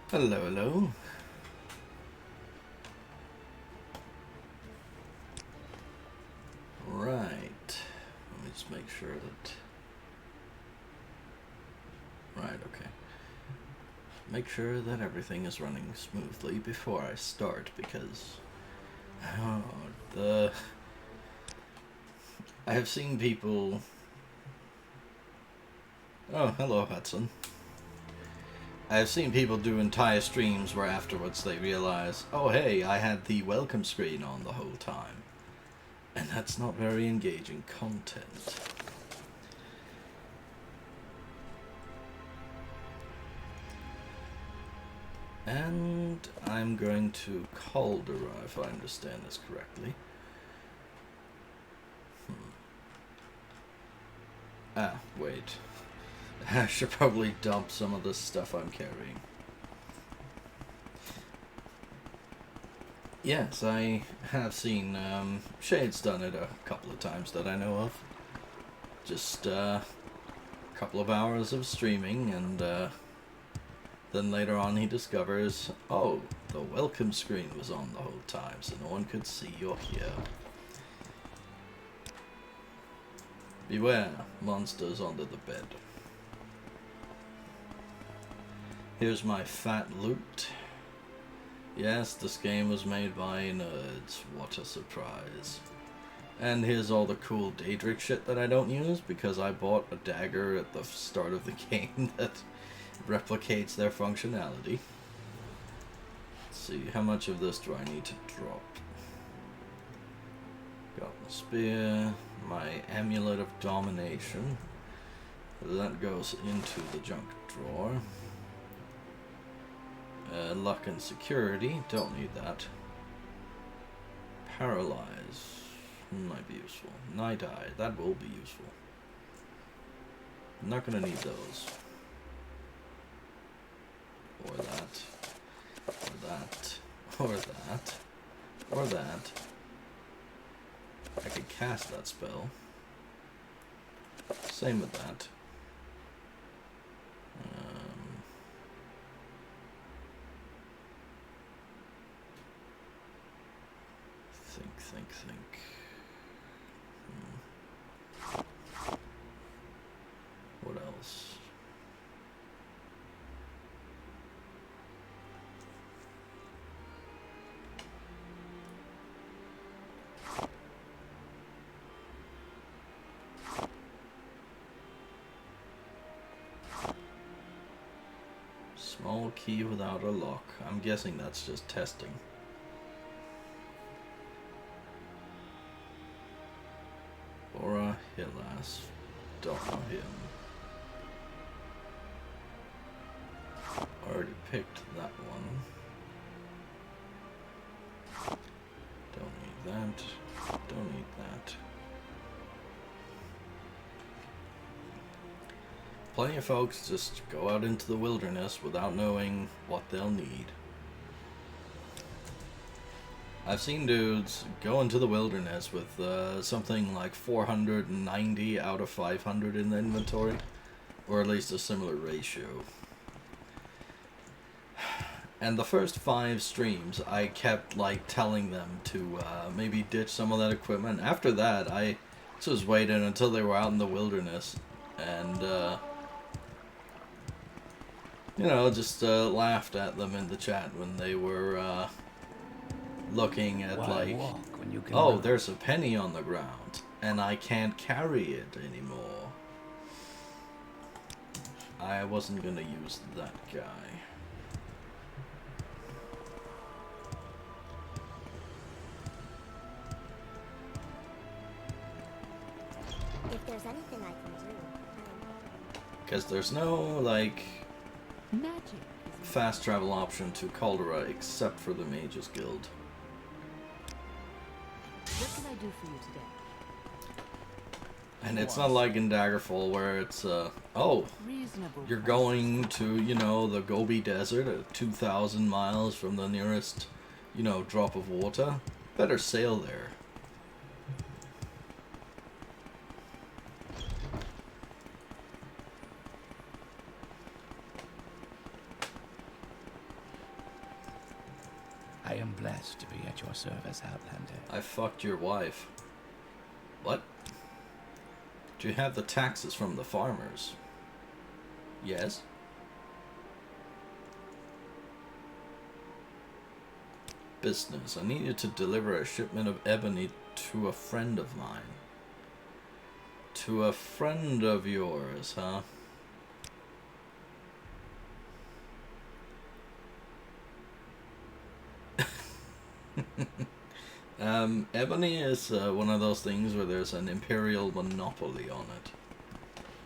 Hello, hello. Right. Let me just make sure that... Right, okay. Make sure that everything is running smoothly before I start, because... Oh, I have seen people... Oh, hello, Hudson. I have seen people do entire streams where afterwards they realize, oh hey, I had the welcome screen on the whole time. And that's not very engaging content. And I'm going to Caldera, if I understand this correctly. Ah, wait. I should probably dump some of the stuff I'm carrying. Yes, I have seen Shade's done it a couple of times that I know of. Just a couple of hours of streaming, and then later on he discovers, oh, the welcome screen was on the whole time, so no one could see or hear. Beware, monsters under the bed. Here's my fat loot. Yes, this game was made by nerds. What a surprise. And here's all the cool Daedric shit that I don't use, because I bought a dagger at the start of the game that replicates their functionality. Let's see, how much of this do I need to drop? Got my spear, my amulet of domination. That goes into the junk drawer. Luck and security, don't need that. Paralyze, might be useful. Night eye, that will be useful. I'm not gonna need those. Or that. Or that. Or that. Or that. I could cast that spell. Same with that. Think. What else? Small key without a lock. I'm guessing that's just testing. House Hlaalu. Don't know him. Already picked that one. Don't need that. Don't need that. Plenty of folks just go out into the wilderness without knowing what they'll need. I've seen dudes go into the wilderness with something like 490 out of 500 in the inventory, or at least a similar ratio. And the first 5 streams, I kept like telling them to maybe ditch some of that equipment. After that, I just waited until they were out in the wilderness and, you know, just laughed at them in the chat when they were looking at like, oh, run. There's a penny on the ground and I can't carry it anymore. I wasn't gonna use that guy. If there's anything I can do, because there's no like magic fast travel option to Caldera except for the Mages Guild. What can I do for you today? And it's not like in Daggerfall where it's, oh, you're going to, you know, the Gobi Desert at 2,000 miles from the nearest, you know, drop of water. Better sail there. blessed to be at your service, Outlander. I fucked your wife. What? Do you have the taxes from the farmers? Yes. Business. I needed to deliver a shipment of ebony to a friend of mine. To a friend of yours, huh? Ebony is one of those things where there's an imperial monopoly on it.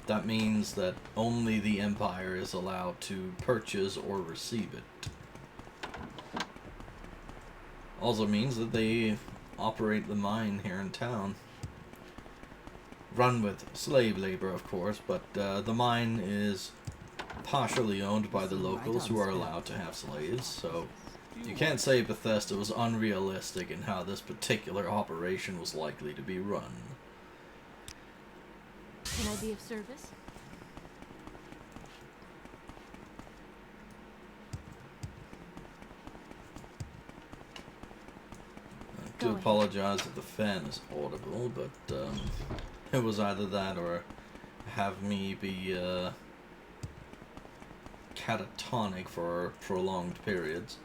That means that only the Empire is allowed to purchase or receive it. Also means that they operate the mine here in town. Run with slave labor, of course, but the mine is partially owned by the locals who are allowed to have slaves, so you can't say Bethesda was unrealistic in how this particular operation was likely to be run. Can I be of service? I do apologize if the fan is audible, but it was either that or have me be catatonic for prolonged periods.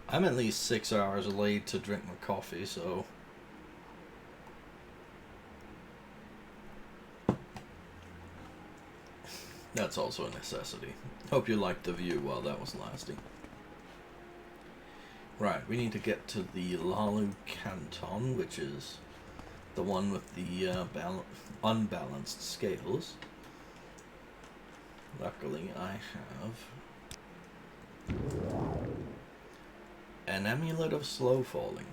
I'm at least 6 hours late to drink my coffee, so that's also a necessity. Hope you liked the view while that was lasting. Right, we need to get to the Hlaalu Canton, which is the one with the unbalanced scales. Luckily, I have an amulet of slow falling.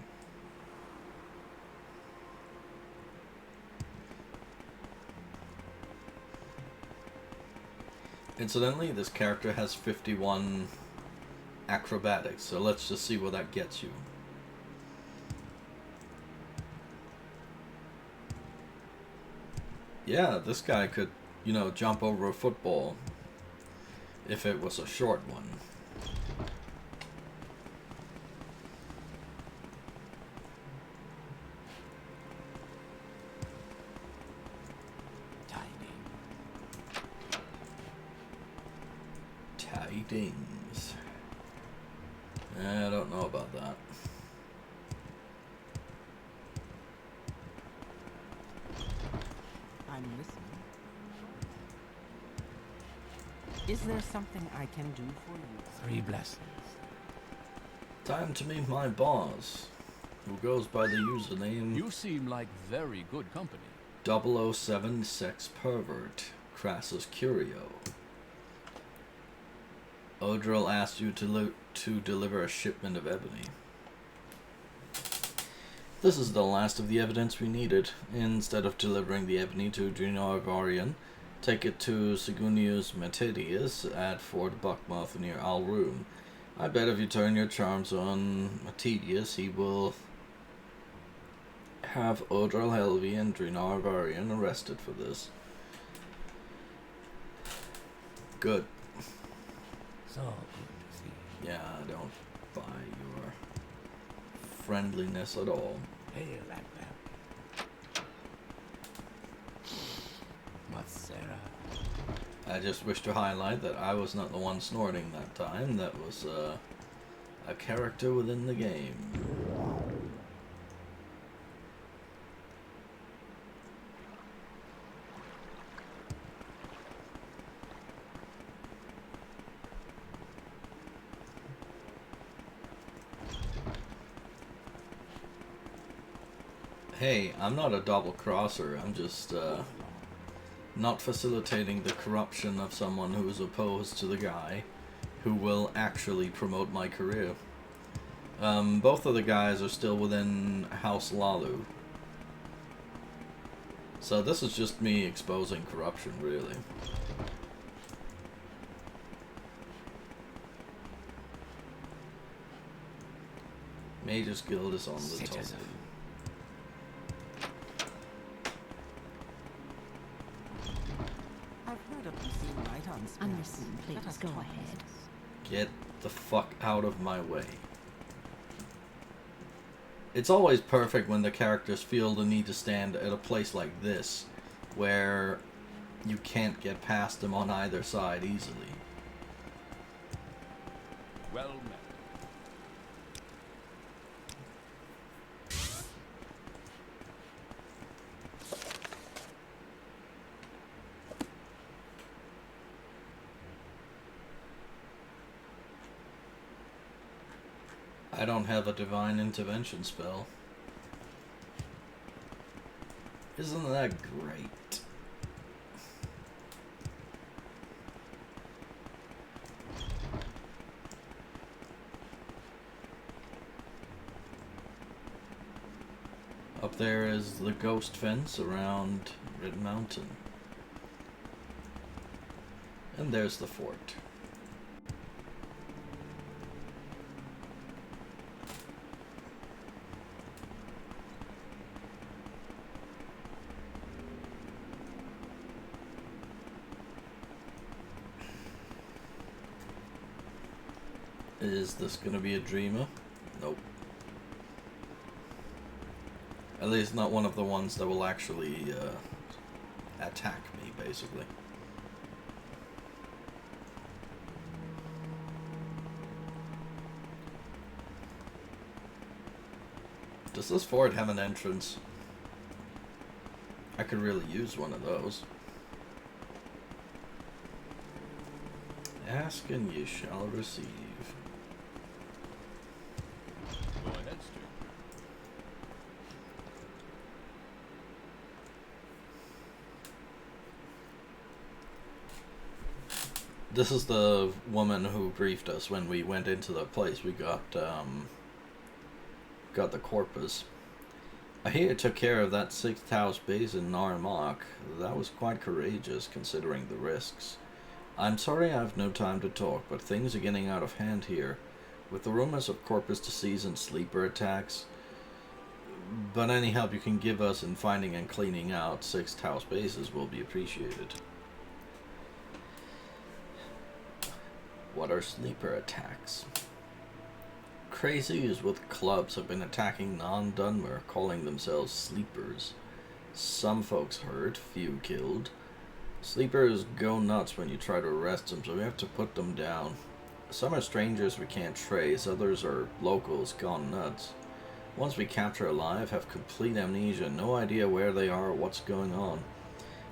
Incidentally, this character has 51 acrobatics, so let's just see what that gets you. Yeah, this guy could, you know, jump over a football if it was a short one. Tidings. I don't know about that. I'm listening. Is there something I can do for you? 3 blessings. Time to meet my boss, who goes by the username You seem like very good company. 007 Sex Pervert, Crassus Curio. Odril asked you to deliver a shipment of ebony. This is the last of the evidence we needed. Instead of delivering the ebony to Drinarvarian, take it to Sigunius Metidius at Fort Buckmouth near Alroom. I bet if you turn your charms on Metidius, he will have Odril Helvi and Drinarvarian arrested for this. Good. It's all good to see. Yeah, I don't buy your friendliness at all. Hail that bell. What's Sarah? I just wish to highlight that I was not the one snorting that time. That was a character within the game. Hey, I'm not a double crosser. I'm just not facilitating the corruption of someone who is opposed to the guy who will actually promote my career. Both of the guys are still within House Hlaalu. So this is just me exposing corruption, really. Mage's Guild is on the top. Citizen. I'm listening, please. Let us Go talk ahead. business. Get the fuck out of my way. It's always perfect when the characters feel the need to stand at a place like this, where you can't get past them on either side easily. Well met. I don't have a divine intervention spell. Isn't that great? Up there is the ghost fence around Red Mountain. And there's the fort. Is this gonna be a dreamer? Nope. At least not one of the ones that will actually attack me, basically. Does this fort have an entrance? I could really use one of those. Ask and ye shall receive. Go ahead, Stu. This is the woman who briefed us when we went into the place. We got the corpus. I hear you took care of that 6th house base in Narmak. That was quite courageous, considering the risks. I'm sorry I've no time to talk, but things are getting out of hand here, with the rumors of corpus disease and sleeper attacks. But any help you can give us in finding and cleaning out 6th house bases will be appreciated. What are sleeper attacks? Crazies with clubs have been attacking non-Dunmer, calling themselves sleepers. Some folks hurt, few killed. Sleepers go nuts when you try to arrest them, so we have to put them down. Some are strangers we can't trace, others are locals gone nuts. Ones we capture alive have complete amnesia, no idea where they are or what's going on.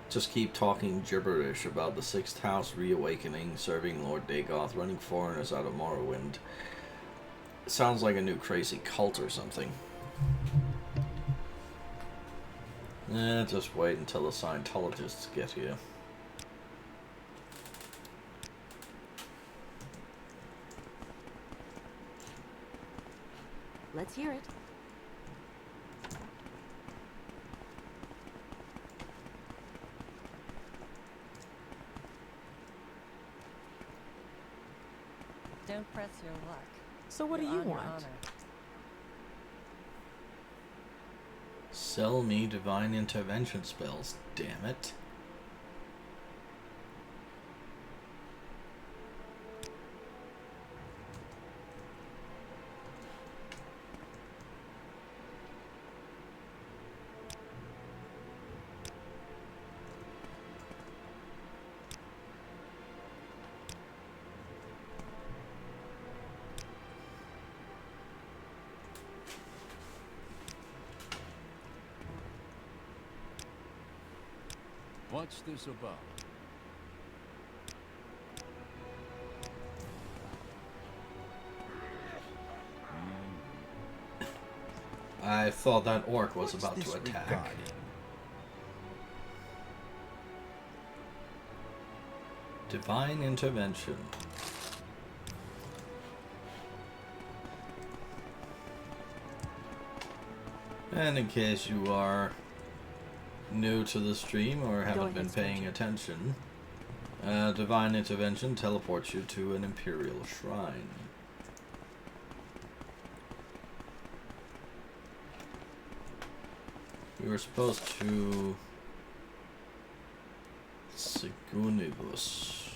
Just keep talking gibberish about the 6th house reawakening, serving Lord Dagoth, running foreigners out of Morrowind. It sounds like a new crazy cult or something. Just wait until the Scientologists get here. Let's hear it. Don't press your luck. So what do You're you on your want? honor. Sell me divine intervention spells, damn it. What's this about? I thought that orc was What's about this to attack. regarding? Divine intervention. And in case you are new to the stream or haven't been paying attention, divine intervention teleports you to an imperial shrine. We were supposed to Sigunibus.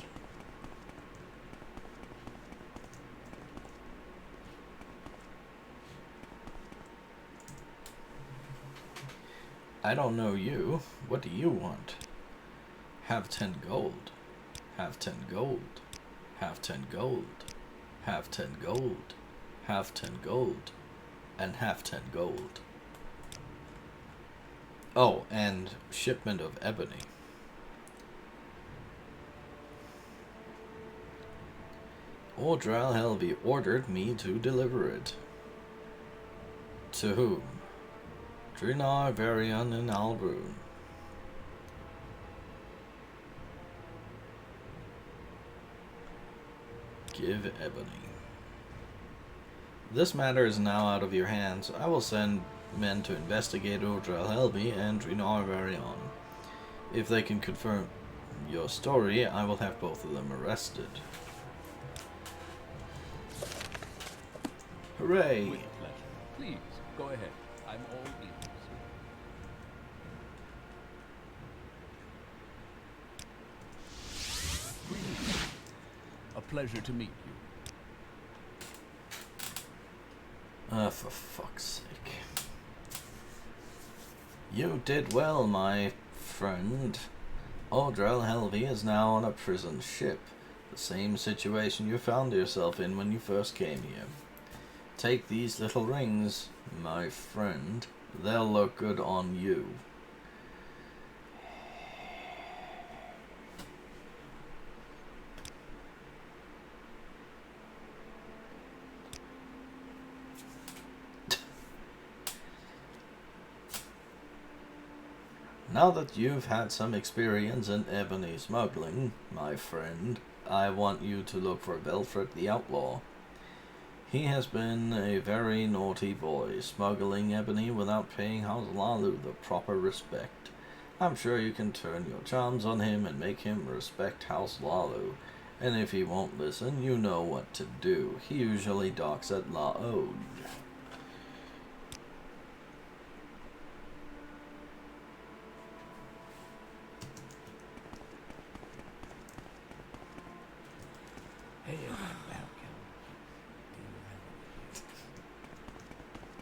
I don't know you. What do you want? Have 10 gold. Have 10 gold. Have 10 gold. Have 10 gold. Have 10 gold. And have 10 gold. Oh, and shipment of ebony. Ordral Helvey ordered me to deliver it. To whom? Drinar, Varian, and Albrun. Give ebony. This matter is now out of your hands. I will send men to investigate Ordral Helvey and Drinar Varian. If they can confirm your story, I will have both of them arrested. Hooray! With pleasure. Please, go ahead. I'm all ears. Greetings. A pleasure to meet you. For fuck's sake. You did well, my friend. Ordral Helvey is now on a prison ship. The same situation you found yourself in when you first came here. Take these little rings, my friend. They'll look good on you. Now that you've had some experience in ebony smuggling, my friend, I want you to look for Belfred the Outlaw. He has been a very naughty boy, smuggling ebony without paying House Hlaalu the proper respect. I'm sure you can turn your charms on him and make him respect House Hlaalu. And if he won't listen, you know what to do. He usually docks at La Ode. Hey, welcome.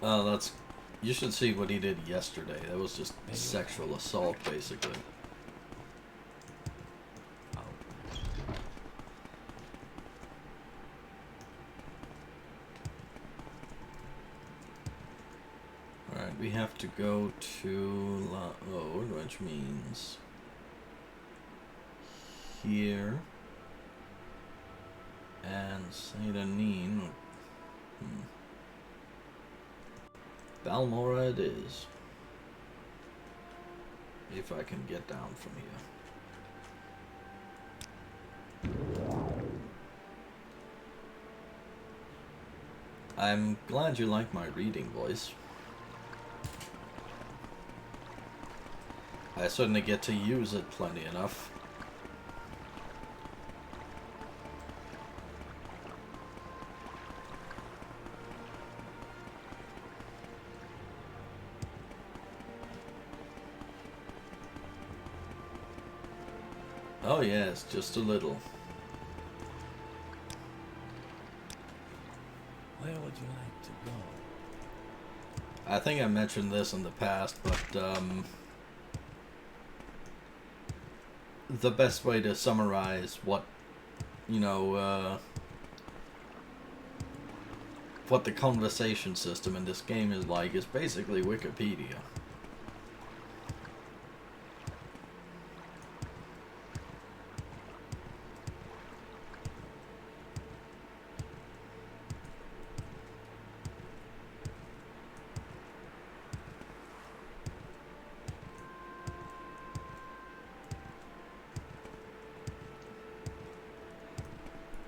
Oh, that's... You should see what he did yesterday. That was just sexual assault, basically. Alright, we have to go to La Ode, which means... here... and Saint Anine. Balmora it is. If I can get down from here. I'm glad you like my reading voice. I certainly get to use it plenty enough. Oh yes, just a little. Where would you like to go? I think I mentioned this in the past, but the best way to summarize what, you know, what the conversation system in this game is like is basically Wikipedia.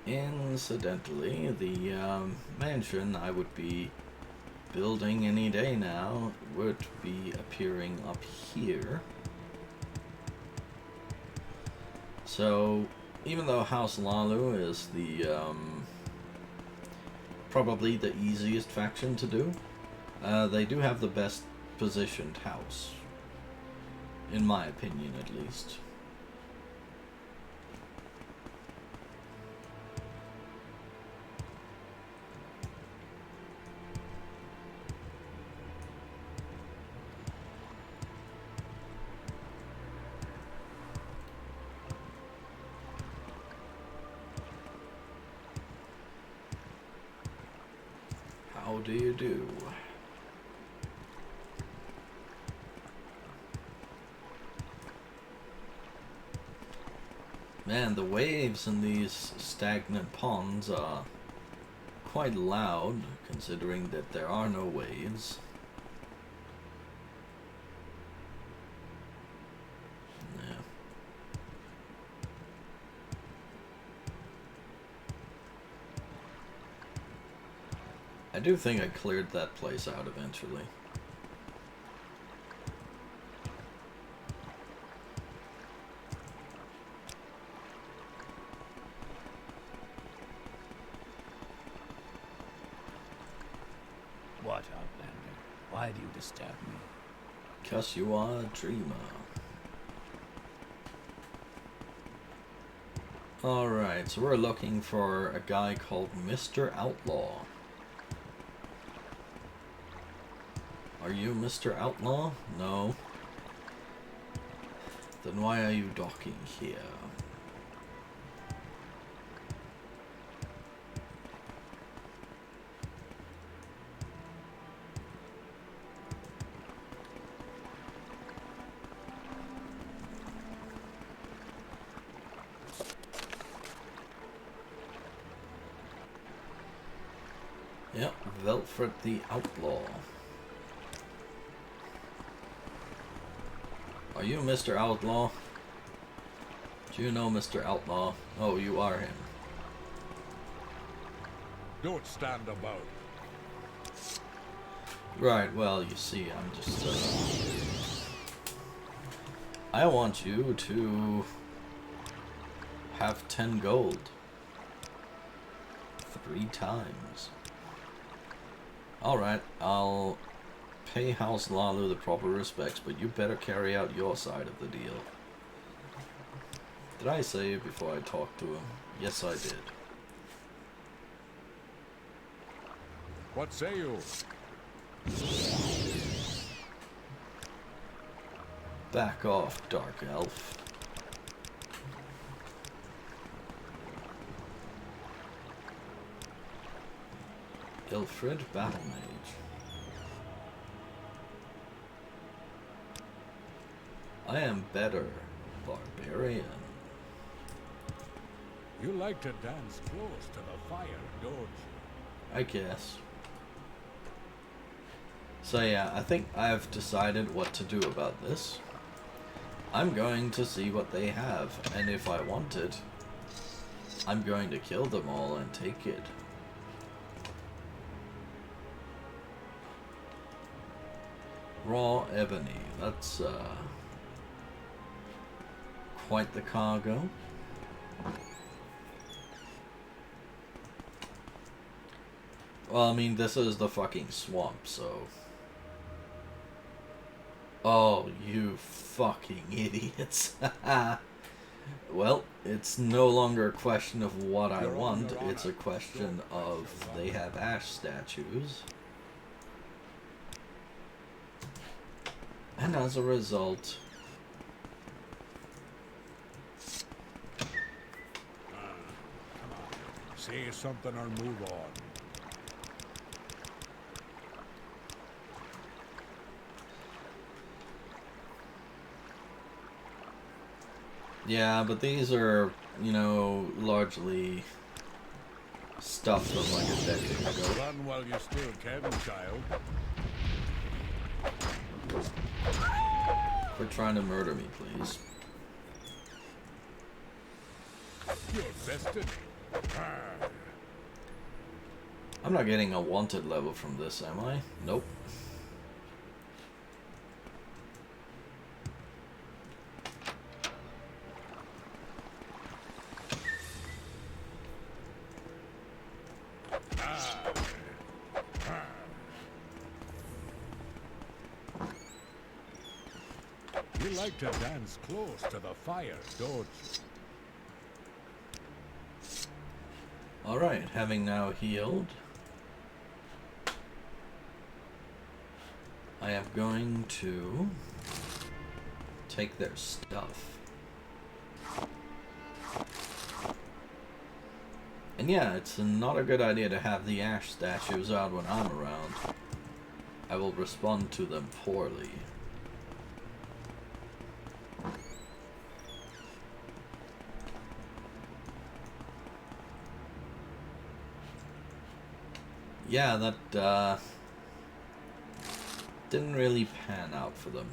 Incidentally, the mansion I would be building any day now would be appearing up here. So, even though House Hlaalu is the probably the easiest faction to do, they do have the best positioned house, in my opinion at least. How do you do? Man, the waves in these stagnant ponds are quite loud, considering that there are no waves. Yeah. I do think I cleared that place out eventually. What, Outlander? Why do you disturb me? 'Cause you are a dreamer. Alright, so we're looking for a guy called Mr. Outlaw. Are you Mr. Outlaw? No. Then why are you docking here? Yep, Velfred the Outlaw. Are you Mr. Outlaw? Do you know Mr. Outlaw? Oh, you are him. Don't stand about. Right, well, you see, I'm just, I want you to have 10 gold. 3 times. Alright, I'll pay House Hlaalu the proper respects, but you better carry out your side of the deal. Did I say it before I talked to him? Yes, I did. What say you? Back off, Dark Elf. Ilfrid Battle Mage. I am better, Barbarian. You like to dance close to the fire, don't you? I guess. So yeah, I think I've decided what to do about this. I'm going to see what they have, and if I want it, I'm going to kill them all and take it. Raw ebony, that's quite the cargo. Well, I mean, this is the fucking swamp, so... Oh, you fucking idiots. Well, it's no longer a question of what I want, it's a question of they have ash statues. And as a result... Come on. Say something or move on. Yeah, but these are, you know, largely stuff from like a decade ago. Run while you still can, child. Quit trying to murder me, please. Your destiny. I'm not getting a wanted level from this, am I? Nope. You like to dance close to the fire, don't you? Alright, having now healed, I am going to take their stuff. And yeah, it's not a good idea to have the ash statues out when I'm around. I will respond to them poorly. Yeah, that didn't really pan out for them.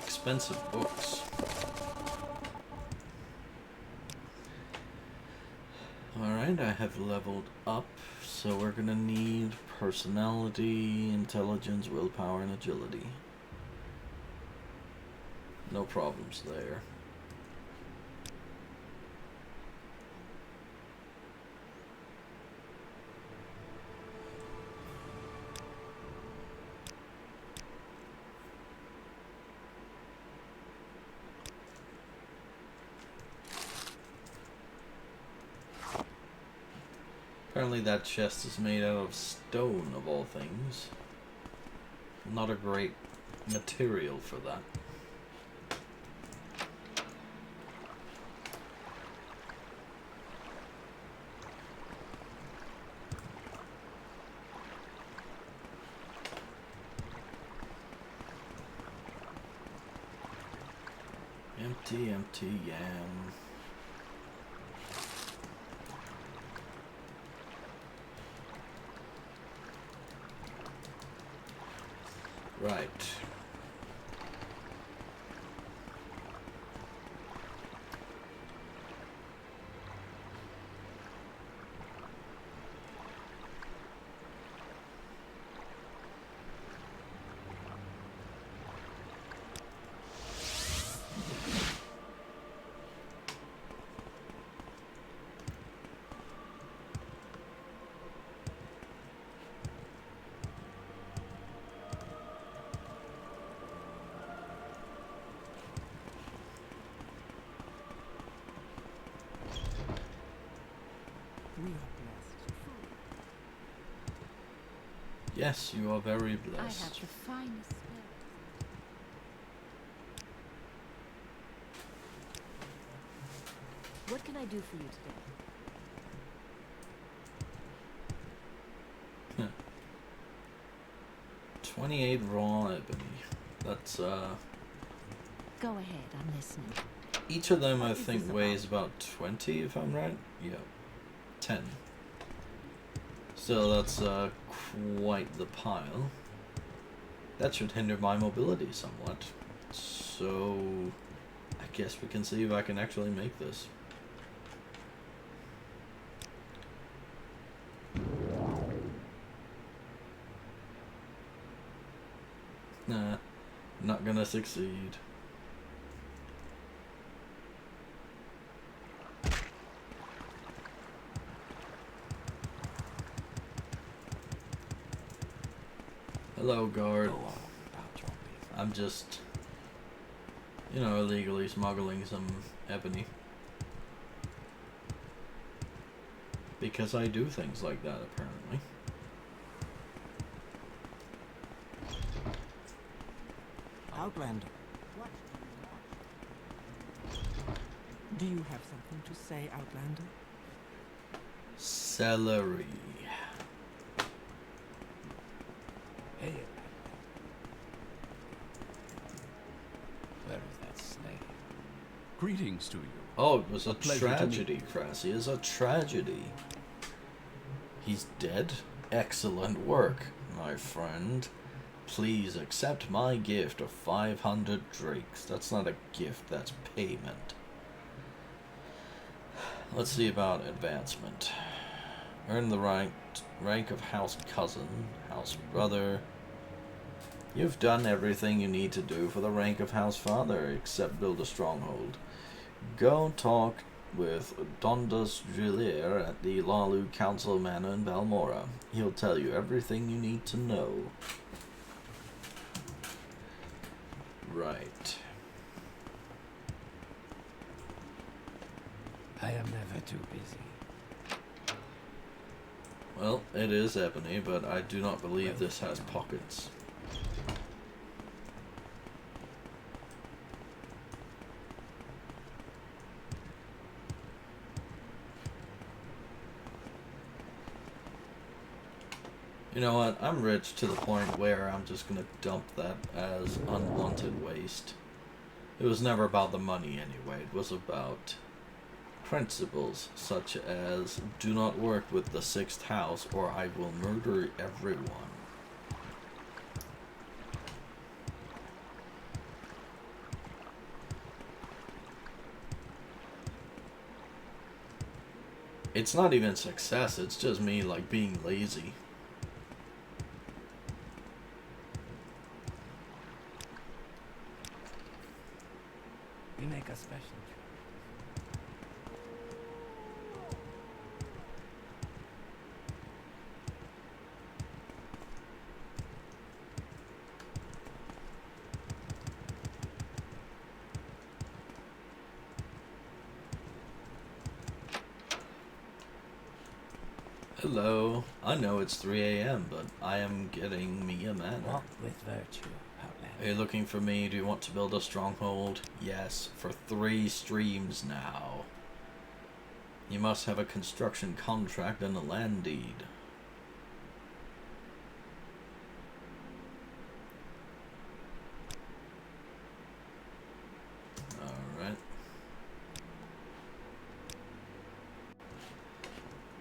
Expensive books. Alright, I have leveled up, so we're gonna need personality, intelligence, willpower, and agility. No problems there. Apparently that chest is made out of stone, of all things. Not a great material for that. Empty, empty yam. Right. We are blessed. Yes, you are very I blessed. have the finest spells. What can I do for you today? 28 raw ebony. That's Go ahead, I'm listening. each of them I What is think this weighs about 20 if I'm right. Yeah. 10. So that's quite the pile. That should hinder my mobility somewhat. So I guess we can see if I can actually make this. Nah, not gonna succeed. Hello, guard. Go on about your business. I'm just, you know, illegally smuggling some ebony. Because I do things like that, apparently. Outlander, what do you have something to say, Outlander? Celery. Hey, where is that snake? Greetings to you. Oh, it was a pleasure to meet tragedy, Cressy. It's a tragedy. He's dead? Excellent work, my friend. Please accept my gift of 500 drakes. That's not a gift, that's payment. Let's see about advancement. Earn the rank of house cousin, house brother. You've done everything you need to do for the rank of house father, except build a stronghold. Go talk with Dondas Julier at the Hlaalu Council Manor in Balmora. He'll tell you everything you need to know. Right. I am never too busy. Well, it is ebony, but I do not believe this has pockets. You know what? I'm rich to the point where I'm just gonna dump that as unwanted waste. It was never about the money anyway. It was about principles such as do not work with the 6th house or I will murder everyone. It's not even success, it's just me like being lazy. We make a special Hello. I know it's 3 a.m., but I am getting me a manor. walk with virtue, Outlander. Are you looking for me? Do you want to build a stronghold? Yes, for 3 streams now. You must have a construction contract and a land deed. Alright.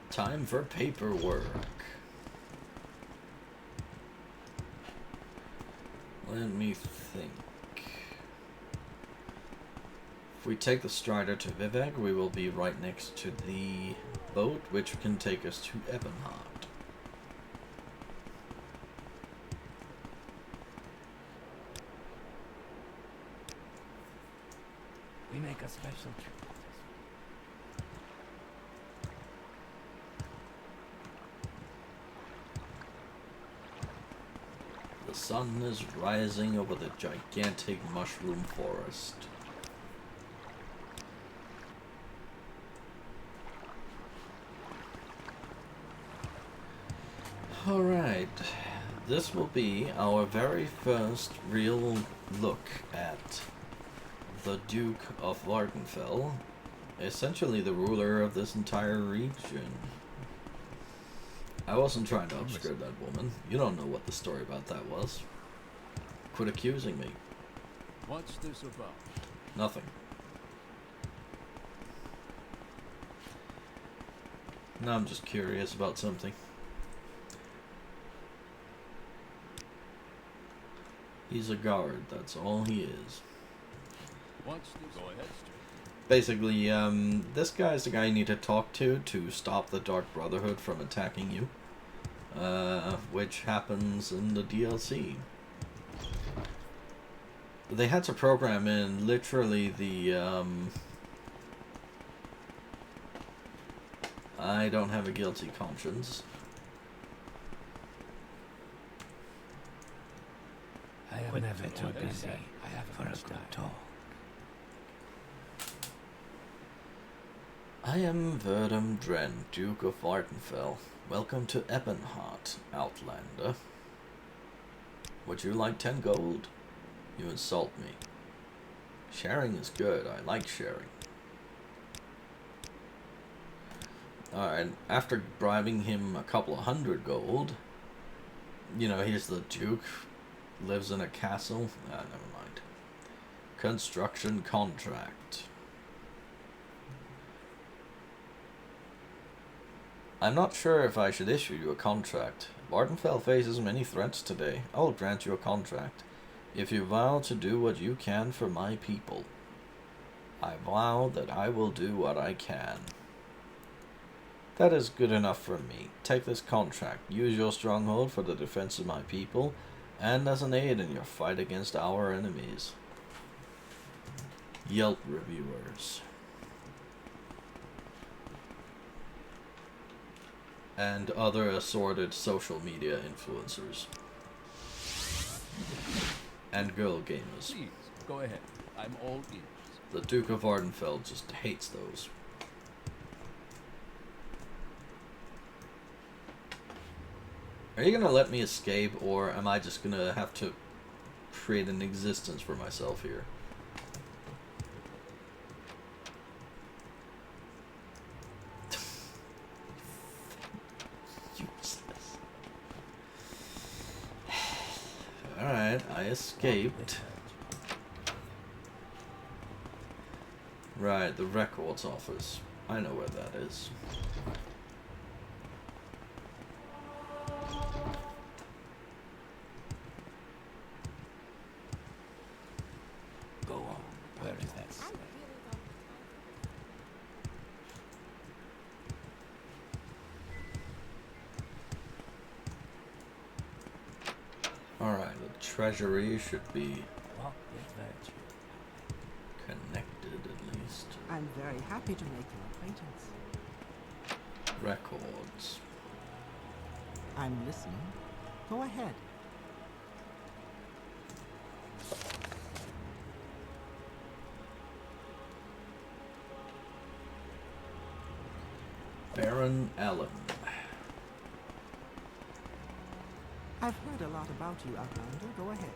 Time for paperwork. Let me think. If we take the Strider to Vivek, we will be right next to the boat, which can take us to Ebonheart. We make a special trip. The sun is rising over the gigantic mushroom forest. Alright, this will be our very first real look at the Duke of Vardenfell, essentially the ruler of this entire region. I wasn't trying to upskirt that woman. You don't know what the story about that was. Quit accusing me. What's this about? Nothing. No, I'm just curious about something. He's a guard, that's all he is. What's this? Go ahead, Stu. Basically, this guy's the guy you need to talk to stop the Dark Brotherhood from attacking you. Which happens in the DLC. They had to program in literally the, I don't have a guilty conscience. I am never too busy for a good talk. I am Verdum Dren, Duke of Vardenfell. Welcome to Ebonheart, Outlander. Would you like 10 gold? You insult me. Sharing is good, I like sharing. Alright, after bribing him a couple of 100 gold, you know, he's the Duke, lives in a castle. Never mind. Construction contract. I'm not sure if I should issue you a contract. Vardenfell faces many threats today. I will grant you a contract if you vow to do what you can for my people. I vow that I will do what I can. That is good enough for me. Take this contract. Use your stronghold for the defense of my people and as an aid in your fight against our enemies. Yelp reviewers. and other assorted social media influencers. And girl gamers. Please, go ahead. I'm all ears. The Duke of Ardenfeld just hates those. Are you gonna let me escape, or am I just gonna have to create an existence for myself here? Useless. Alright, I escaped. Right, the records office. I know where that is. Go on. Where is that I slave? really don't have time. Alright, the treasury should be Walk with virtue. connected at least. I'm very happy to make your acquaintance. Records. I'm listening. Go ahead. Baron Allen. I've heard a lot about you, Outlander. Go ahead.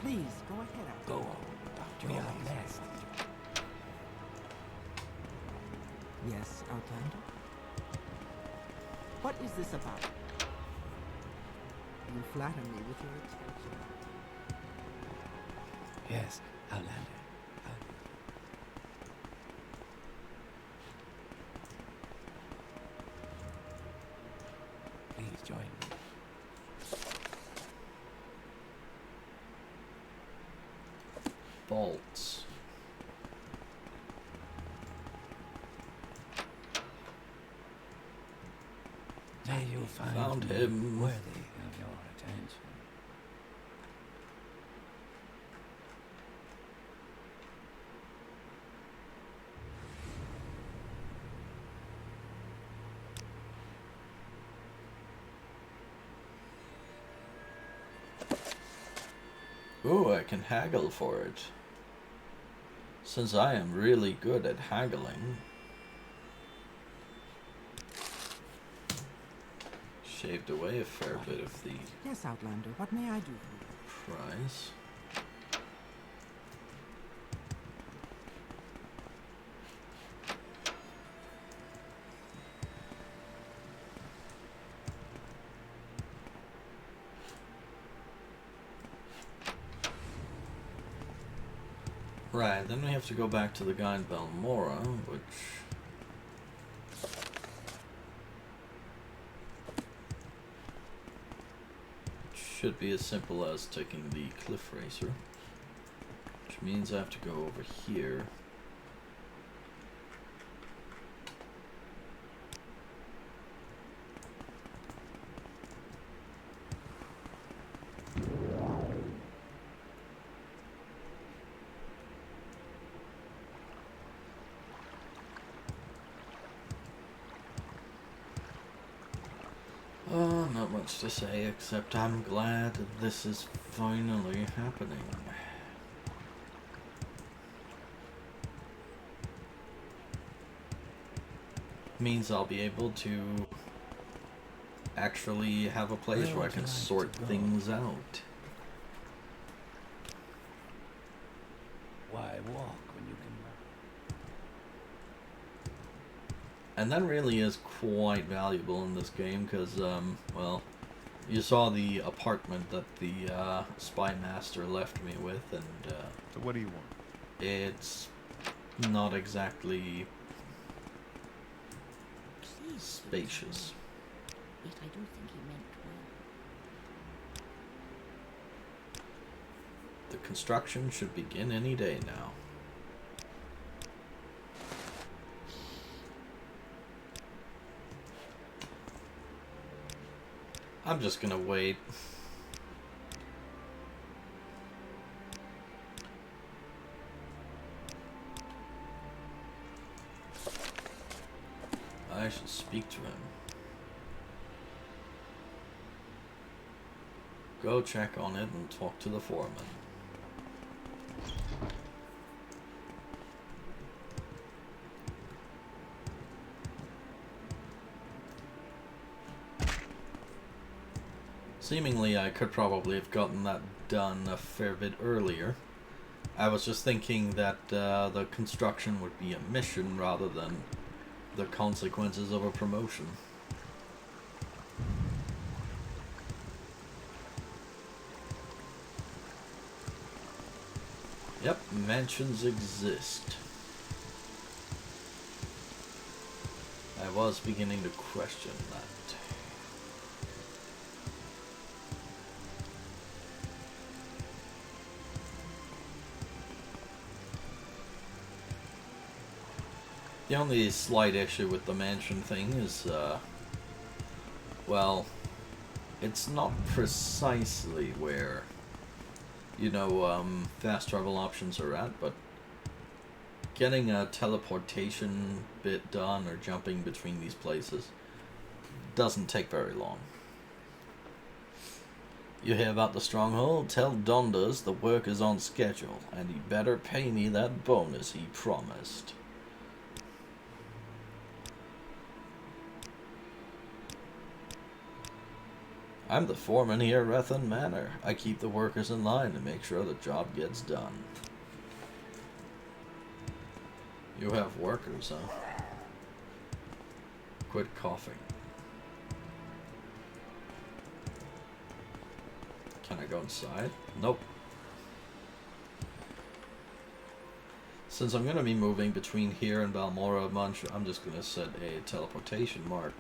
Please, go ahead, Go Outlander. on. We are blessed. Yes, Outlander? What is this about? You flatter me with your attention. Yes, Outlander. Please join me. Vaults. May you find Found me him. worthy of your attention. Ooh, I can haggle for it. Since I am really good at haggling. Shaved away a fair bit of the Yes, Outlander, what may I do for you? price. Right, then we have to go back to the guy in Balmora, which should be as simple as taking the cliff racer, which means I have to go over here. Not much to say, except I'm glad this is finally happening. Means I'll be able to actually have a place Where where I would can you like sort to go? things out. Why walk when you can run? And that really is quite valuable in this game because, well, you saw the apartment that the spy master left me with, and So what do you want? it's not exactly Please, spacious. yet I do think he meant well. The construction should begin any day now. I'm just gonna wait. I should speak to him. Go check on it and talk to the foreman. Seemingly, I could probably have gotten that done a fair bit earlier. I was just thinking that the construction would be a mission rather than the consequences of a promotion. Yep, mansions exist. I was beginning to question that. The only slight issue with the mansion thing is, well, it's not precisely where, you know, fast travel options are at, but getting a teleportation bit done or jumping between these places doesn't take very long. You hear about the stronghold? Tell Donders the work is on schedule, and he better pay me that bonus he promised. I'm the foreman here at Rethan Manor. I keep the workers in line to make sure the job gets done. You have workers, huh? Quit coughing. Can I go inside? Nope. Since I'm going to be moving between here and Balmora a bunch, I'm just going to set a teleportation mark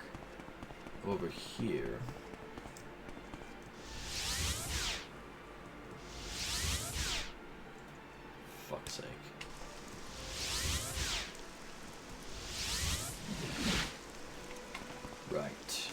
over here. Fuck's sake. Right.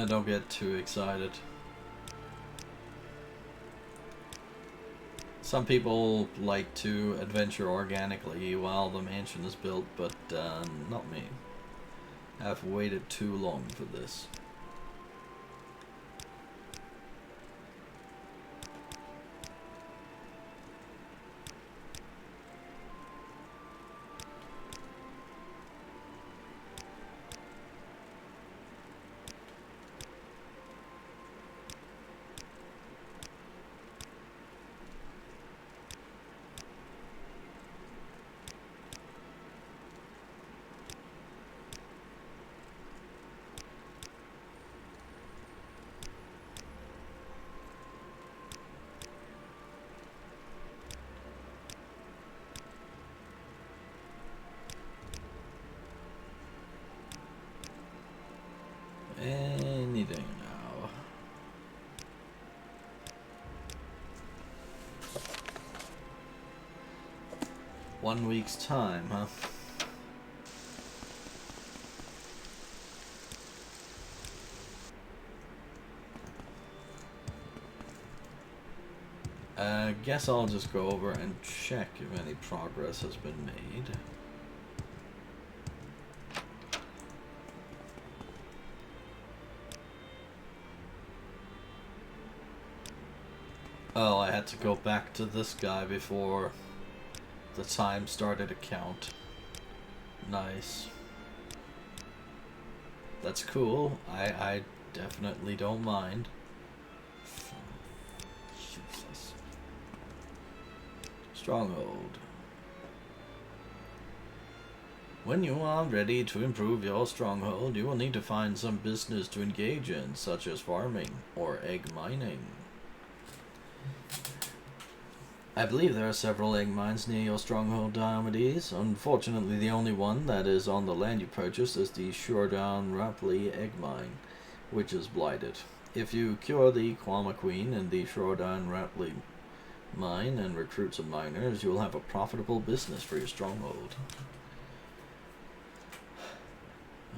Don't get too excited. Some people like to adventure organically while the mansion is built, but not me. I've waited too long for this. Anything now. One week's time, huh? I guess I'll just go over and check if any progress has been made. Oh, I had to go back to this guy before the time started to count. Nice. That's cool. I definitely don't mind. Jesus. Stronghold. When you are ready to improve your stronghold, you will need to find some business to engage in, such as farming or egg mining. I believe there are several egg mines near your stronghold, Diomedes. Unfortunately, the only one that is on the land you purchased is the Shordown Rapley egg mine, which is blighted. If you cure the Kwama Queen in the Shordown Rapley mine and recruit some miners, you will have a profitable business for your stronghold.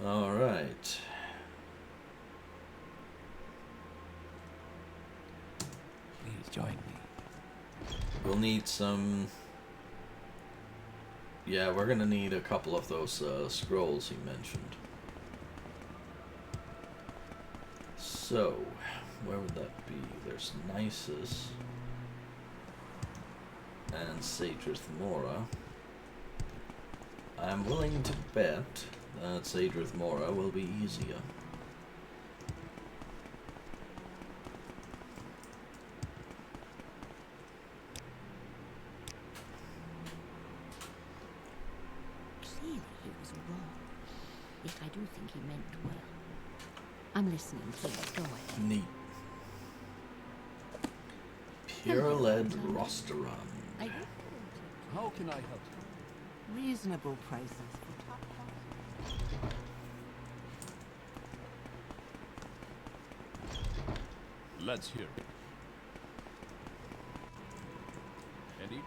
Alright. Join me. We'll need some... Yeah, we're gonna need a couple of those scrolls he mentioned. So, where would that be? There's Nisus and Sadrith Mora. I'm willing to bet that Sadrith Mora will be easier. Clearly he was wrong. Yet I do think he meant well. I'm listening, please. Go ahead. Neat. Pure lead rosterun. I do. How can I help you? Reasonable prices for top quality. Let's hear it. Any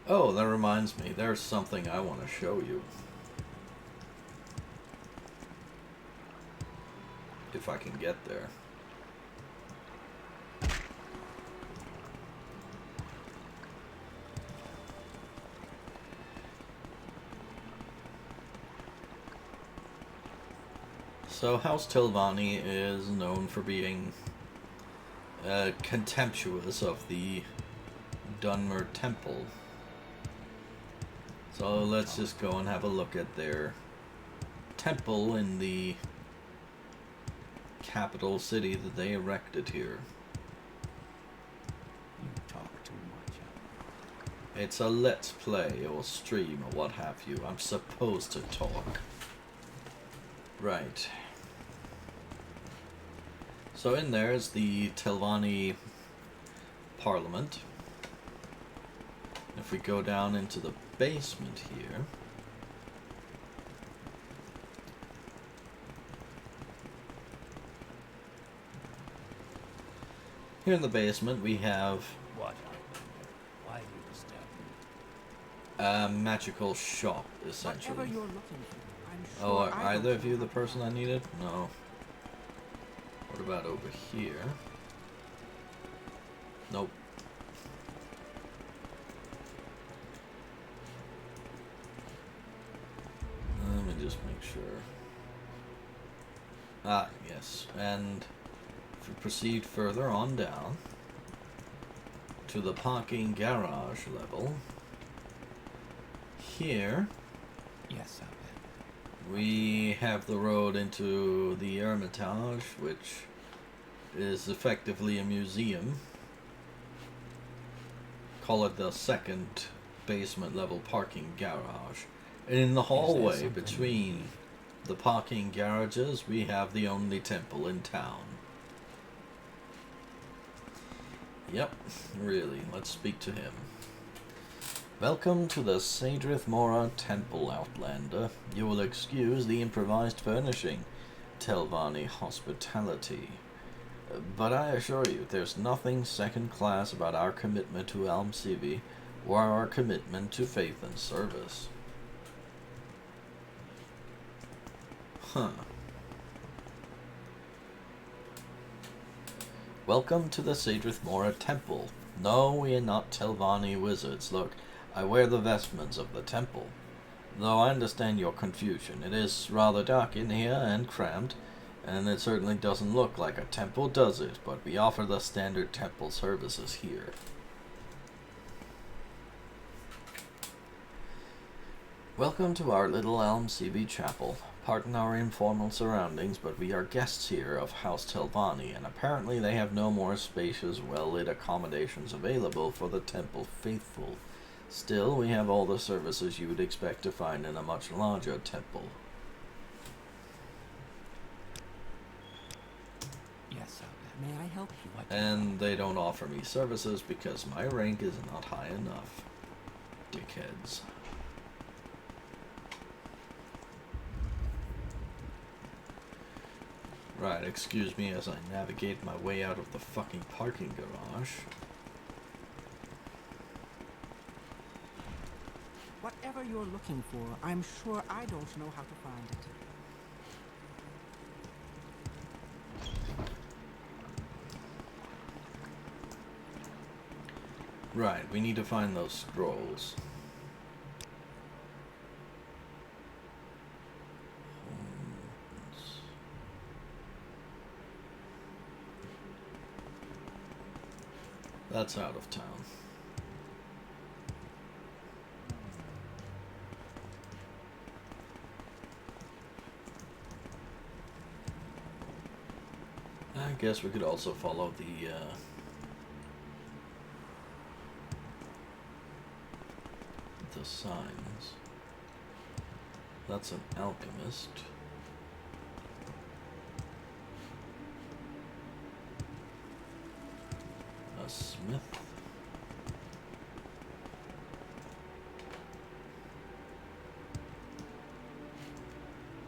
Oh, that reminds me, there's something I want to show you. If I can get there. So House Hlaalu is known for being contemptuous of the Dunmer Temple. So let's just go and have a look at their temple in the capital city that they erected here. You talk too much. It's a let's play or stream or what have you. I'm supposed to talk. Right. So in there is the Telvanni Parliament. If we go down into the basement here, here in the basement we have What? Why do you disturb me? a magical shop, essentially. Whatever you're looking for, I'm sure Oh, are I either don't of you know the how to person I find it. needed? No. What about over here? Nope. Let me just make sure. Ah, yes. And if we proceed further on down to the parking garage level, here Yes, I'll we have the road into the Hermitage, which is effectively a museum. Call it the second basement level parking garage. And in the hallway something between the parking garages, we have the only temple in town. Yep, really, let's speak to him. Welcome to the Sadrith Mora Temple, Outlander. You will excuse the improvised furnishing, Telvanni hospitality. But I assure you, there's nothing second class about our commitment to alchemy or our commitment to faith and service. Huh. Welcome to the Sadrith Mora Temple. No, we are not Telvanni wizards. Look, I wear the vestments of the temple. Though I understand your confusion, it is rather dark in here and cramped, and it certainly doesn't look like a temple, does it? But we offer the standard temple services here. Welcome to our little alchemy chapel. Pardon our informal surroundings, but we are guests here of House Telvanni, and apparently they have no more spacious, well-lit accommodations available for the temple faithful. Still, we have all the services you would expect to find in a much larger temple. Yes, May I help you? What? And they don't offer me services because my rank is not high enough. Dickheads. Right, excuse me as I navigate my way out of the fucking parking garage. Whatever you're looking for, I'm sure I don't know how to find it. Right, we need to find those scrolls. That's out of town. I guess we could also follow the signs. That's an alchemist. A smith.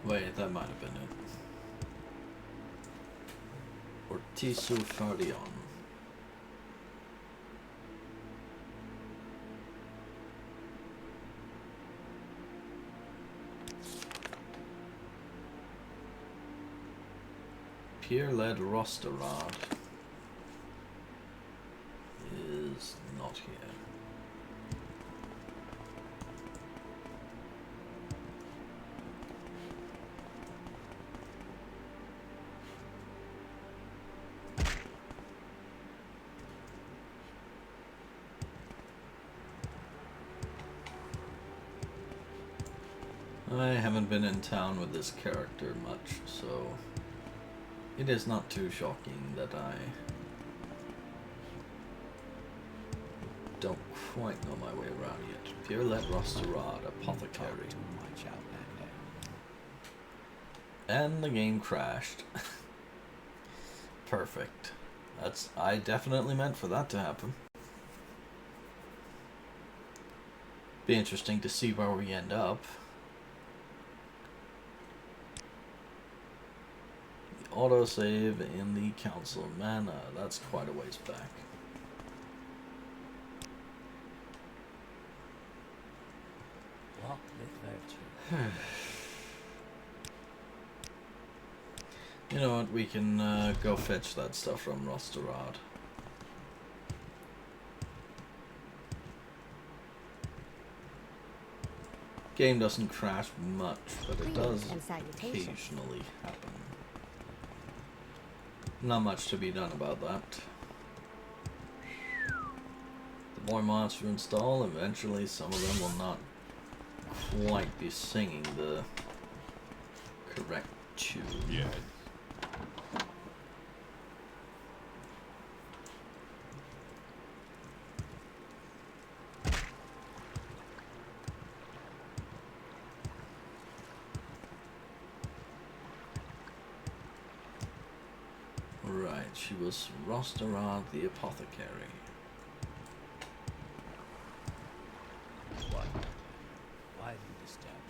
Wait, that might have been it. Ortisu Fardion. Pierre-led Rosterod is not here. I haven't been in town with this character much, so it is not too shocking that I don't quite know my way around yet. Pierre-led Rosterod, apothecary. Too much, Outlander. And the game crashed. Perfect. I definitely meant for that to happen. Be interesting to see where we end up. The autosave in the Council of Mana, that's quite a ways back. Walk with virtue. You know what, we can go fetch that stuff from Rosterod. Game doesn't crash much, but it does Greetings and salutations. occasionally happen. Not much to be done about that. The more monsters you install, eventually some of them will not quite be singing the correct tune. Yeah. Right, she was Rosterod the apothecary. What? Why do you disturb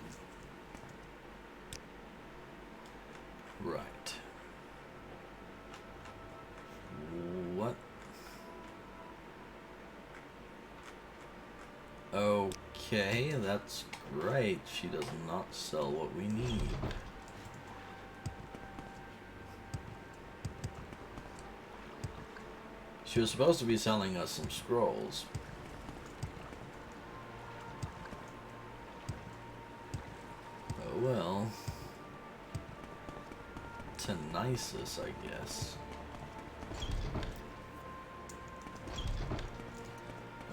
me? Right. What? Okay, that's great. She does not sell what we need. She was supposed to be selling us some scrolls. Oh well. Tenisis, I guess.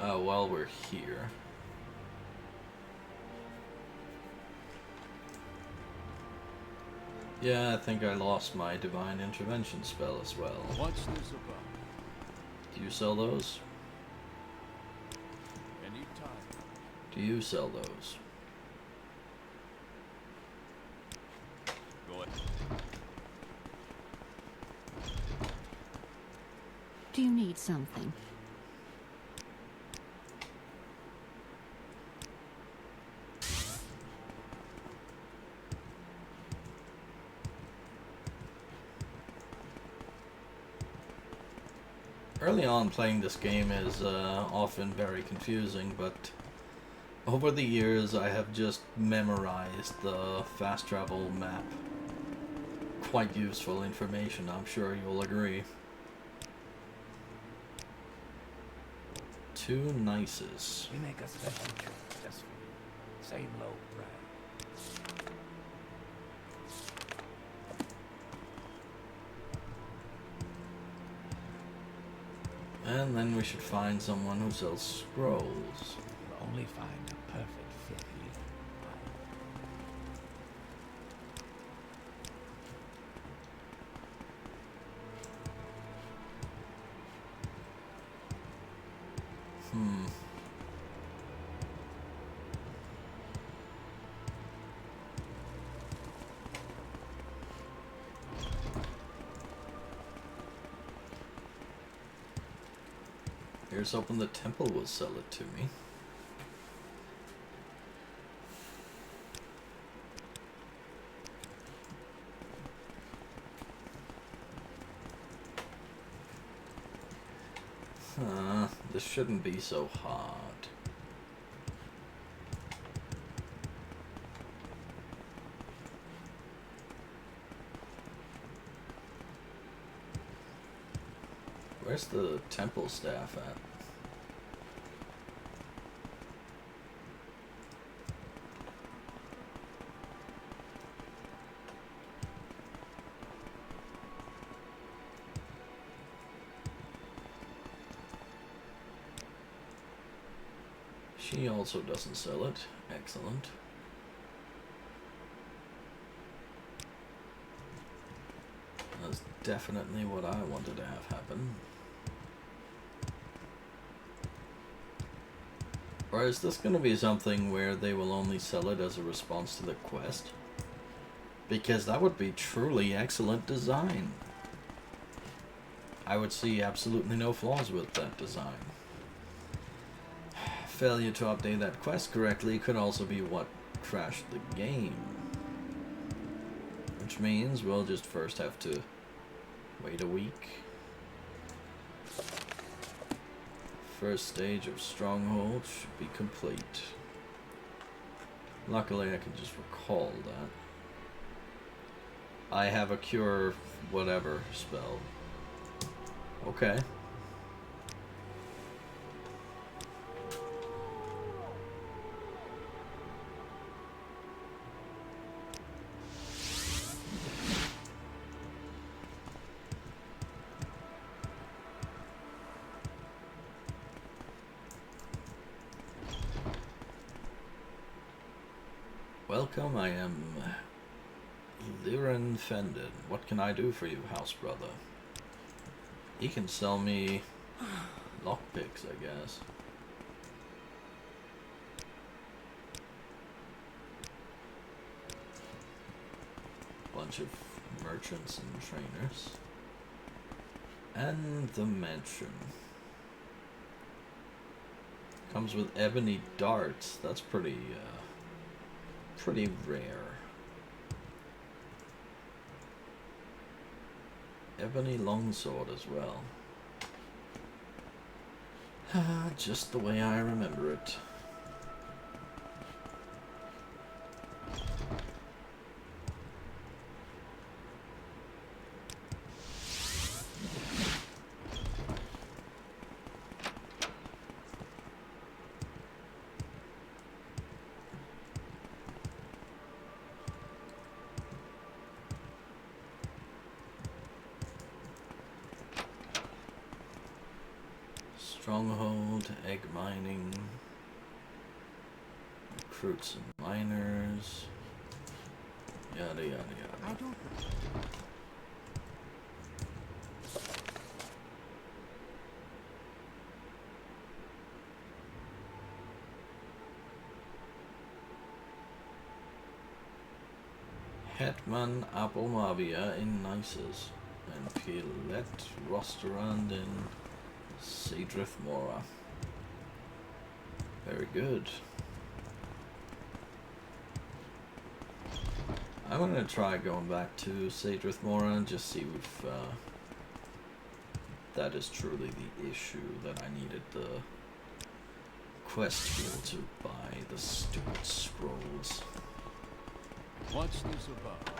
Oh, while we're here. Yeah, I think I lost my divine intervention spell as well. What's this about? Do you sell those? Anytime. Do you sell those? Go ahead. Do you need something? Early on, playing this game is often very confusing, but over the years I have just memorized the fast travel map. Quite useful information, I'm sure you'll agree. 2 nices. We make a special drink just for you. Same low price. And then we should find someone who sells scrolls. You'll only find a perfect fit here. Here's hoping the temple will sell it to me. This shouldn't be so hard. Where's the temple staff at? She also doesn't sell it. Excellent. That's definitely what I wanted to have happen. Or is this going to be something where they will only sell it as a response to the quest? Because that would be truly excellent design. I would see absolutely no flaws with that design. Failure to update that quest correctly could also be what crashed the game. Which means we'll just first have to wait a week. First stage of Stronghold should be complete. Luckily I can just recall that. I have a cure whatever spell. Okay. Welcome, I am Liren Fendon. What can I do for you, house brother? He can sell me lockpicks, I guess. Bunch of merchants and trainers. And the mansion. Comes with ebony darts. That's pretty rare. Ebony longsword as well. Just the way I remember it. Stronghold, egg mining, recruits and miners, yada yada yada. I don't. Hetman Abomavia in Nices, and Pilet Rosterand in Seedrith Mora. Very good. I'm gonna try going back to Seedrith Mora and just see if that is truly the issue, that I needed the quest wheel to buy the stupid scrolls. What's this about?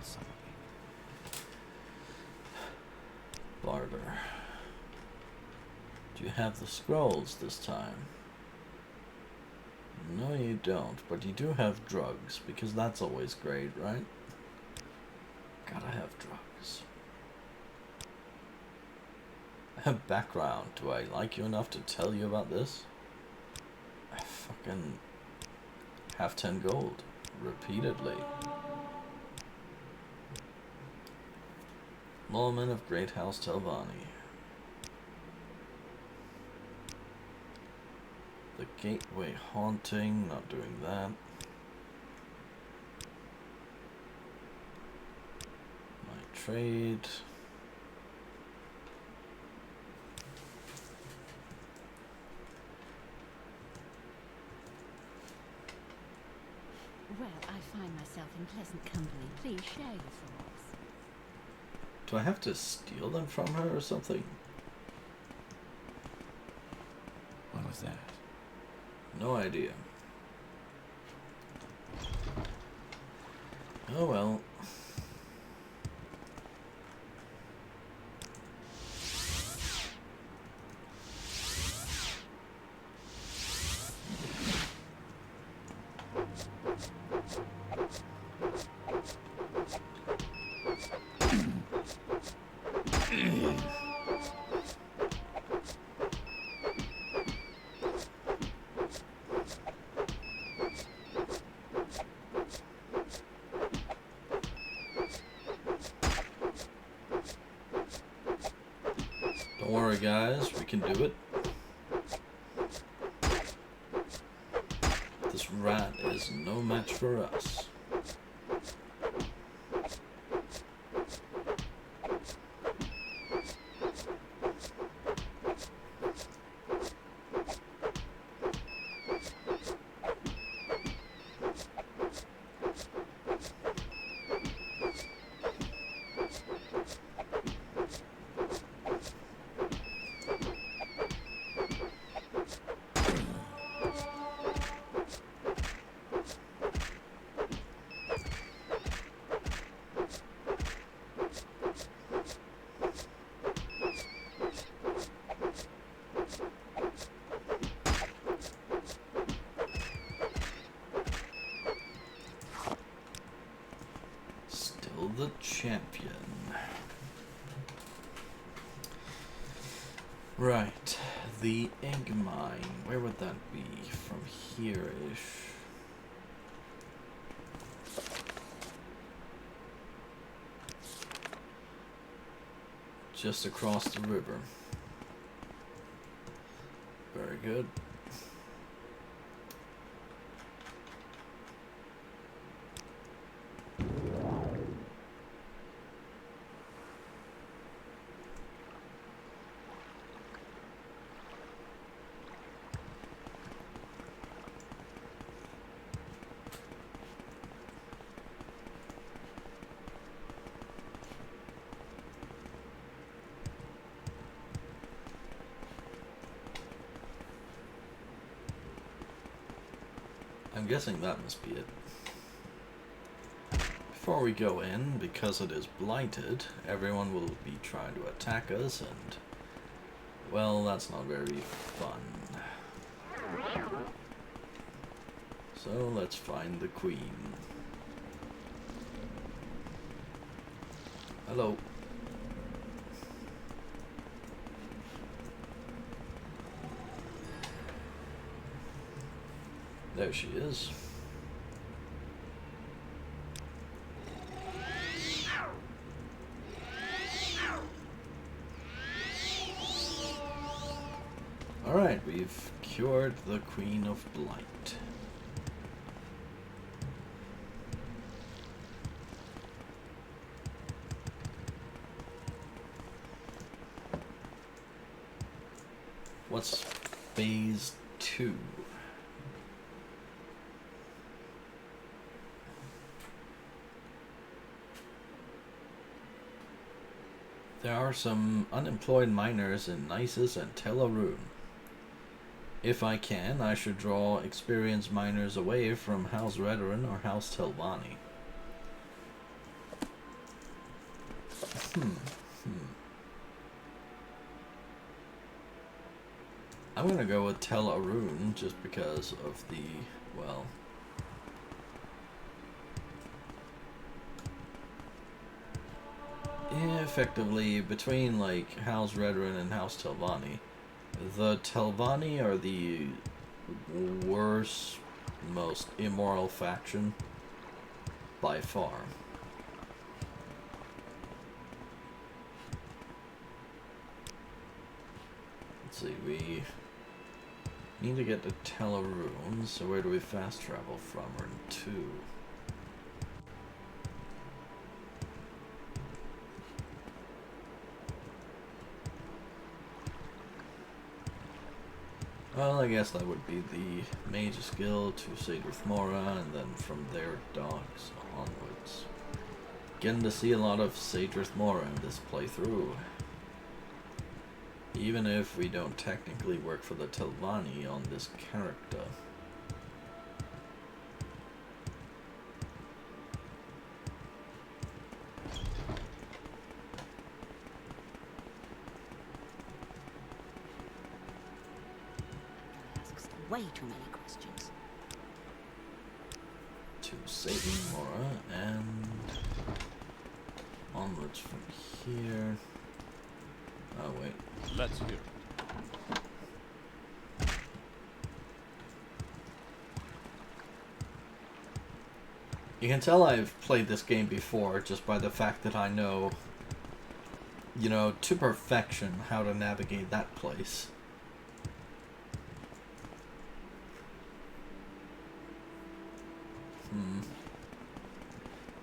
something. Barter. Do you have the scrolls this time? No, you don't, but you do have drugs, because that's always great, right? Gotta have drugs. I have background. Do I like you enough to tell you about this? I fucking have 10 gold. Repeatedly. Lawman of Great House Telvanni. The Gateway Haunting, not doing that. My trade. Well, I find myself in pleasant company. Please share your thoughts. Do I have to steal them from her or something? What was that? No idea. Oh well. Don't worry, guys, we can do it. This rat is no match for us. The champion. Right, the egg mine. Where would that be? From here-ish. Just across the river. Very good. I'm guessing that must be it. Before we go in, because it is blighted, everyone will be trying to attack us, and well, that's not very fun. So let's find the queen. Hello. There she is. Alright, we've cured the Queen of Blight. What's phase 2? There are some unemployed miners in Nisus and Telaroon. If I can, I should draw experienced miners away from House Redoran or House Telvanni. I'm gonna go with Tel Arun just because of the, well... Yeah, effectively, between, like, House Redrun and House Telvanni, the Telvanni are the worst, most immoral faction by far. Let's see, we need to get to Tel Arun, so where do we fast travel from or to? Well, I guess that would be the Mage's Guild to Sadrith Mora, and then from there, Docks onwards. Getting to see a lot of Sadrith Mora in this playthrough. Even if we don't technically work for the Telvanni on this character. Asks way too many questions. To Sadrith Mora, and onwards from here. Oh wait. Let's hear it. You can tell I've played this game before just by the fact that I know, you know, to perfection how to navigate that place.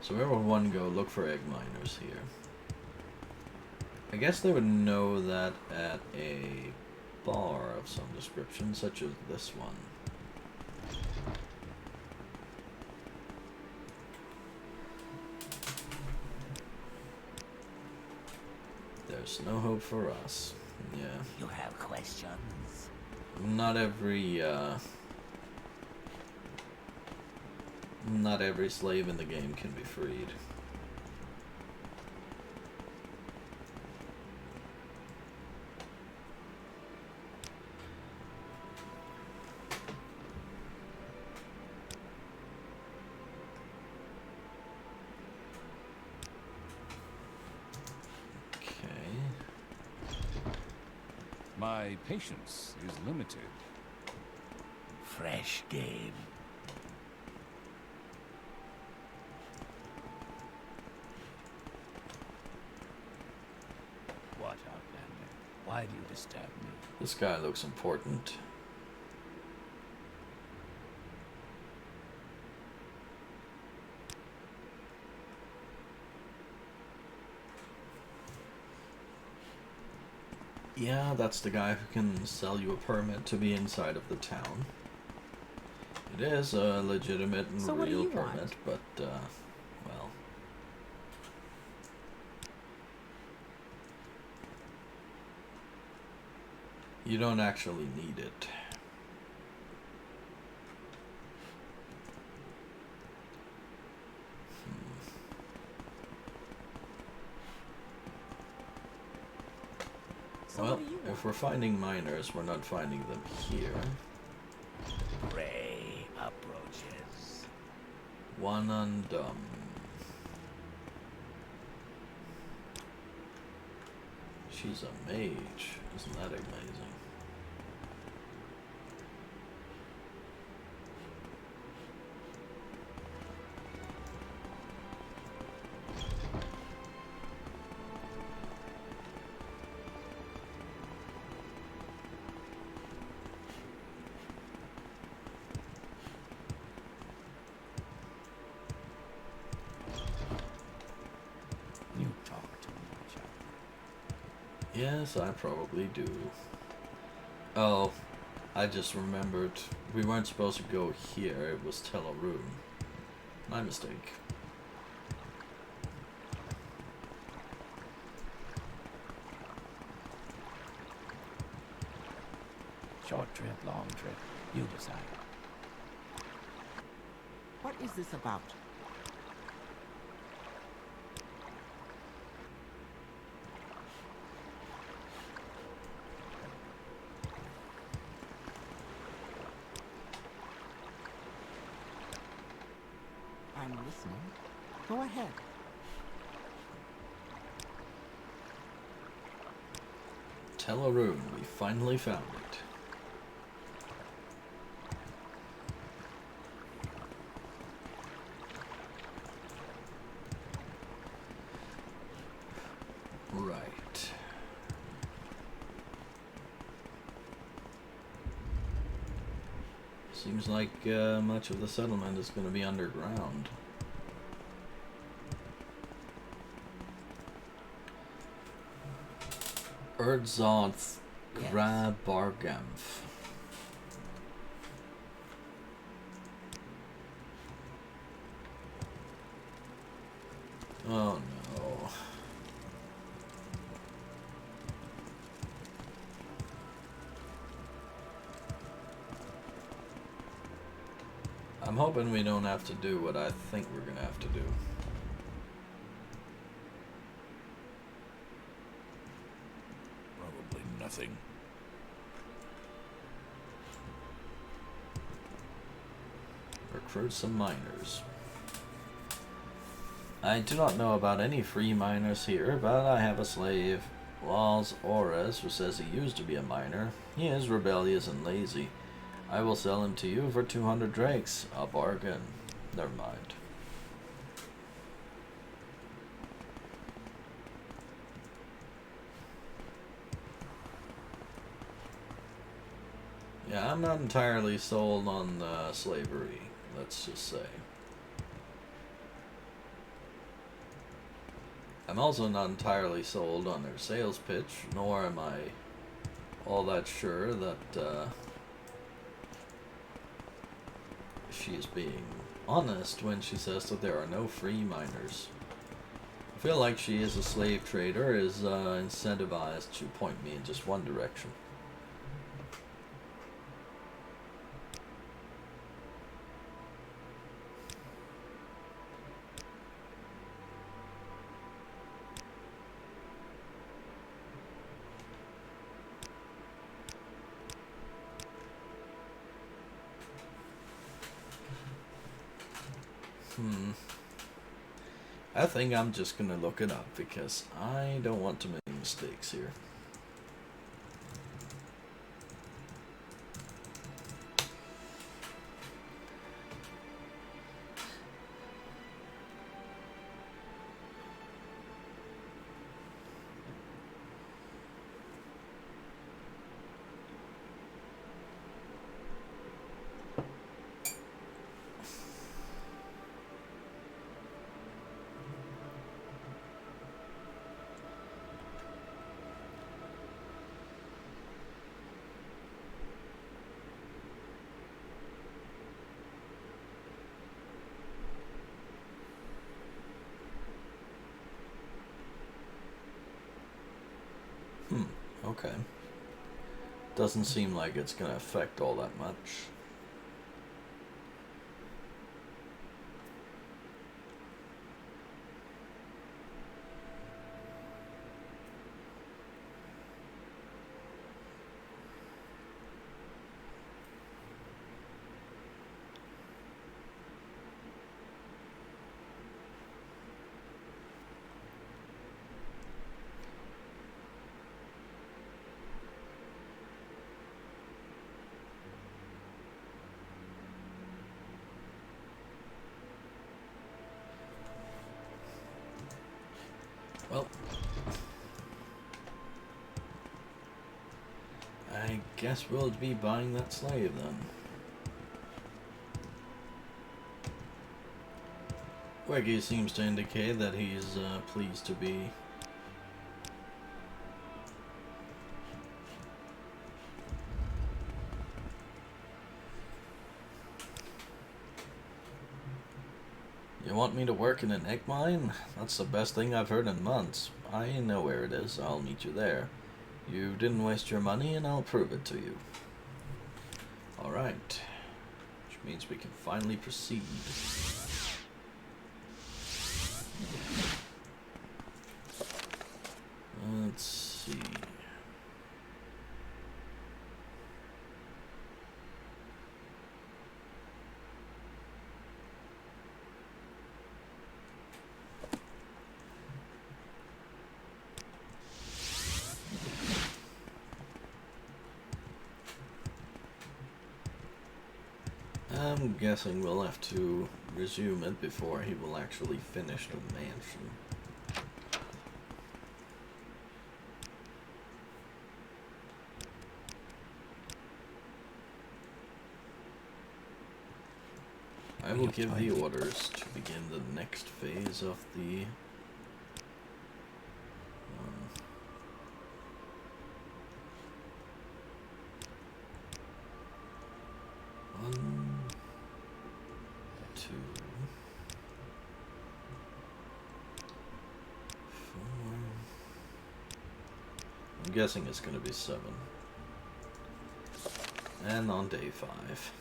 So where would one go? Look for egg miners here. I guess they would know that at a bar of some description, such as this one. There's no hope for us. Yeah. You have questions? Not every slave in the game can be freed. My patience is limited. Fresh game. What, Outlander? Why do you disturb me? This guy looks important. Yeah, that's the guy who can sell you a permit to be inside of the town. It is a legitimate and So what do real you permit, want? but, well... You don't actually need it. So Well, what do you want? if we're finding miners, we're not finding them here. Prey approaches. One undone. She's a mage. Isn't that amazing? You talk too much, Outlander. Yes, I probably do. Oh, I just remembered. We weren't supposed to go here. It was Tel Arun. My mistake. Short trip, long trip. You decide. What is this about? listening. Go ahead. Teleroon, we finally found it. Right. Seems like much of the settlement is going to be underground. Erdzonth Grabargamf. Oh no. I'm hoping we don't have to do what I think we're gonna have to do. Probably nothing. Recruit some miners. I do not know about any free miners here, but I have a slave, Lals Ores, who says he used to be a miner. He is rebellious and lazy. I will sell him to you for 200 drakes. A bargain. Never mind. Yeah, I'm not entirely sold on slavery, let's just say. I'm also not entirely sold on their sales pitch, nor am I all that sure that she is being honest when she says that there are no free miners. I feel like she, as a slave trader, is incentivized to point me in just one direction. I think I'm just gonna look it up because I don't want to make mistakes here. Okay. Doesn't seem like it's gonna affect all that much. Well, I guess we'll be buying that slave then. Weggy seems to indicate that he's pleased to be. You want me to work in an egg mine? That's the best thing I've heard in months. I know where it is. I'll meet you there. You didn't waste your money, and I'll prove it to you. Alright. Which means we can finally proceed. Let's see. I'm guessing we'll have to resume it before he will actually finish the mansion. I will give the orders to begin the next phase of the one, two, four. I'm guessing it's going to be 7. And on day 5.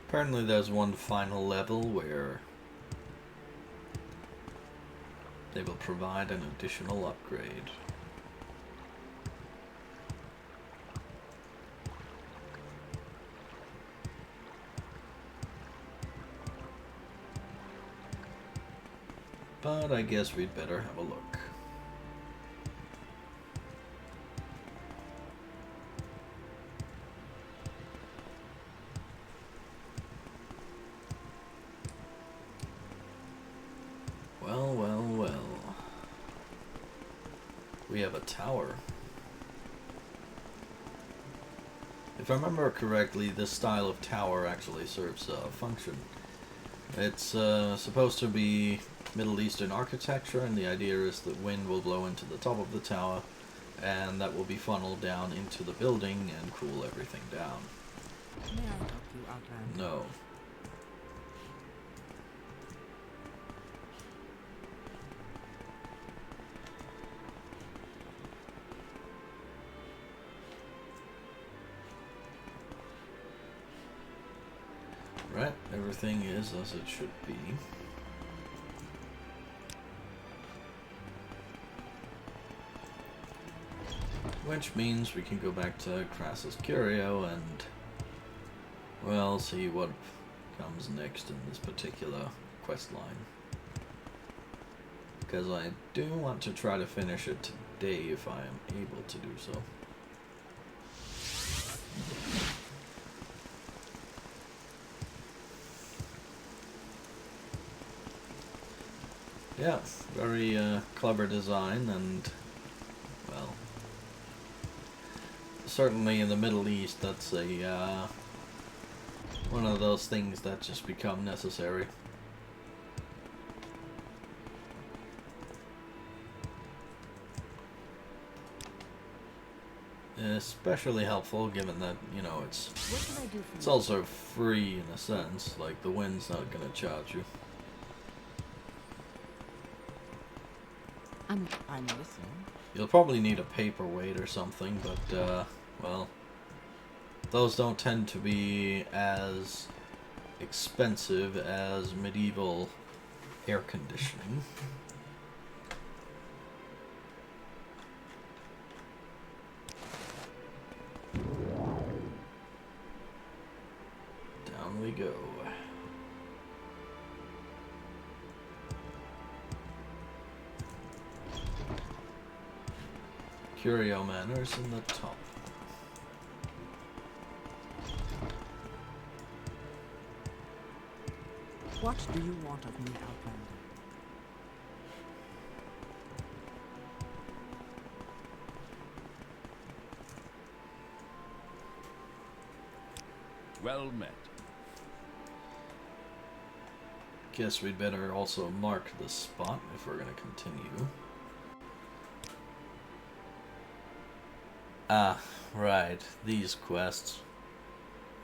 Apparently there's one final level where they will provide an additional upgrade. But I guess we'd better have a look. Well, well, well. We have a tower. If I remember correctly, this style of tower actually serves a function. It's supposed to be Middle Eastern architecture, and the idea is that wind will blow into the top of the tower, and that will be funneled down into the building and cool everything down. May I help you, Outlander? No. Right, everything is as it should be. Which means we can go back to Crassus Curio and, well, see what comes next in this particular quest line. Because I do want to try to finish it today if I am able to do so. Yeah, very clever design, and, well, certainly in the Middle East, that's a one of those things that just become necessary. Especially helpful given that, you know, What can I do for it's you? also free in a sense, like the wind's not going to charge you. I'm listening. You'll probably need a paperweight or something, but, well, those don't tend to be as expensive as medieval air conditioning. Down we go. Curio Manor's in the top. What do you want of me, Outlander? Well met. Guess we'd better also mark the spot if we're going to continue. Ah, right, these quests.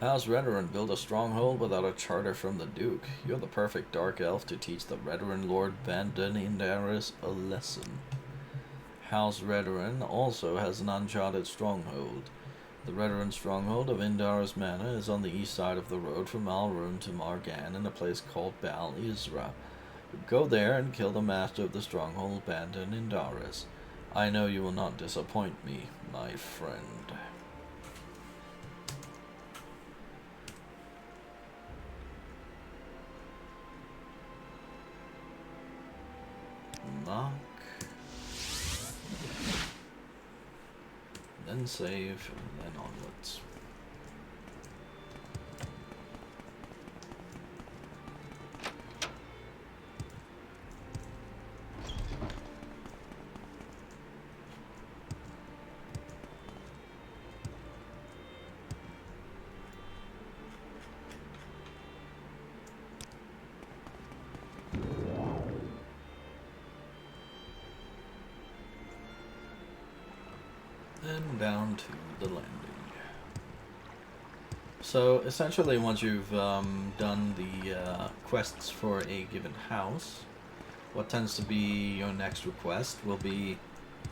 House Redoran build a stronghold without a charter from the Duke. You're the perfect dark elf to teach the Redoran Lord Bandon Indaris a lesson. House Redoran also has an uncharted stronghold. The Redoran stronghold of Indaris Manor is on the east side of the road from Malrun to Margan in a place called Bal Isra. Go there and kill the master of the stronghold, Bandon Indaris. I know you will not disappoint me, my friend. Knock. Then save, and then onwards. And down to the landing. So essentially, once you've done the quests for a given house, what tends to be your next request will be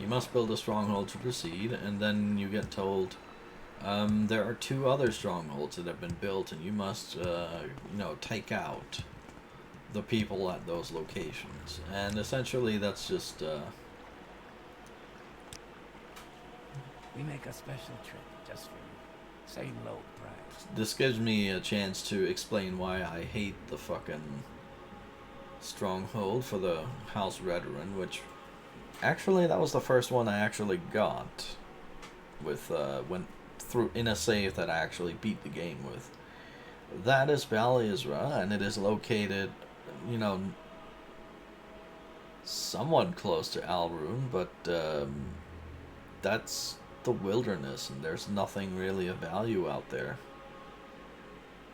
you must build a stronghold to proceed, and then you get told there are 2 other strongholds that have been built, and you must you know, take out the people at those locations. And essentially, that's just We make a special trip just for you. Same low price. this gives me a chance to explain why I hate the fucking stronghold for the House Veteran, which actually that was the first one I actually got with went through in a save that I actually beat the game with. That is Bal Isra, and it is located, you know, somewhat close to Alrune, but that's the wilderness, and there's nothing really of value out there.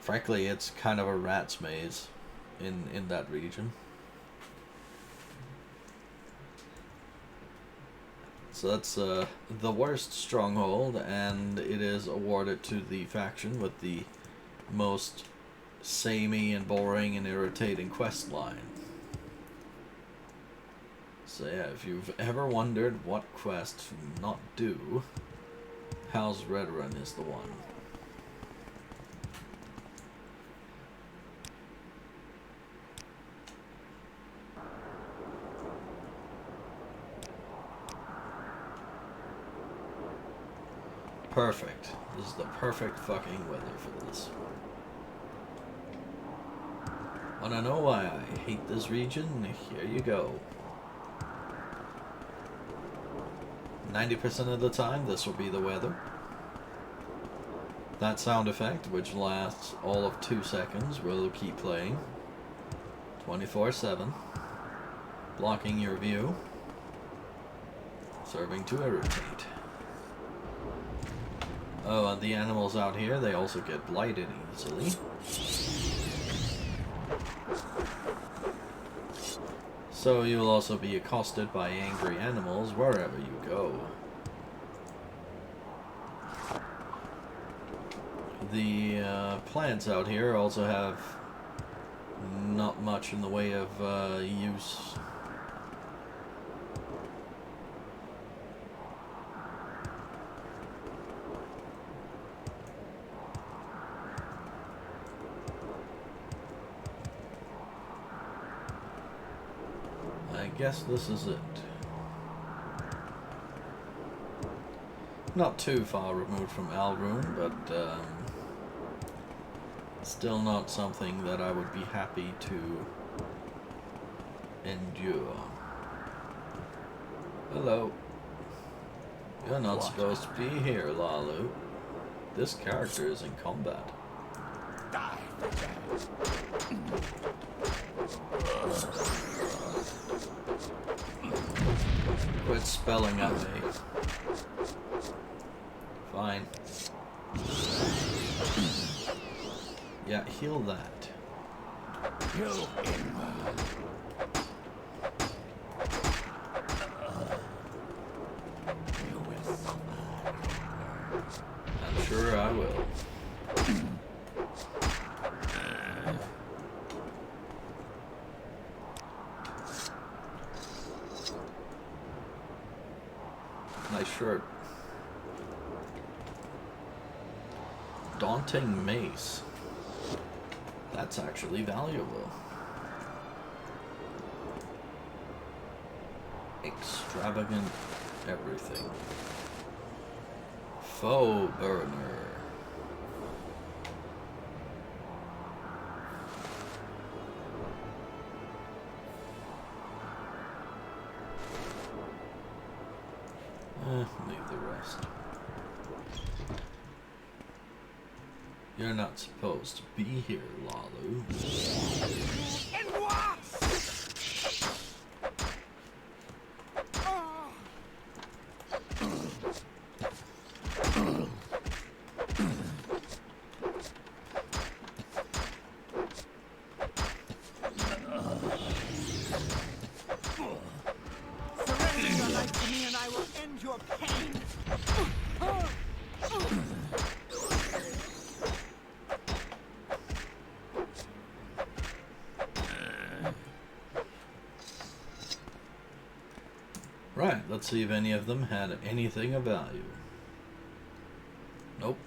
Frankly, it's kind of a rat's maze in that region. So that's the worst stronghold, and it is awarded to the faction with the most samey and boring and irritating quest line. So yeah, if you've ever wondered what quest to not do, House Veteran is the one. Perfect. This is the perfect fucking weather for this. Wanna know why I hate this region? Here you go. 90% of the time, this will be the weather. That sound effect, which lasts all of 2 seconds, will keep playing 24/7, blocking your view, serving to irritate. Oh, and the animals out here, they also get blighted easily. So you will also be accosted by angry animals wherever you go. The plants out here also have not much in the way of use. I guess this is it. Not too far removed from Alrune, but still not something that I would be happy to endure. Hello. You're not supposed to be here, Hlaalu. This character is in combat. Die for that. Quit spelling at me. Fine. Yeah, heal that. You invalid. You will suffer. I'm sure I will. Nice shirt. Daunting mace. That's actually valuable. Extravagant everything. Faux burner. Leave the rest. You're not supposed to be here, Hlaalu. Surrender your life to me and I will end your pain. Right, let's see if any of them had anything of value. Nope.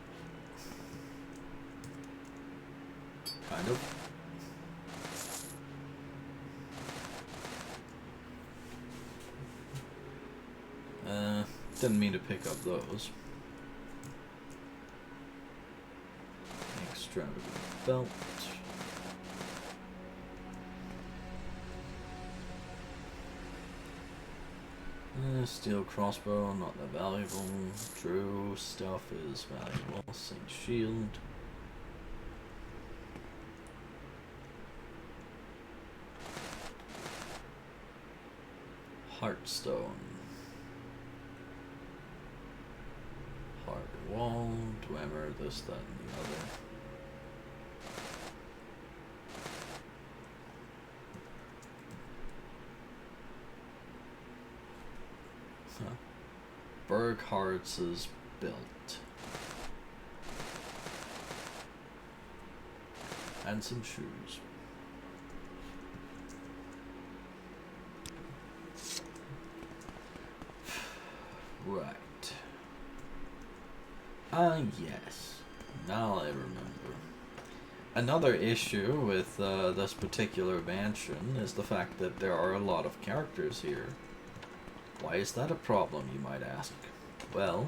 Kind of. Didn't mean to pick up those. Extravagant belt. Steel crossbow, not that valuable. True stuff is valuable. Saint shield. Heartstone. Hard wall, dwemer, this, that, and the other. Burghartz's belt. And some shoes. Right. Yes. Now I remember. Another issue with this particular mansion is the fact that there are a lot of characters here. Why is that a problem, you might ask? Well,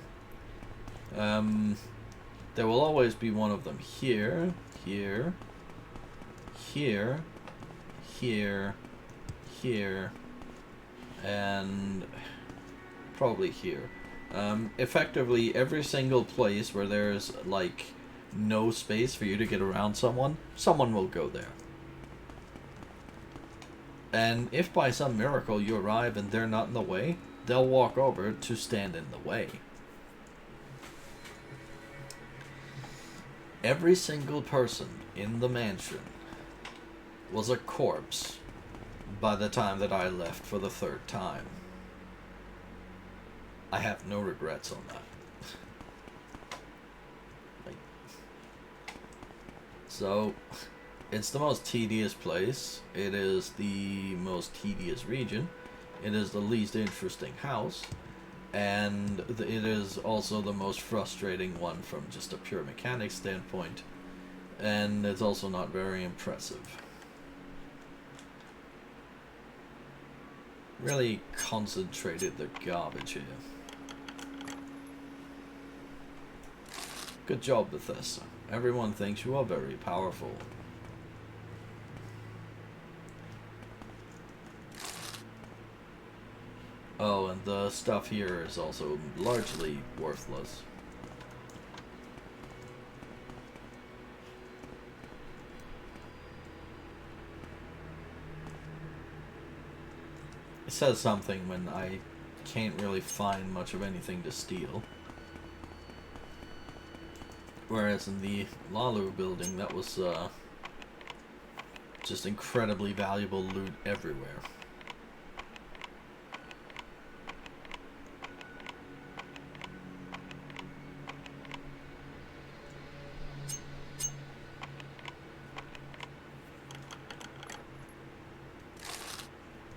there will always be one of them here, here, here, here, here, and probably here. Effectively, every single place where there's, like, no space for you to get around someone will go there. And if by some miracle you arrive and they're not in the way, they'll walk over to stand in the way. Every single person in the mansion was a corpse by the time that I left for the third time. I have no regrets on that. So, it's the most tedious place. It is the most tedious region. It is the least interesting house. And it is also the most frustrating one from just a pure mechanics standpoint. And it's also not very impressive. Really concentrated the garbage here. Good job, Bethesda. Everyone thinks you are very powerful. Oh, and the stuff here is also largely worthless. It says something when I can't really find much of anything to steal. Whereas in the Hlaalu building, that was just incredibly valuable loot everywhere.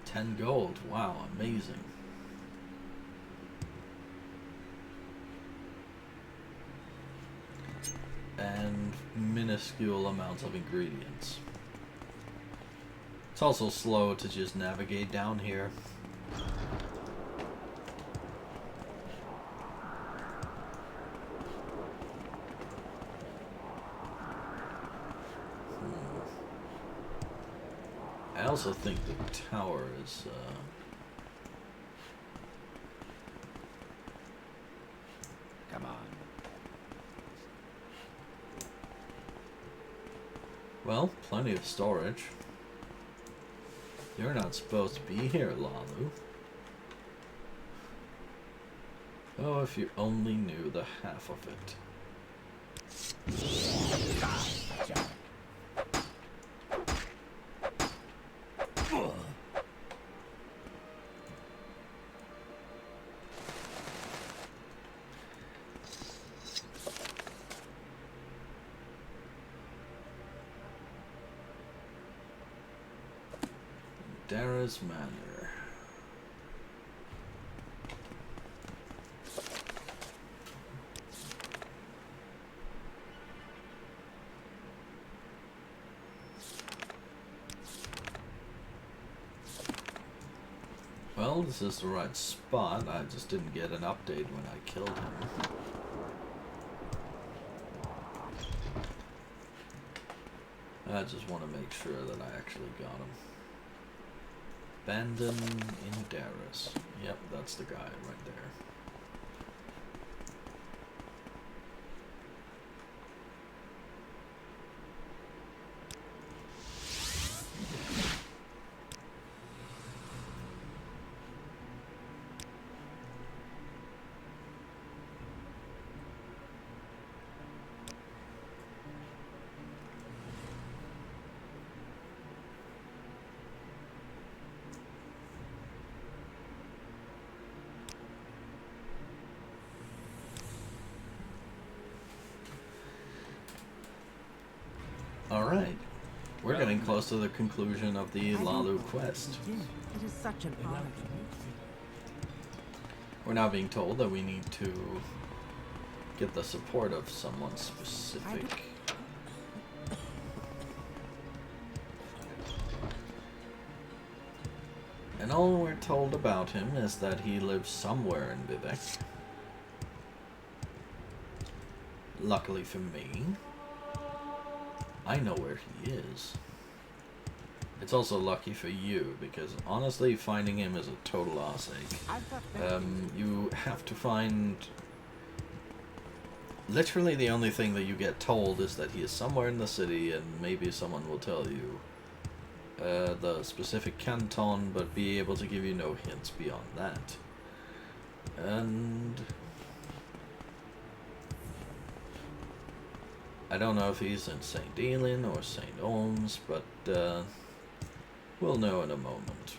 $10. Wow, amazing. And minuscule amounts of ingredients. It's also slow to just navigate down here. also think the tower is, Come on. well, plenty of storage. You're not supposed to be here, Hlaalu. Oh, if you only knew the half of it. Dara's Manor. Well, this is the right spot. I just didn't get an update when I killed him. I just want to make sure that I actually got him. Abandon in Darius. Yep, that's the guy right there. Alright, we're getting close to the conclusion of the Hlaalu quest. It is such an honor. We're now being told that we need to get the support of someone specific. And all we're told about him is that he lives somewhere in Vivek. Luckily for me, I know where he is. It's also lucky for you, because honestly, finding him is a total arse ache. You have to find... Literally the only thing that you get told is that he is somewhere in the city, and maybe someone will tell you the specific canton, but be able to give you no hints beyond that. And... I don't know if he's in St. Elin or St. Olms, but we'll know in a moment.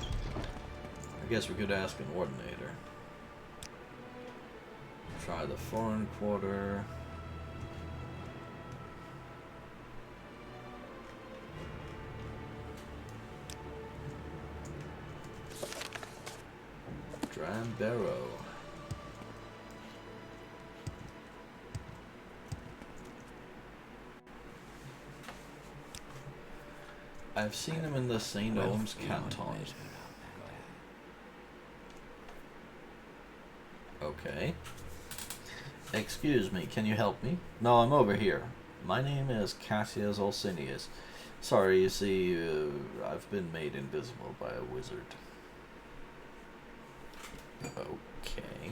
I guess we could ask an ordinator. Try the foreign quarter. Drambarrow. I've seen him in the St. Olms canton. Okay. Excuse me, can you help me? No, I'm over here. My name is Cassius Alcinius. Sorry, you see, I've been made invisible by a wizard. Okay.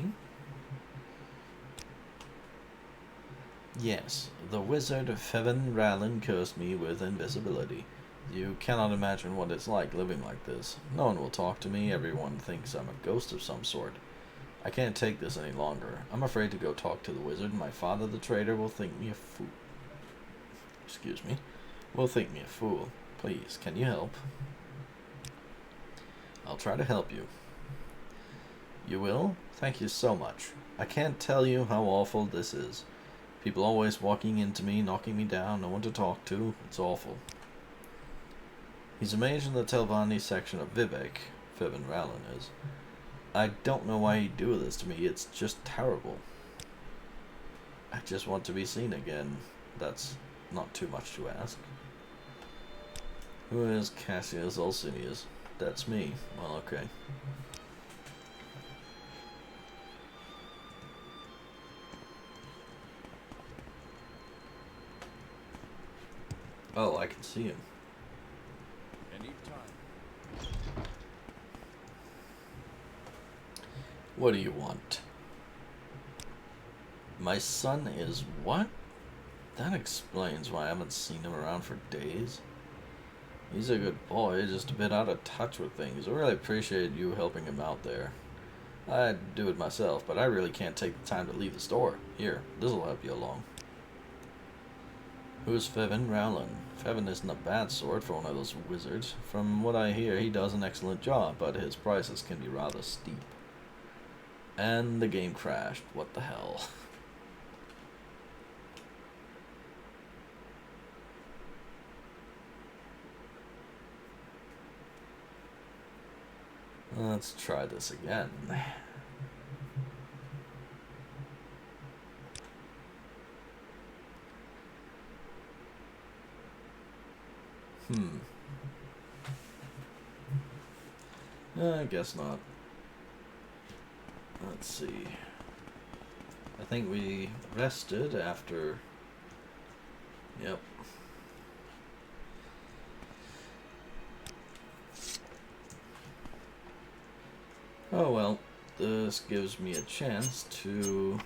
Yes, the wizard Fevin Rallin cursed me with invisibility. You cannot imagine what it's like living like this. No one will talk to me, everyone thinks I'm a ghost of some sort. I can't take this any longer. I'm afraid to go talk to the wizard. My father, the traitor, will think me a fool. Excuse me. Will think me a fool. Please, can you help? I'll try to help you. You will? Thank you so much. I can't tell you how awful this is. People always walking into me, knocking me down, no one to talk to. It's awful. He's a mage in the Telvanni section of Vivek, Fevin Rallin is. I don't know why he'd do this to me, it's just terrible. I just want to be seen again. That's not too much to ask. Who is Cassius Alcinius? That's me. Well, okay. Oh, I can see him. Anytime. What do you want? My son is what? That explains why I haven't seen him around for days. He's a good boy, just a bit out of touch with things. I really appreciate you helping him out there. I'd do it myself, but I really can't take the time to leave the store. Here, this'll help you along. Who's Fevin Rowland? Fevin isn't a bad sort for one of those wizards. From what I hear, he does an excellent job, but his prices can be rather steep. And the game crashed. What the hell? Let's try this again. I guess not. Let's see. I think we rested after... Yep. Oh well, this gives me a chance to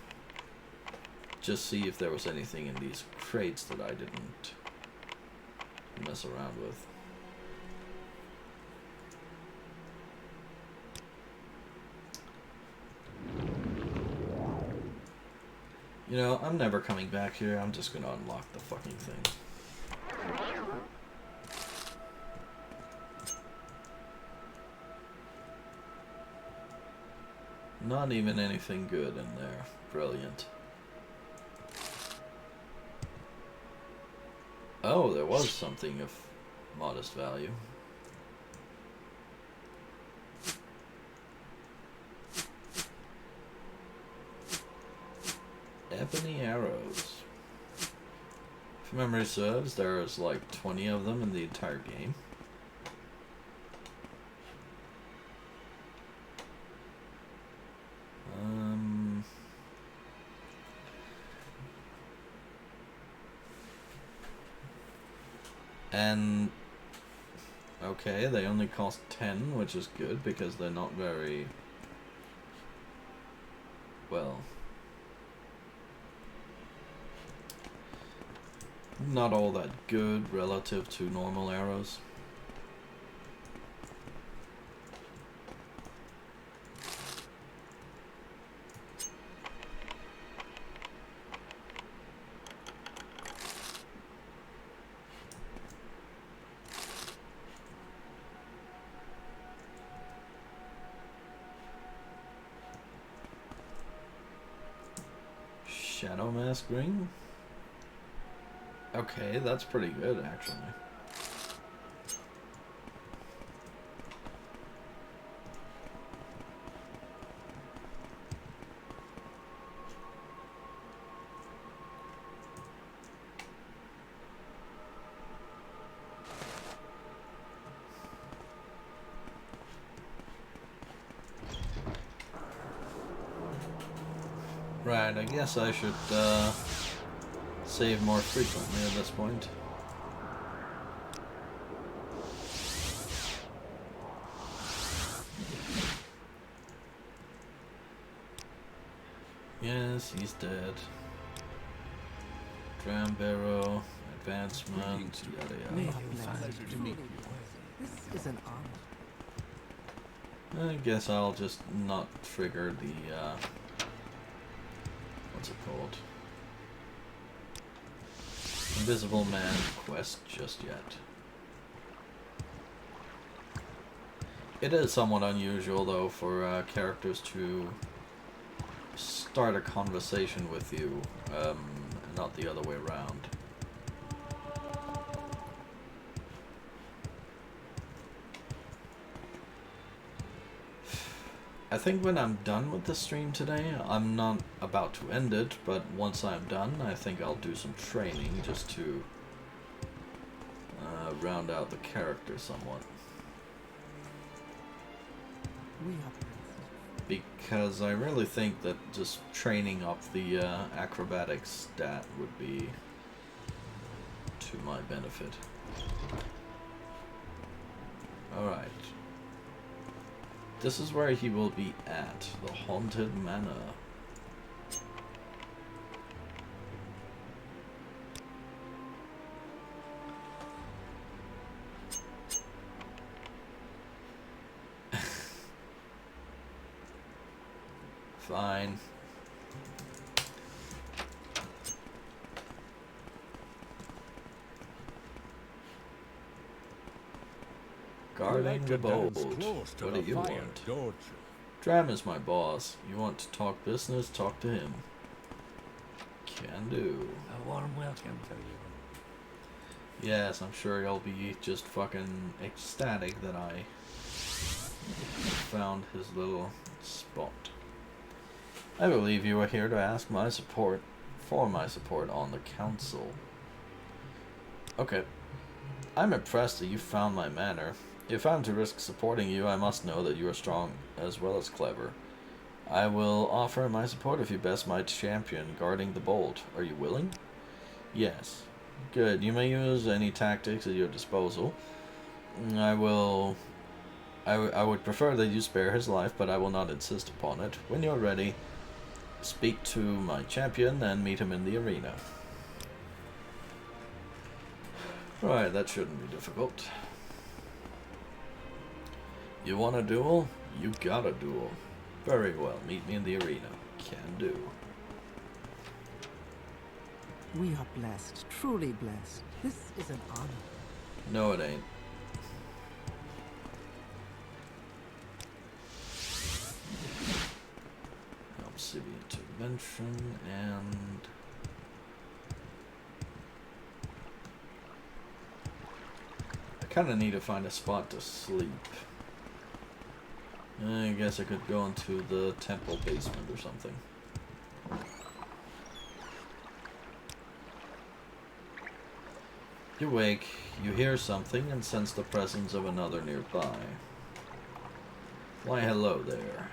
just see if there was anything in these crates that I didn't mess around with. You know, I'm never coming back here. I'm just gonna unlock the fucking thing. Not even anything good in there. Brilliant. Oh, there was something of modest value. Ebony arrows. If memory serves, there's like 20 of them in the entire game. And okay, they only cost 10, which is good because they're not very well, not all that good relative to normal arrows. Shadow Mask Ring? Okay, that's pretty good actually. Right, I guess I should save more frequently at this point. Yes, he's dead. Dram barrel, advancement, yada yada. Pleasure to meet you. This is an honor. I guess I'll just not trigger the what's it called? Invisible Man quest just yet. It is somewhat unusual though for characters to start a conversation with you, not the other way around. I think when I'm done with the stream today, I'm not about to end it, but once I'm done, I think I'll do some training just to round out the character somewhat. Because I really think that just training up the acrobatics stat would be to my benefit. Alright. This is where he will be at, the Haunted Manor. Fine. Guarding the bolt. What do you want? Dram is my boss. You want to talk business? Talk to him. Can do. A warm welcome to you. Yes, I'm sure you'll be just fucking ecstatic that I found his little spot. I believe you are here to ask my support, for my support on the council. Okay. I'm impressed that you found my manor. If I'm to risk supporting you, I must know that you are strong as well as clever. I will offer my support if you best my champion guarding the bolt. Are you willing? Yes. Good. You may use any tactics at your disposal. I would prefer that you spare his life, but I will not insist upon it. When you're ready, speak to my champion and meet him in the arena. Right, that shouldn't be difficult. You want a duel? You got a duel. Very well, meet me in the arena. Can do. We are blessed, truly blessed. This is an honor. No, it ain't. Obsidian intervention and... I kinda need to find a spot to sleep. I guess I could go into the temple basement or something. You wake, you hear something, and sense the presence of another nearby. Why, hello there.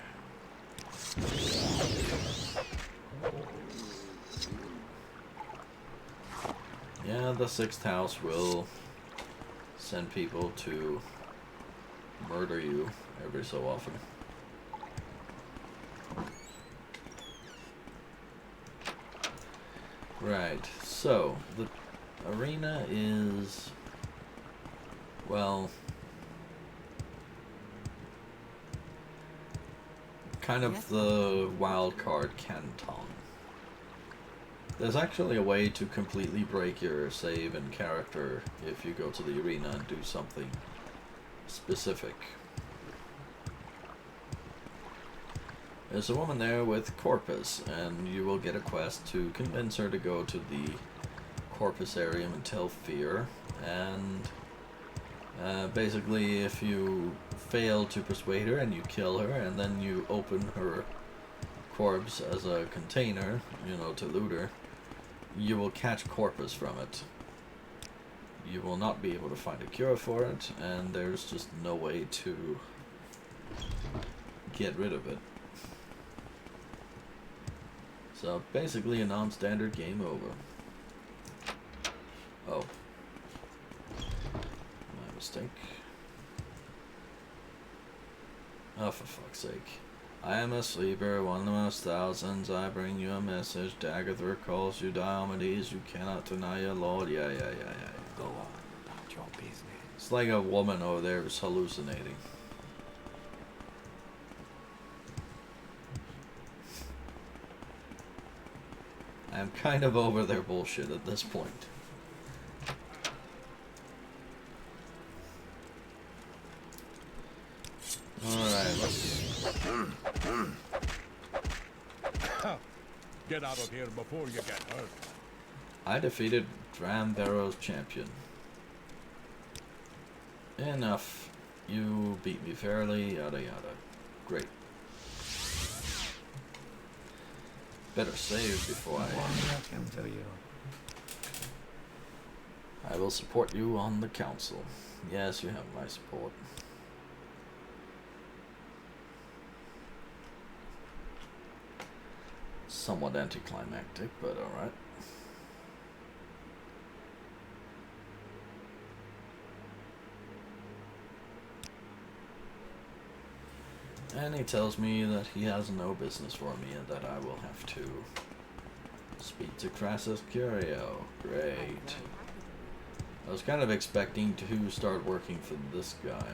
Yeah, the 6th house will send people to murder you every so often. Right, so the arena is, well, kind of the wild card canton. There's actually a way to completely break your save and character if you go to the arena and do something specific. There's a woman there with Corpus, and you will get a quest to convince her to go to the Corpusarium and tell Fear, and basically if you fail to persuade her and you kill her and then you open her corpse as a container, you know, to loot her, you will catch Corpus from it. You will not be able to find a cure for it, and there's just no way to get rid of it. So basically a non-standard game over. Oh. My mistake. Oh, for fuck's sake. I am a sleeper, one of the most thousands. I bring you a message. Dagathor calls you Diomedes. You cannot deny your lord. Yeah. Go on about your business. It's like a woman over there is hallucinating. I'm kind of over their bullshit at this point. Alright, let's... Get out of here before you get hurt. I defeated Drambarrow's champion. Enough. You beat me fairly, yada yada. Great. Better save before Welcome to you. I will support you on the council. Yes, you have my support. Somewhat anticlimactic, but alright. And he tells me that he has no business for me and that I will have to speak to Crassus Curio. Great. I was kind of expecting to start working for this guy.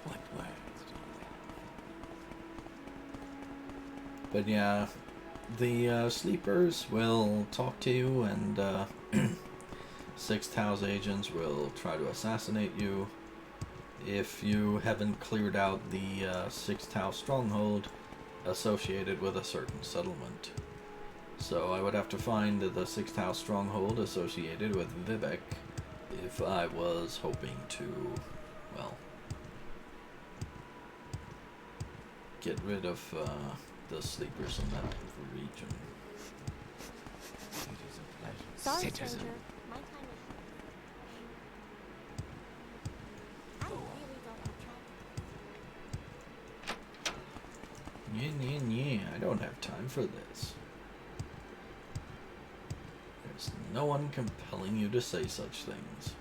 What words do you have? But yeah, the sleepers will talk to you, and Sixth House agents will try to assassinate you if you haven't cleared out the Sixth House stronghold associated with a certain settlement. So I would have to find the Sixth House stronghold associated with Vivek if I was hoping to, well, get rid of the sleepers in that region. It is a pleasure. Sorry, Citizen. stranger. My time is short. I really don't have time. Yeah, I don't have time for this. There's no one compelling you to say such things.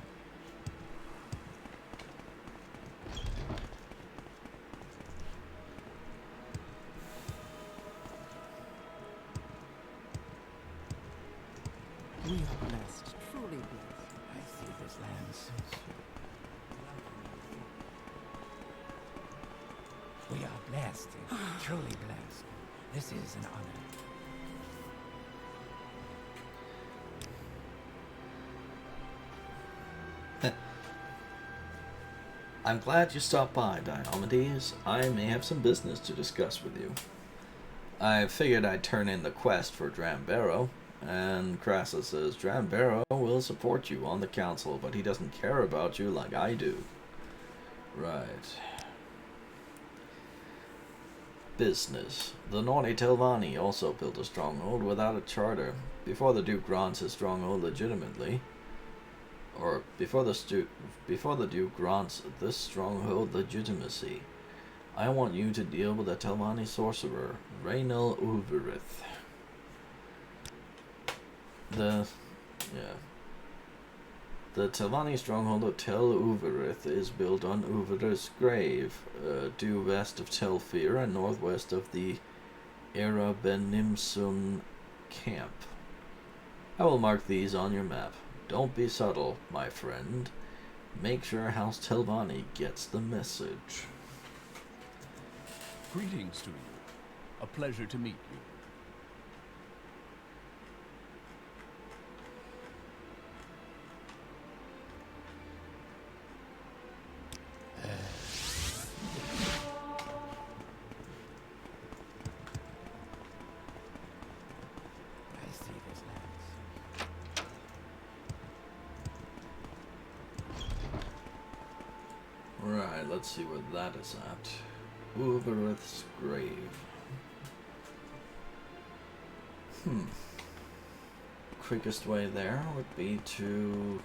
We are blessed, truly blessed. I see this land suits you. We are blessed, truly blessed. This is an honor. I'm glad you stopped by, Diomedes. I may have some business to discuss with you. I figured I'd turn in the quest for Drambaro, and Crassus says Drambaro will support you on the council, but he doesn't care about you like I do. Right. Business. The naughty Telvanni also built a stronghold without a charter, before the Duke grants his stronghold legitimately. Or before the Duke grants this stronghold legitimacy. I want you to deal with the Telvanni sorcerer, Raynal Uverith. The Telvanni stronghold of Tel Uverith is built on Uverith's grave, due west of Tel Fir and northwest of the Era Benimsun camp. I will mark these on your map. Don't be subtle, my friend. Make sure House Telvanni gets the message. Greetings to you. A pleasure to meet you. I see this land. Right, let's see where that is at. Uberith's grave. Quickest way there would be to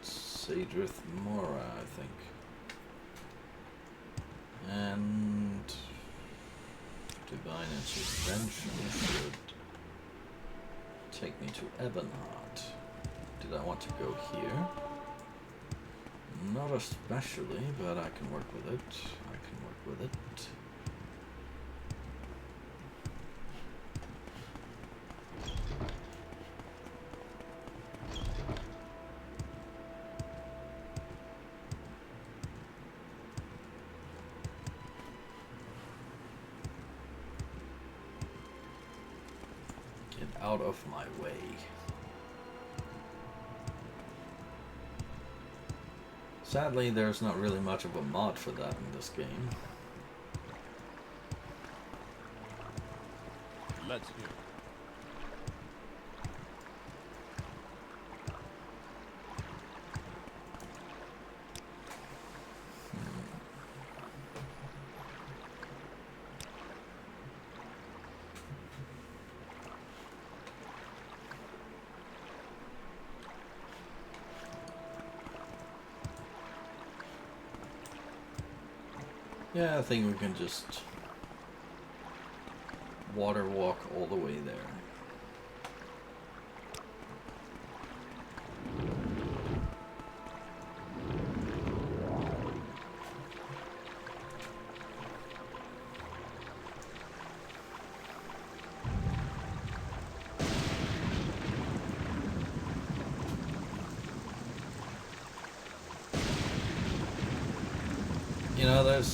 Sadrith Mora, I think. And Divine Intervention should take me to Ebonheart. Did I want to go here? Not especially, but I can work with it. I can work with it. Get out of my way. Sadly, there's not really much of a mod for that in this game. Let's hear it. Yeah, I think we can just water walk all the way there. You know, there's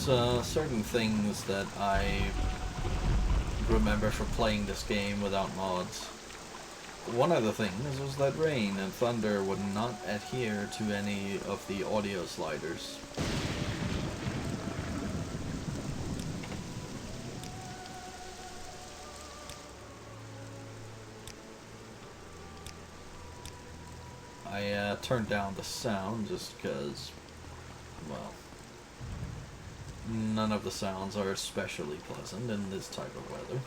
certain things that I remember from playing this game without mods. One of the things was that rain and thunder would not adhere to any of the audio sliders. I turned down the sound just because, well, none of the sounds are especially pleasant in this type of weather.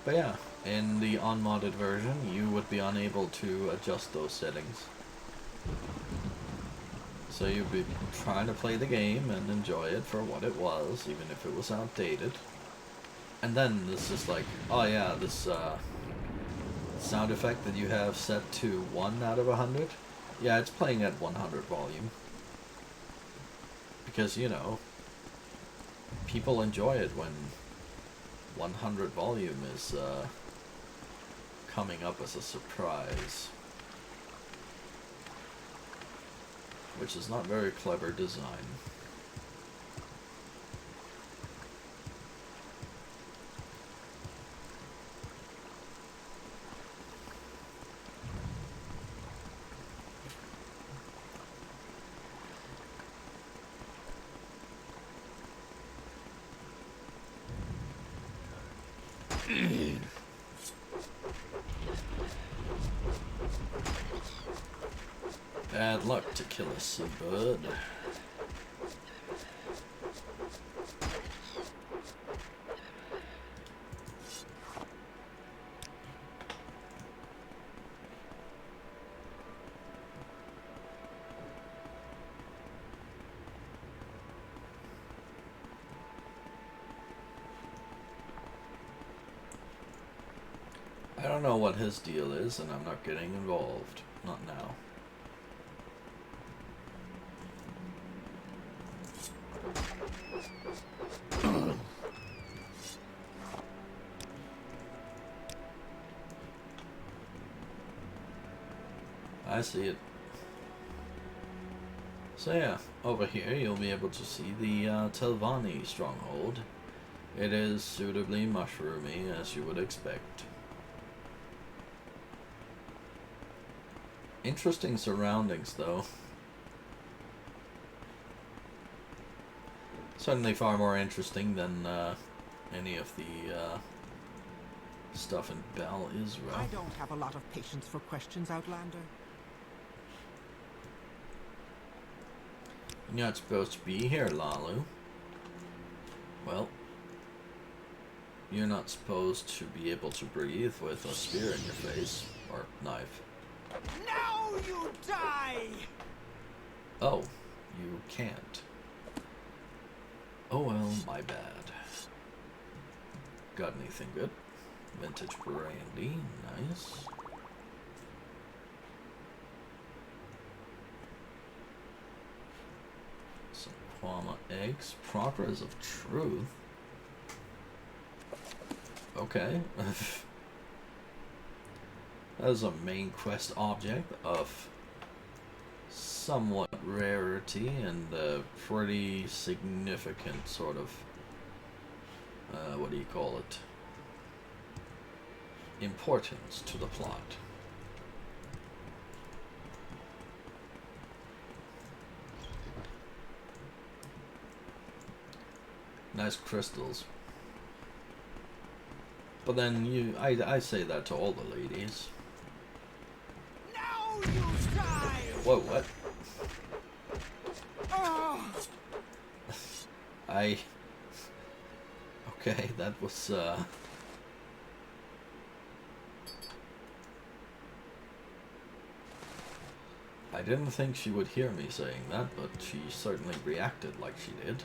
But yeah, in the unmodded version, you would be unable to adjust those settings. So you'd be trying to play the game and enjoy it for what it was, even if it was outdated. And then this is like, oh yeah, this sound effect that you have set to 1 out of 100. Yeah, it's playing at 100 volume. Because, you know, people enjoy it when 100 volume is coming up as a surprise. Which is not very clever design. Bad luck to kill a seabird. I don't know what his deal is, and I'm not getting involved. Not now. I see it. So yeah, over here you'll be able to see the Telvanni stronghold. It is suitably mushroomy, as you would expect. Interesting surroundings, though. Certainly far more interesting than any of the stuff in Bel Israel. I don't have a lot of patience for questions, Outlander. You're not supposed to be here, Hlaalu. Well, you're not supposed to be able to breathe with a spear in your face, or knife. Now you die! Oh, you can't. Oh well, my bad. Got anything good? Vintage brandy, nice. Some Quama eggs, Progress of Truth. Okay. That is a main quest object of somewhat rarity and pretty significant sort of, what do you call it? Importance to the plot. Nice crystals. But then I say that to all the ladies. Now you die! Whoa, what? Oh. Okay, that was, I didn't think she would hear me saying that, but she certainly reacted like she did.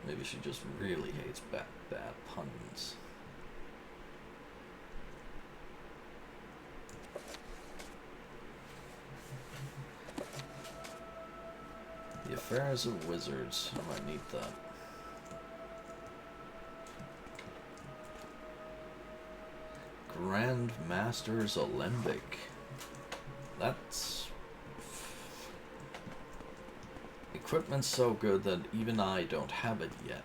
Maybe she just really hates bad puns. The Affairs of Wizards. I might need that. Grand Master's Alembic. That's... Equipment's so good that even I don't have it yet.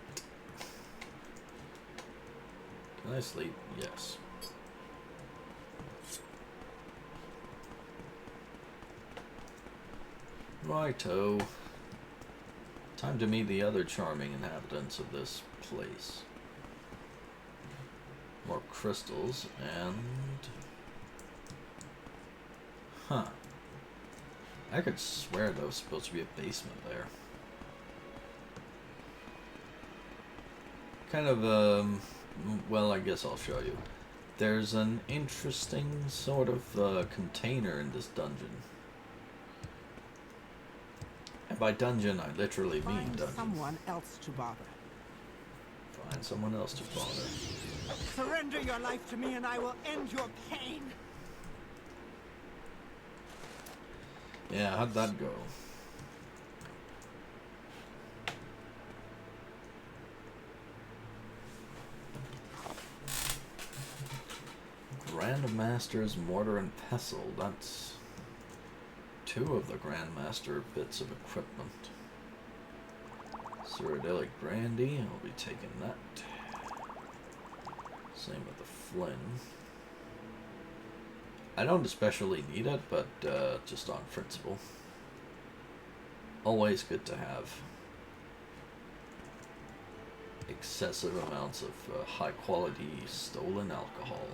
Can I sleep? Yes. Righto. Time to meet the other charming inhabitants of this place. More crystals and... Huh. I could swear there was supposed to be a basement there. Kind of, well, I guess I'll show you. There's an interesting sort of container in this dungeon. And by dungeon, I literally mean Find dungeon. someone else to bother. Find someone else to bother. Surrender your life to me and I will end your pain. Yeah, how'd that go? Grandmaster's Mortar and Pestle. That's 2 of the Grandmaster bits of equipment. Cyrodiilic Brandy. I'll be taking that. Same with the Flynn. I don't especially need it, but just on principle. Always good to have excessive amounts of high quality stolen alcohol.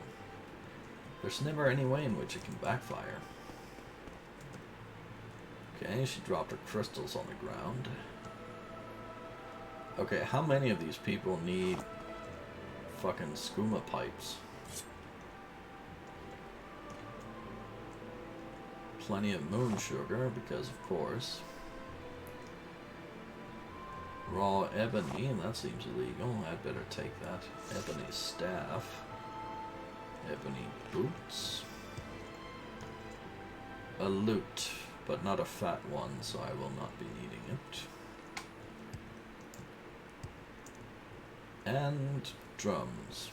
There's never any way in which it can backfire. Okay, she dropped her crystals on the ground. Okay, how many of these people need fucking skooma pipes? Plenty of moon sugar, because of course. Raw ebony, and that seems illegal. I'd better take that. Ebony staff. Ebony boots. A lute, but not a fat one, so I will not be needing it. And drums.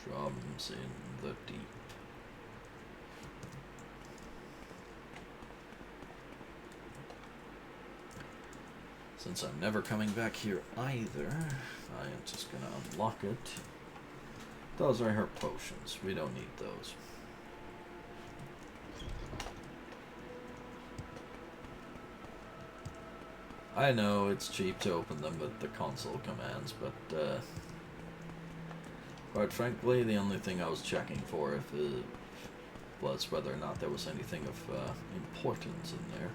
Drums in the deep. Since I'm never coming back here either, I am just gonna unlock it. Those are her potions. We don't need those. I know it's cheap to open them with the console commands, but quite frankly, the only thing I was checking for if it was whether or not there was anything of importance in there.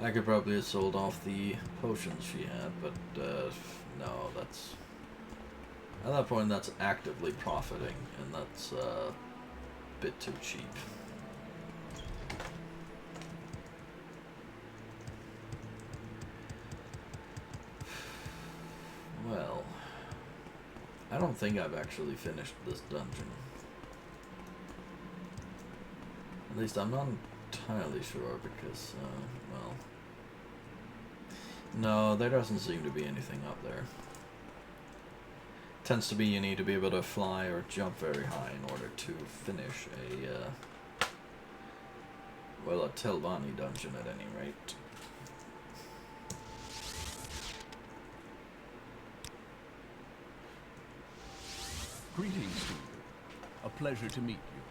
I could probably have sold off the potions she had, but no, that's... At that point, that's actively profiting, and that's a bit too cheap. Well, I don't think I've actually finished this dungeon. At least I'm not entirely sure because, well... No, there doesn't seem to be anything up there. Tends to be you need to be able to fly or jump very high in order to finish a, well, a Telvanni dungeon at any rate. Greetings to you. A pleasure to meet you.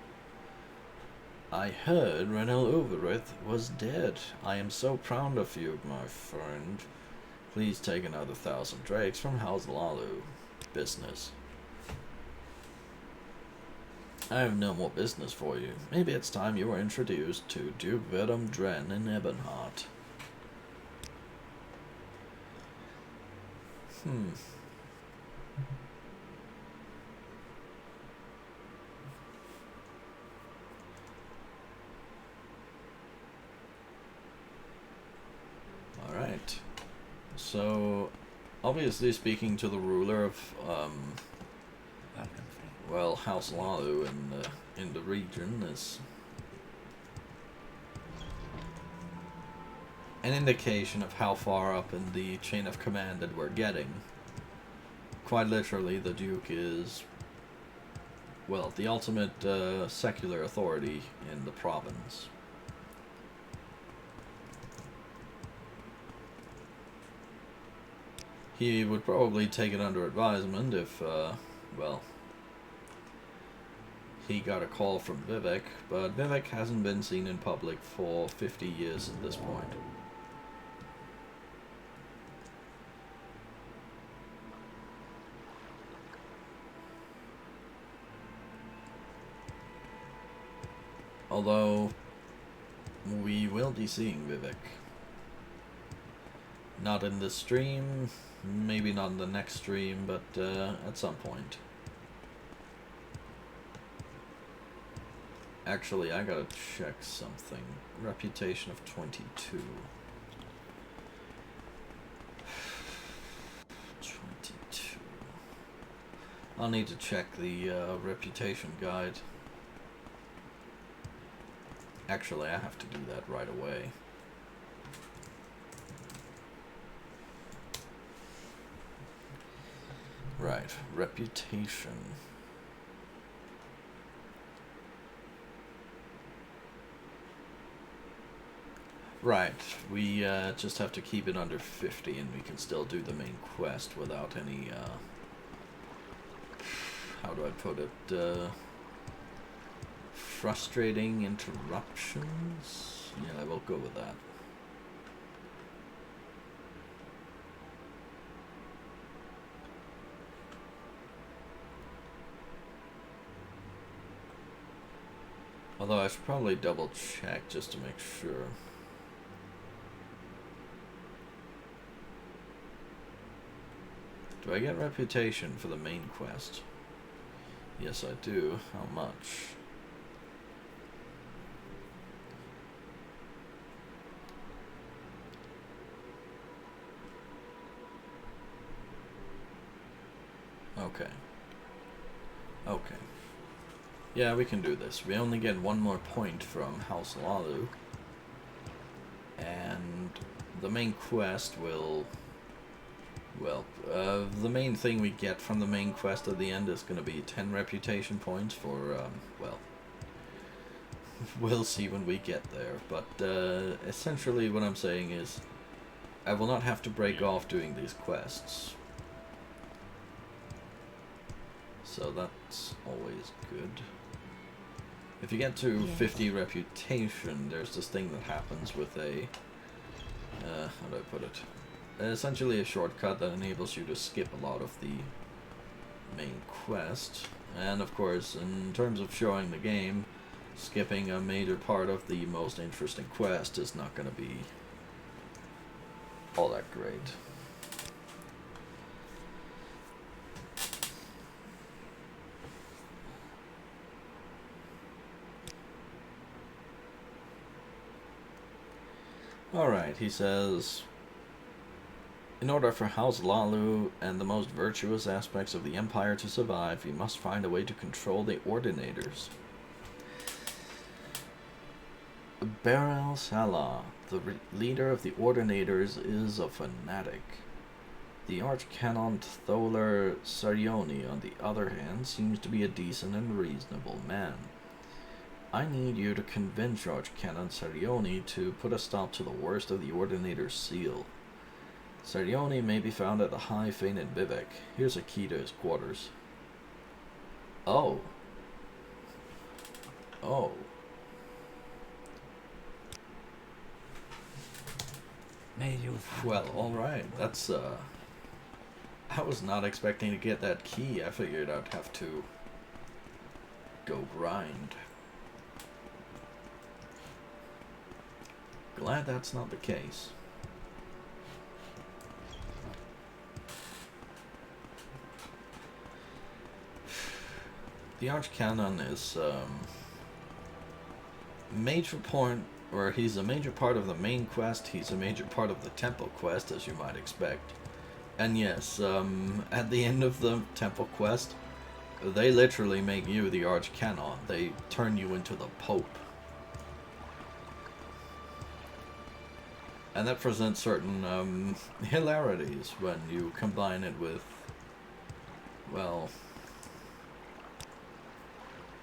I heard Renel Overith was dead. I am so proud of you, my friend. Please take another 1,000 drakes from House Hlaalu. Business. I have no more business for you. Maybe it's time you were introduced to Duke Vedum Dren in Ebonheart. so obviously speaking to the ruler of, Welcome, friend. well, House Hlaalu in the region is an indication of how far up in the chain of command that we're getting. Quite literally, the Duke is, well, the ultimate secular authority in the province. He would probably take it under advisement if, well, he got a call from Vivek, but Vivek hasn't been seen in public for 50 years at this point. Although, we will be seeing Vivek. Not in this stream, maybe not in the next stream, but at some point. Actually, I gotta check something. Reputation of 22. 22. I'll need to check the reputation guide. Actually, I have to do that right away. Right, reputation. Right, we just have to keep it under 50 and we can still do the main quest without any, how do I put it, frustrating interruptions? Yeah, I will go with that. Although I should probably double check just to make sure. Do I get reputation for the main quest? Yes, I do. How much? Okay. Okay. Yeah, we can do this. We only get one more point from House Hlaalu. And the main quest will... Well, the main thing we get from the main quest at the end is going to be 10 reputation points for, well... We'll see when we get there. But, essentially what I'm saying is... I will not have to break off doing these quests. So that's always good. If you get to 50 reputation, there's this thing that happens with a... how do I put it? Essentially a shortcut that enables you to skip a lot of the main quest. And of course, in terms of showing the game, skipping a major part of the most interesting quest is not going to be all that great. Alright, he says, in order for House Hlaalu and the most virtuous aspects of the Empire to survive, we must find a way to control the Ordinators. Baral Salah, the leader of the Ordinators, is a fanatic. The Archcanon Tholer Sarioni, on the other hand, seems to be a decent and reasonable man. I need you to convince Archcanon Sarioni to put a stop to the worst of the Ordinator's seal. Sarioni may be found at the High Fane in Vivek. Here's a key to his quarters. Oh. Oh. May you... Well, alright. That's, I was not expecting to get that key. I figured I'd have to go grind. Glad that's not the case. The Archcanon is major point or he's a major part of the main quest, he's a major part of the temple quest, as you might expect. And yes, at the end of the temple quest, they literally make you the archcanon. They turn you into the Pope. And that presents certain hilarities when you combine it with, well,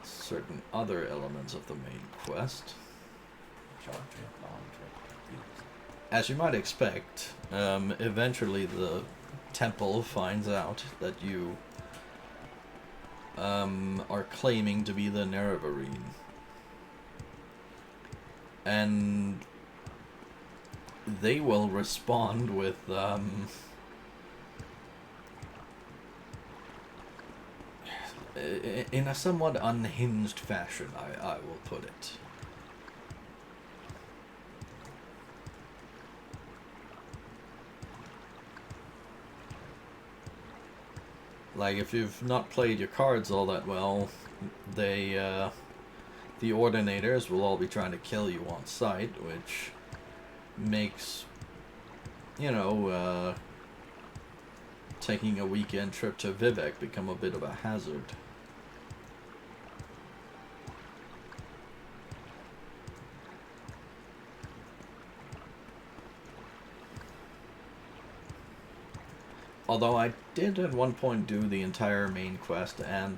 certain other elements of the main quest. Short trip, long trip, confused. As you might expect, eventually the temple finds out that you are claiming to be the Nerevarine. And they will respond with in a somewhat unhinged fashion, I will put it. Like, if you've not played your cards all that well, they, the Ordinators will all be trying to kill you on sight, which makes, you know, taking a weekend trip to Vivek become a bit of a hazard. Although I did at one point do the entire main quest and,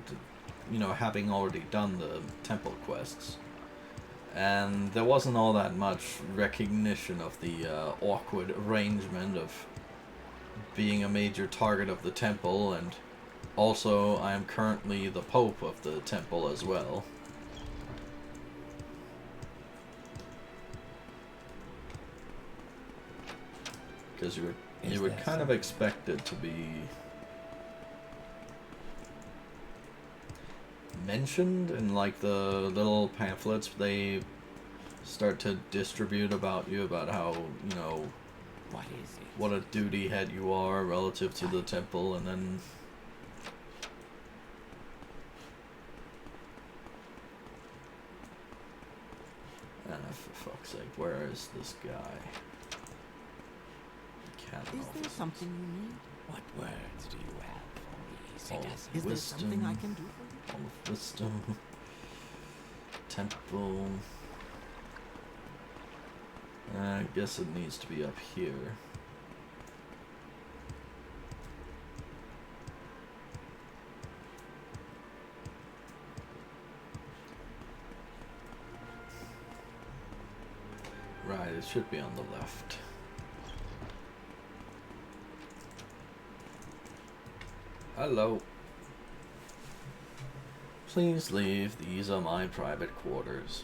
you know, having already done the temple quests. And there wasn't all that much recognition of the awkward arrangement of being a major target of the temple, and also I am currently the Pope of the temple as well. Because you would kind of expect it to be mentioned in like the little pamphlets they start to distribute about you, about how, you know, What is it? what a duty head you are relative to the temple, and then for fuck's sake, where is this guy? Is there something you need? What words do you have for me, citizen? Is there something I can do for you? All of wisdom. Temple. I guess it needs to be up here. Right, it should be on the left. Hello. Please leave. These are my private quarters.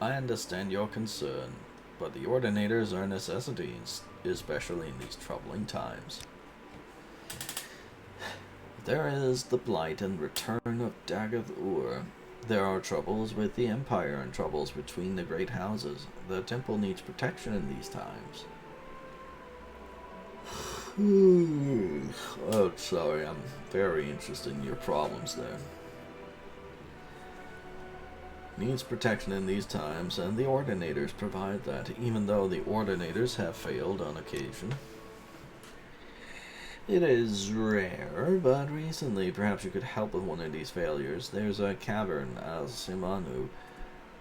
I understand your concern, but the Ordinators are necessities, especially in these troubling times. There is the blight and return of Dagoth-Ur. There are troubles with the Empire and troubles between the great houses. The temple needs protection in these times. Oh, sorry, I'm very interested in your problems there. Needs protection in these times, and the Ordinators provide that, even though the Ordinators have failed on occasion. It is rare, but recently perhaps you could help with one of these failures. There's a cavern, Al-Simanu,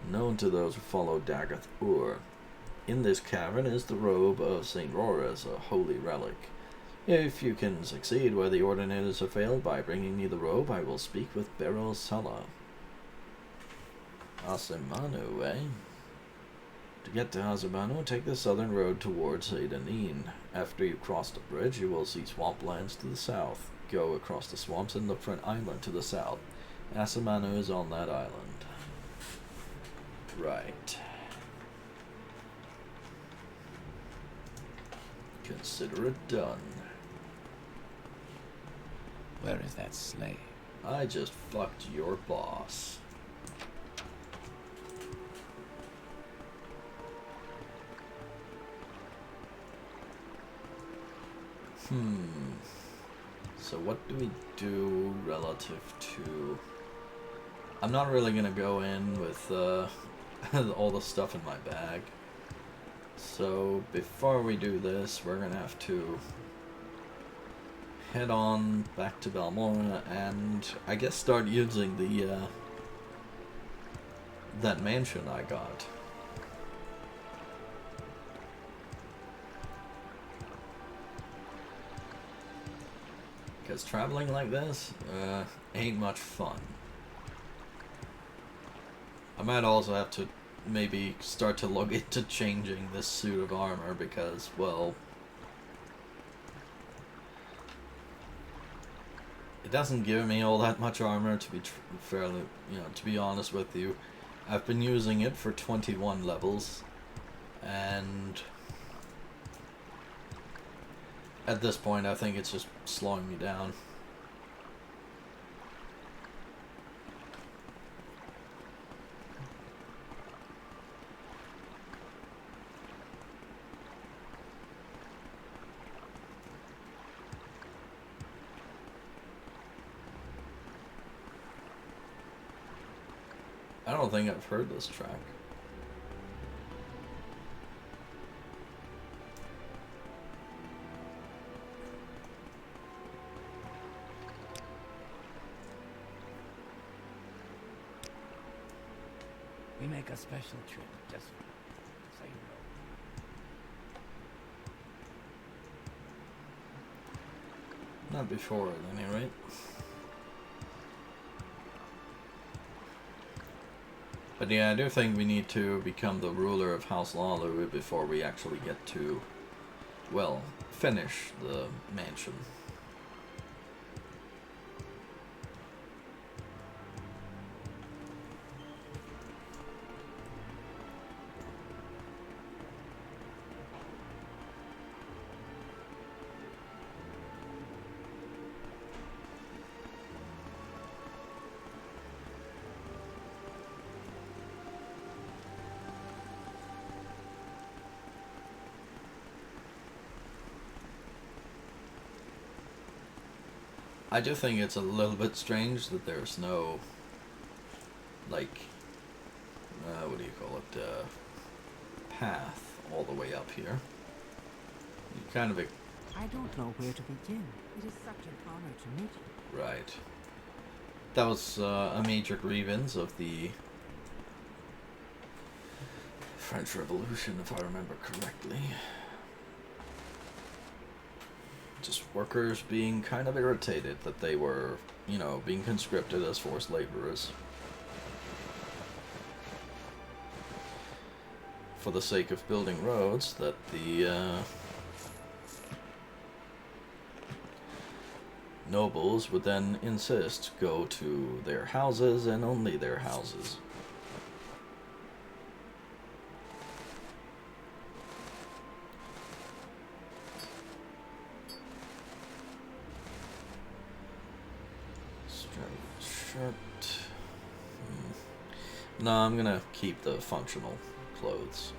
known to those who follow Dagoth-Ur. In this cavern is the robe of St. Roras, a holy relic. If you can succeed where the Ordinators have failed by bringing me the robe, I will speak with Beryl Sulla. Asimanu, eh? To get to Azabanu, take the southern road towards Adenine. After you cross the bridge, you will see swamplands to the south. Go across the swamps and look for an island to the south. Asimanu is on that island. Right. Consider it done. Where is that slave? I just fucked your boss. So what do we do relative to... I'm not really gonna go in with all the stuff in my bag. So before we do this, we're gonna have to head on back to Balmora and I guess start using the that mansion I got. Because traveling like this ain't much fun. I might also have to maybe start to look into changing this suit of armor because, well, it doesn't give me all that much armor, to be fairly, to be honest with you. I've been using it for 21 levels, and at this point I think it's just slowing me down. I don't think I've heard this track. We make a special trip just for you. Same road. Not before, at any rate. But yeah, I do think we need to become the ruler of House Hlaalu before we actually get to, well, finish the mansion. I do think it's a little bit strange that there's no, like, what do you call it, path all the way up here. You kind of... I don't know where to begin. It is such an honor to meet you. Right. That was a major grievance of the French Revolution, if I remember correctly. Just workers being kind of irritated that they were, being conscripted as forced laborers for the sake of building roads that the nobles would then insist go to their houses and only their houses. Shirt. No, I'm gonna keep the functional clothes.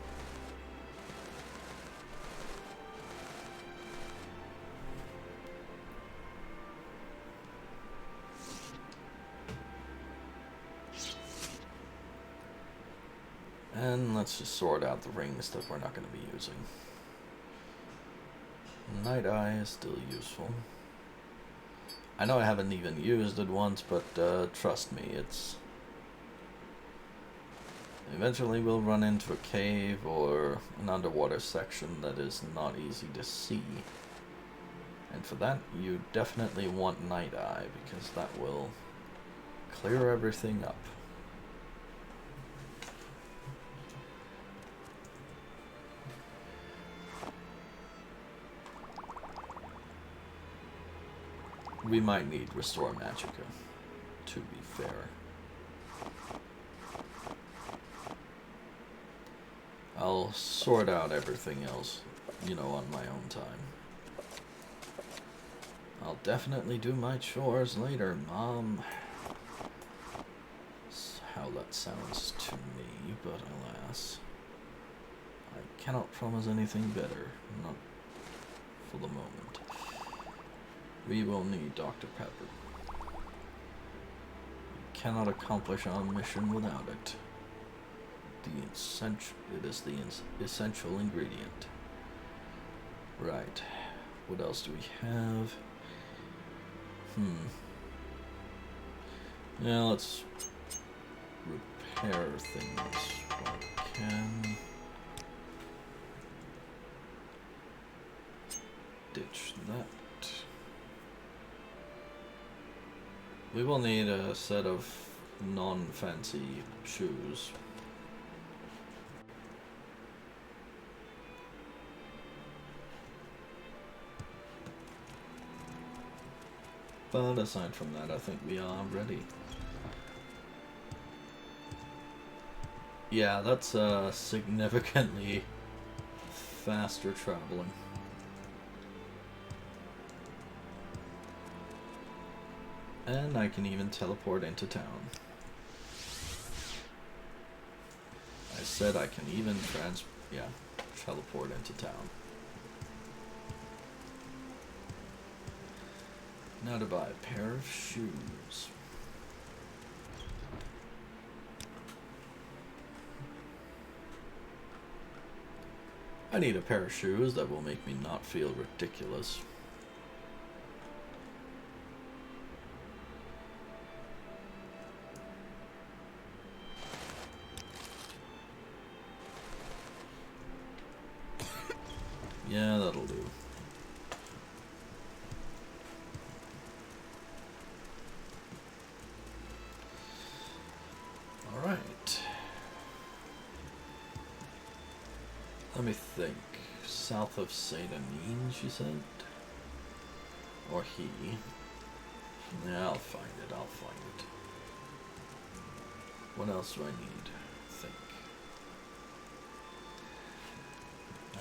And let's just sort out the rings that we're not going to be using. Night Eye is still useful. I know I haven't even used it once, but trust me, it's... Eventually we'll run into a cave or an underwater section that is not easy to see. And for that, you definitely want Night Eye, because that will clear everything up. We might need Restore Magicka, to be fair. I'll sort out everything else, on my own time. I'll definitely do my chores later, Mom. That's how that sounds to me, but alas, I cannot promise anything better, not for the moment. We will need Dr. Pepper. We cannot accomplish our mission without it. It is the essential ingredient. Right. What else do we have? Yeah, let's repair things while we can. Ditch that. We will need a set of non-fancy shoes. But aside from that, I think we are ready. Yeah, that's significantly faster traveling. And I can even teleport into town. I said I can even teleport into town. Now to buy a pair of shoes. I need a pair of shoes that will make me not feel ridiculous. Yeah, that'll do. Alright. Let me think. South of Saint Anin, she said? Or he? Yeah, I'll find it, I'll find it. What else do I need? Think.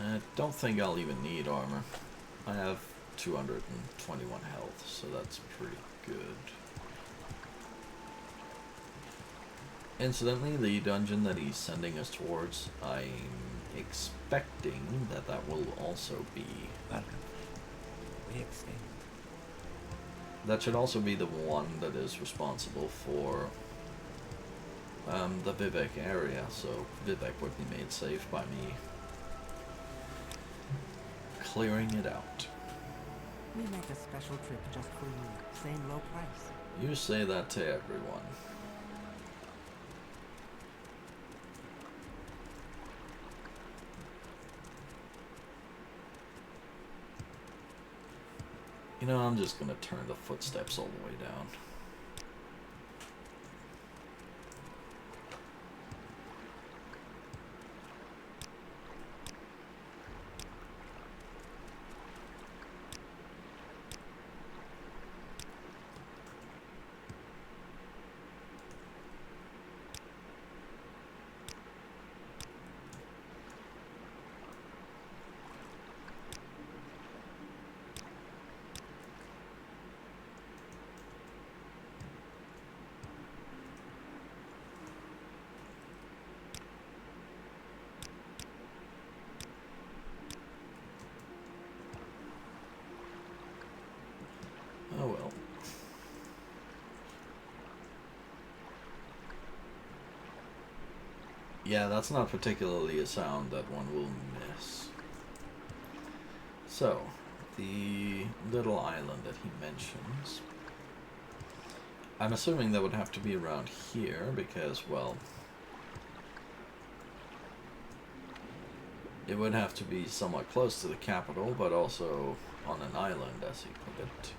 I don't think I'll even need armor. I have 221 health, so that's pretty good. Incidentally, the dungeon that he's sending us towards, I'm expecting that that will also be... Welcome. We extend. That should also be the one that is responsible for the Vivek area, so Vivek would be made safe by me clearing it out. We make a special trip just for you. Same low price. You say that to everyone. You know, I'm just gonna turn the footsteps all the way down. Oh well. Yeah, that's not particularly a sound that one will miss. So, the little island that he mentions, I'm assuming that would have to be around here because, well, it would have to be somewhat close to the capital, but also on an island, as he put it.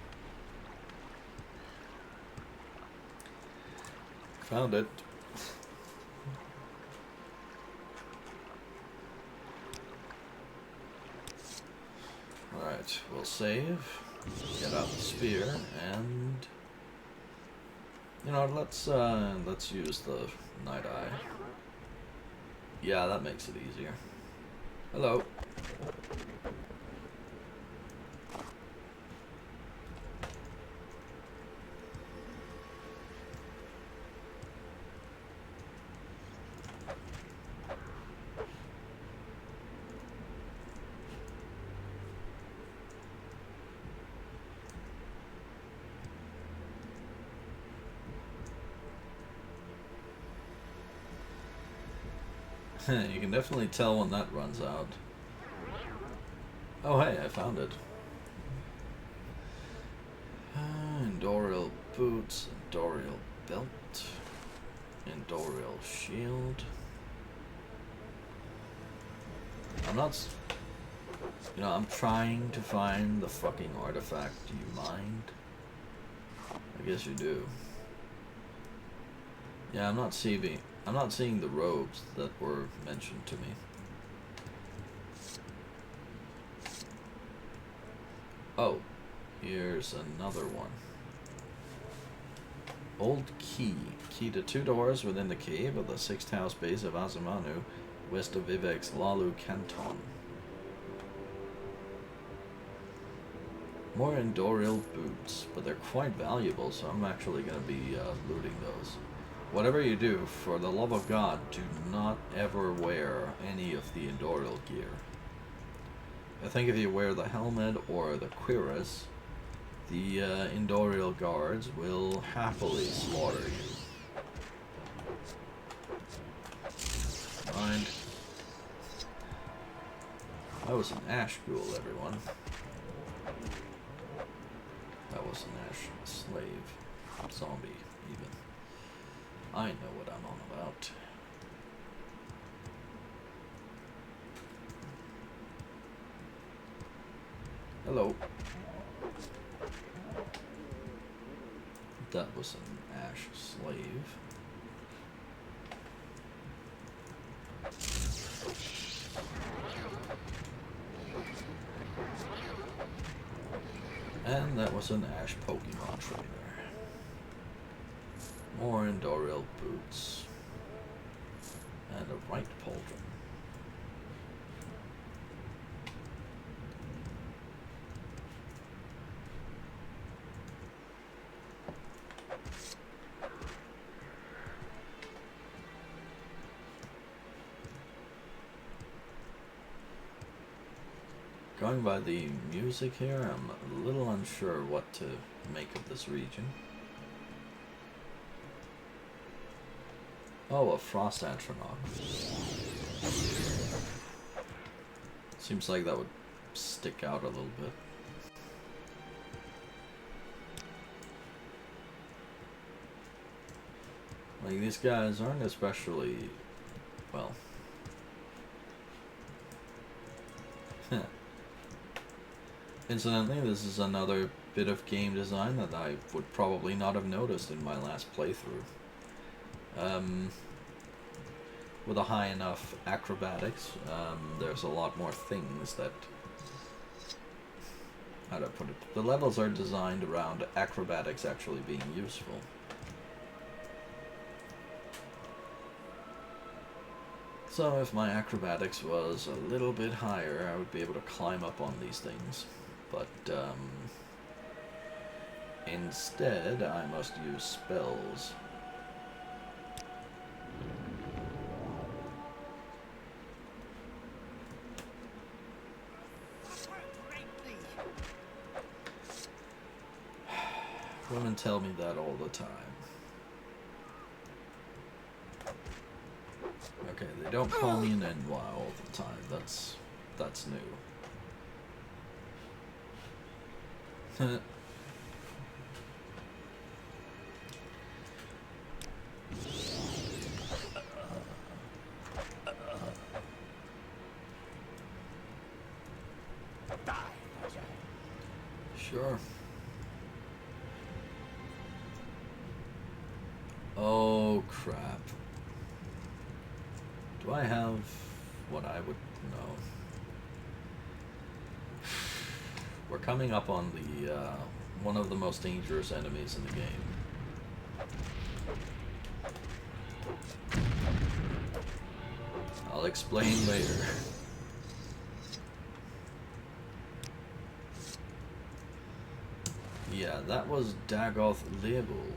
Found it. Alright, we'll save, get out the spear, and you know, let's use the night eye. Yeah, that makes it easier. Hello. You can definitely tell when that runs out. Oh hey, I found it. Endorial boots, Endorial belt, Endorial shield. I'm not... You know, I'm trying to find the fucking artifact. Do you mind? I guess you do. Yeah, I'm not seeing the robes that were mentioned to me. Oh, here's another one. Old key. Key to 2 doors within the cave of the 6th house base of Azumanu, west of Vivek's Hlaalu Canton. More Endorial boots, but they're quite valuable, so I'm actually going to be looting those. Whatever you do, for the love of God, do not ever wear any of the Endorial gear. I think if you wear the helmet or the cuirass, the Endorial guards will happily slaughter you. Mind. That was an ash ghoul, everyone. That was an ash slave. Zombie, even. I know what I'm on about. Hello. That was an ash slave. And that was an ash Pokemon trainer. More Endorial boots. And a right pauldron. Going by the music here, I'm a little unsure what to make of this region. Oh, a frost atronach. Seems like that would stick out a little bit. Like, these guys aren't especially, well... Incidentally, this is another bit of game design that I would probably not have noticed in my last playthrough. With a high enough acrobatics, there's a lot more things that... How do I put it? The levels are designed around acrobatics actually being useful. So if my acrobatics was a little bit higher, I would be able to climb up on these things. But, instead, I must use spells. Women tell me that all the time. Okay, they don't call me an NY all the time. That's new. Sure. Oh crap. Do I have what I would know? We're coming up on the one of the most dangerous enemies in the game. I'll explain later. Yeah, that was Dagoth Hlaalu.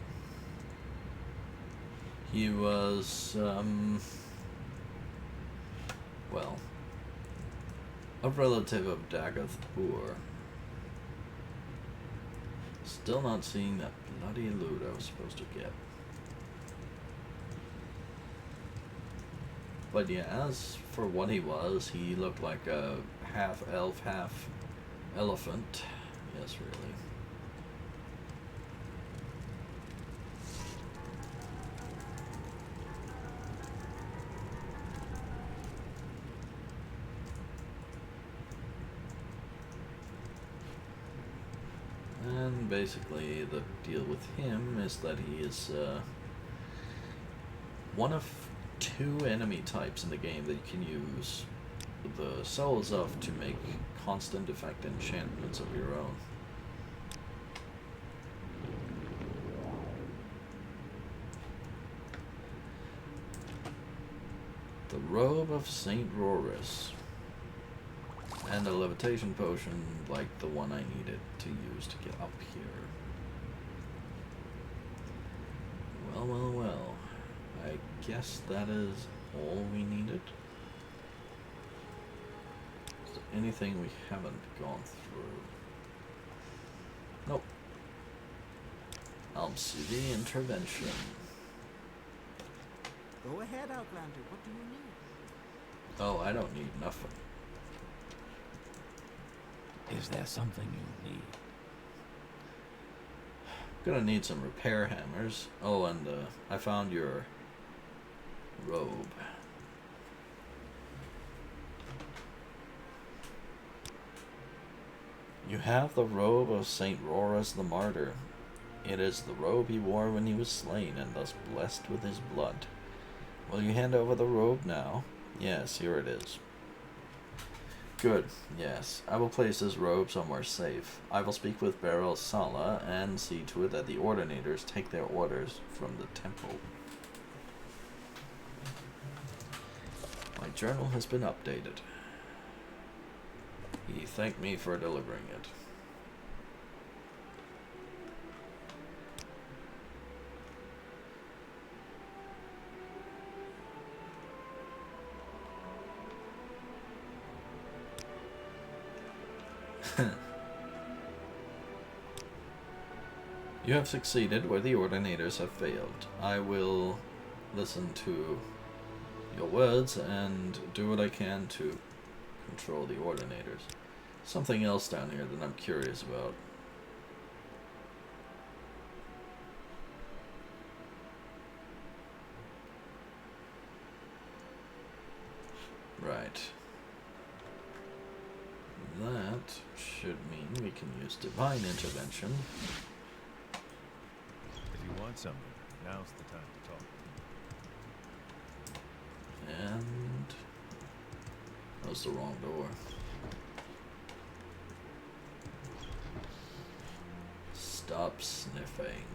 He was, well, a relative of Dagoth Ur. Still not seeing that bloody loot I was supposed to get. But yeah, as for what he looked like a half elf, half elephant. Yes, really. And basically the deal with him is that he is one of two enemy types in the game that you can use the souls of to make constant effect enchantments of your own. The Robe of Saint Rorus. And a levitation potion like the one I needed to use to get up here. Well, well, well. I guess that is all we needed. Is there anything we haven't gone through? Nope. Alchemy intervention. Go ahead, Outlander. What do you need? Oh, I don't need nothing. Is there something you need? Gonna need some repair hammers. Oh, and I found your robe. You have the robe of Saint Rorus the Martyr. It is the robe he wore when he was slain and thus blessed with his blood. Will you hand over the robe now? Yes, here it is. Good, yes. I will place this robe somewhere safe. I will speak with Beryl Sala and see to it that the ordinators take their orders from the temple. My journal has been updated. He thanked me for delivering it. You have succeeded where the ordinators have failed. I will listen to your words and do what I can to control the ordinators. Something else down here that I'm curious about. Right. That should mean we can use divine intervention. If you want something, now's the time to talk. And that was the wrong door. Stop sniffing.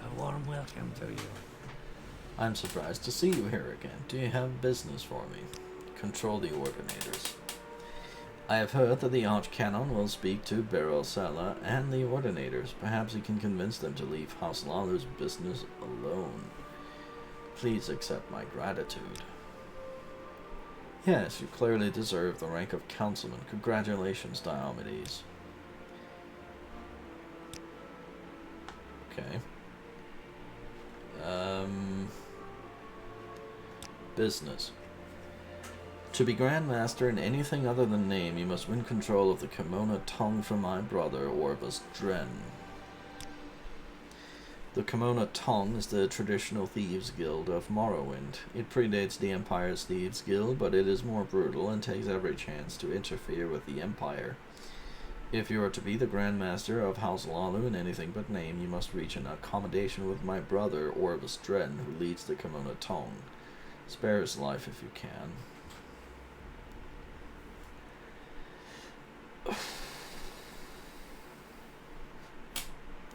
A warm welcome to you. I'm surprised to see you here again. Do you have business for me? Control the ordinators. I have heard that the Archcanon will speak to Beryl Sala and the ordinators. Perhaps he can convince them to leave House Hlaalu's business alone. Please accept my gratitude. Yes, you clearly deserve the rank of councilman. Congratulations, Diomedes. Okay. Business. To be Grand Master in anything other than name, you must win control of the Kimona tongue from my brother, Orvus Dren. The Kimona tongue is the traditional thieves' guild of Morrowind. It predates the Empire's thieves' guild, but it is more brutal and takes every chance to interfere with the Empire. If you are to be the Grand Master of House Hlaalu in anything but name, you must reach an accommodation with my brother, Orvus Dren, who leads the Kimona tongue. Spare his life if you can.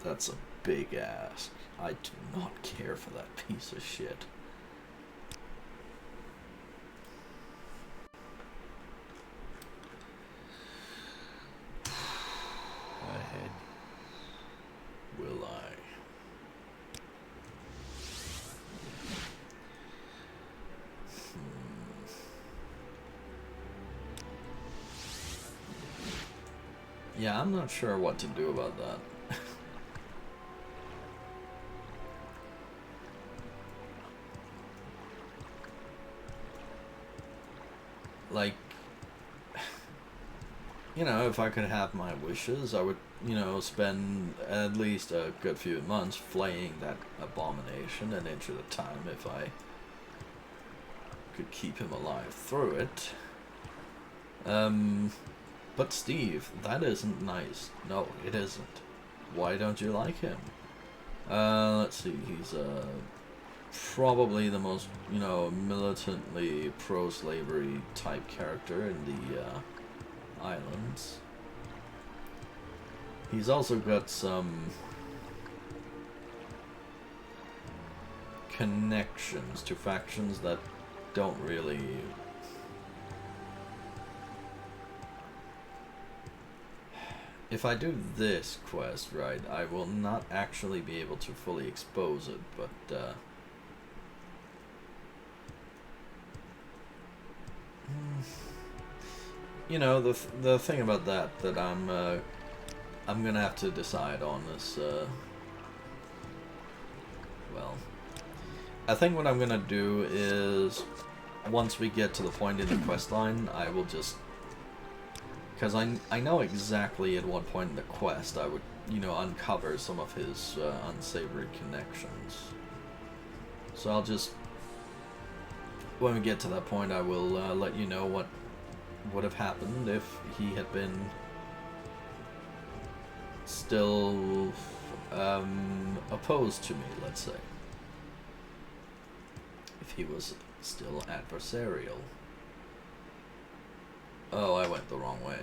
That's a big ask. I do not care for that piece of shit. Go ahead. Will I? Yeah, I'm not sure what to do about that. Like, you know, if I could have my wishes, I would, you know, spend at least a good few months flaying that abomination an inch at a time if I could keep him alive through it. But Steve, that isn't nice. No, it isn't. Why don't you like him? Let's see, he's, probably the most, you know, militantly pro-slavery type character in the, islands. He's also got some connections to factions that don't really... If I do this quest right, I will not actually be able to fully expose it, but, you know, the thing about that I'm gonna have to decide on is, well, I think what I'm gonna do is, once we get to the point in the quest line, I will just, because I know exactly at what point in the quest I would, you know, uncover some of his unsavory connections. So I'll just, when we get to that point, I will let you know what would have happened if he had been still opposed to me, let's say. If he was still adversarial. Oh, I went the wrong way.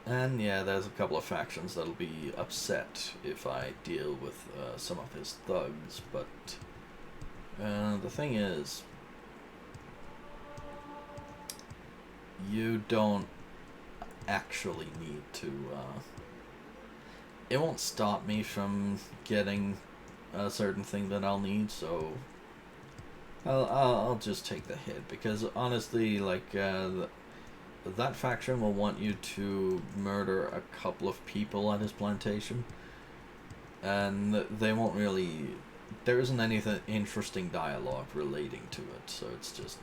And yeah, there's a couple of factions that'll be upset if I deal with some of his thugs, but the thing is, you don't actually need to, it won't stop me from getting a certain thing that I'll need, so I'll just take the hit, because honestly, like, that faction will want you to murder a couple of people at his plantation, and they won't really, there isn't anything interesting dialogue relating to it, so it's just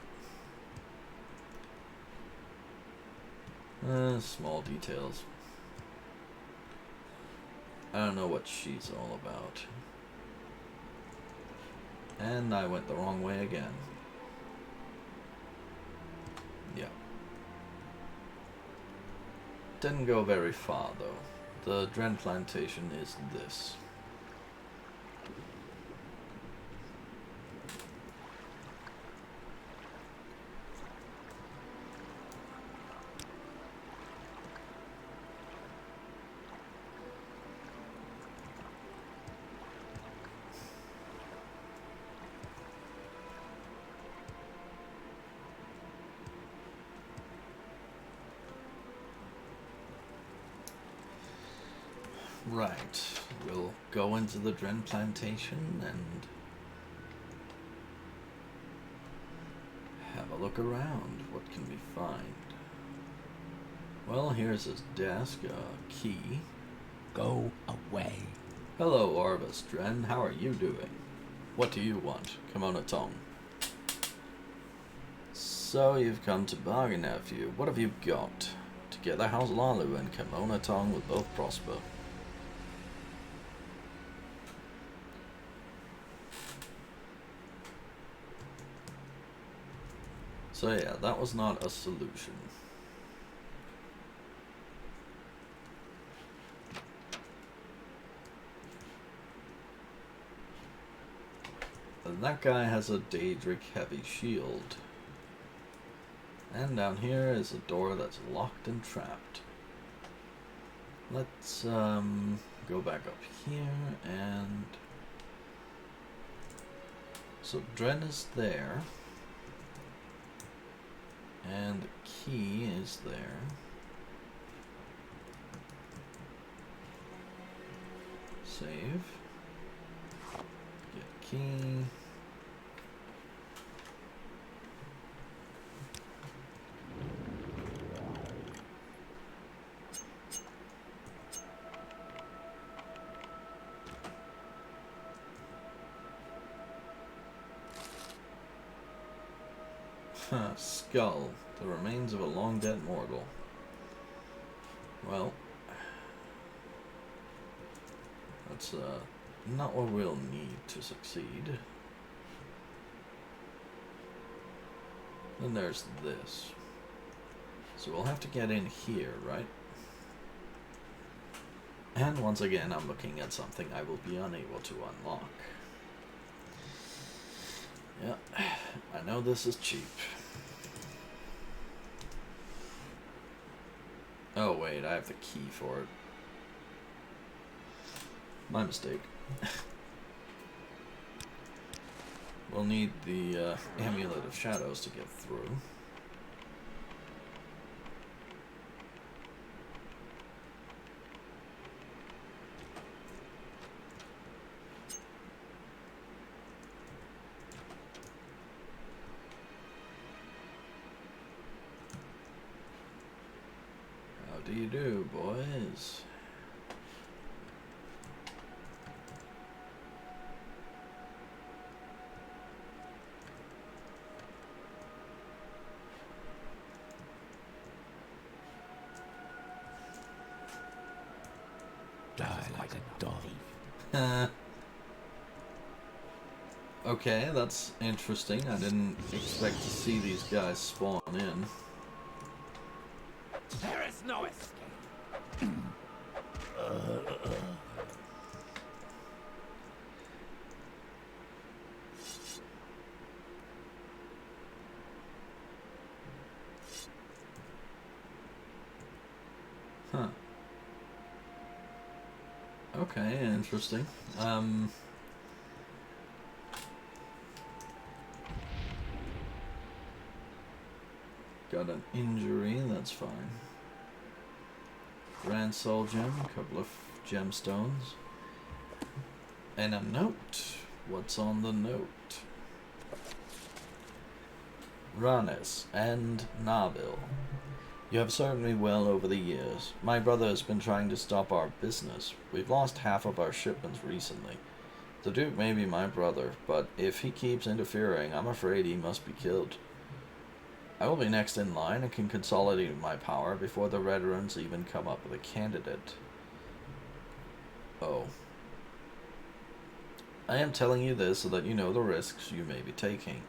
small details. I don't know what she's all about. And I went the wrong way again. Yeah. Didn't go very far though. The Dren plantation is this. Right, we'll go into the Dren plantation and have a look around. What can we find? Well, here's his desk, a key. Go away. Hello, Orvis Dren. How are you doing? What do you want? Kimono Tong. So you've come to bargain, have you? What have you got? Together, House Hlaalu and Kimono Tong will both prosper. So yeah, that was not a solution. And that guy has a Daedric heavy shield. And down here is a door that's locked and trapped. Let's go back up here and... So Dren is there. And the key is there. Save. Get key. Skull. The remains of a long-dead mortal. Well, that's not what we'll need to succeed. Then there's this. So we'll have to get in here, right? And once again, I'm looking at something I will be unable to unlock. Yeah, I know this is cheap. Oh wait, I have the key for it. My mistake. We'll need the Amulet of Shadows to get through. How do you do, boys? Die like a dog. Okay, that's interesting. I didn't expect to see these guys spawn in. There is no escape. Huh. Okay, interesting. Got an injury, that's fine. Grand Soul Gem, a couple of gemstones. And a note. What's on the note? Ranis and Nabil. You have served me well over the years. My brother has been trying to stop our business. We've lost half of our shipments recently. The Duke may be my brother, but if he keeps interfering, I'm afraid he must be killed. I will be next in line and can consolidate my power before the veterans even come up with a candidate. Oh. I am telling you this so that you know the risks you may be taking.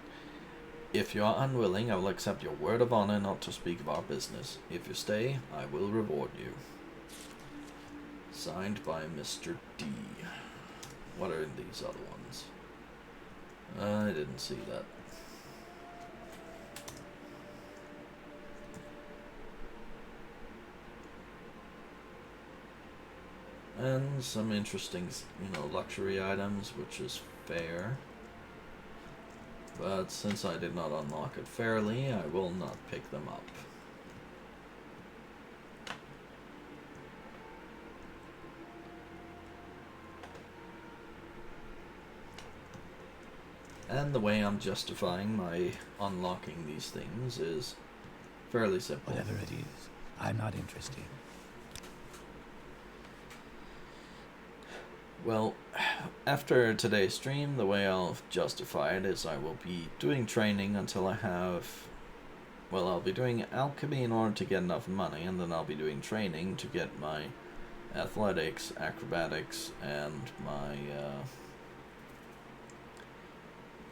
If you are unwilling, I will accept your word of honor not to speak of our business. If you stay, I will reward you. Signed by Mr. D. What are these other ones? I didn't see that. And some interesting, luxury items, which is fair. But since I did not unlock it fairly, I will not pick them up. And the way I'm justifying my unlocking these things is fairly simple. Whatever it is, I'm not interested. Well, after today's stream, the way I'll justify it is I will be doing training until I have... Well, I'll be doing alchemy in order to get enough money, and then I'll be doing training to get my athletics, acrobatics, and my...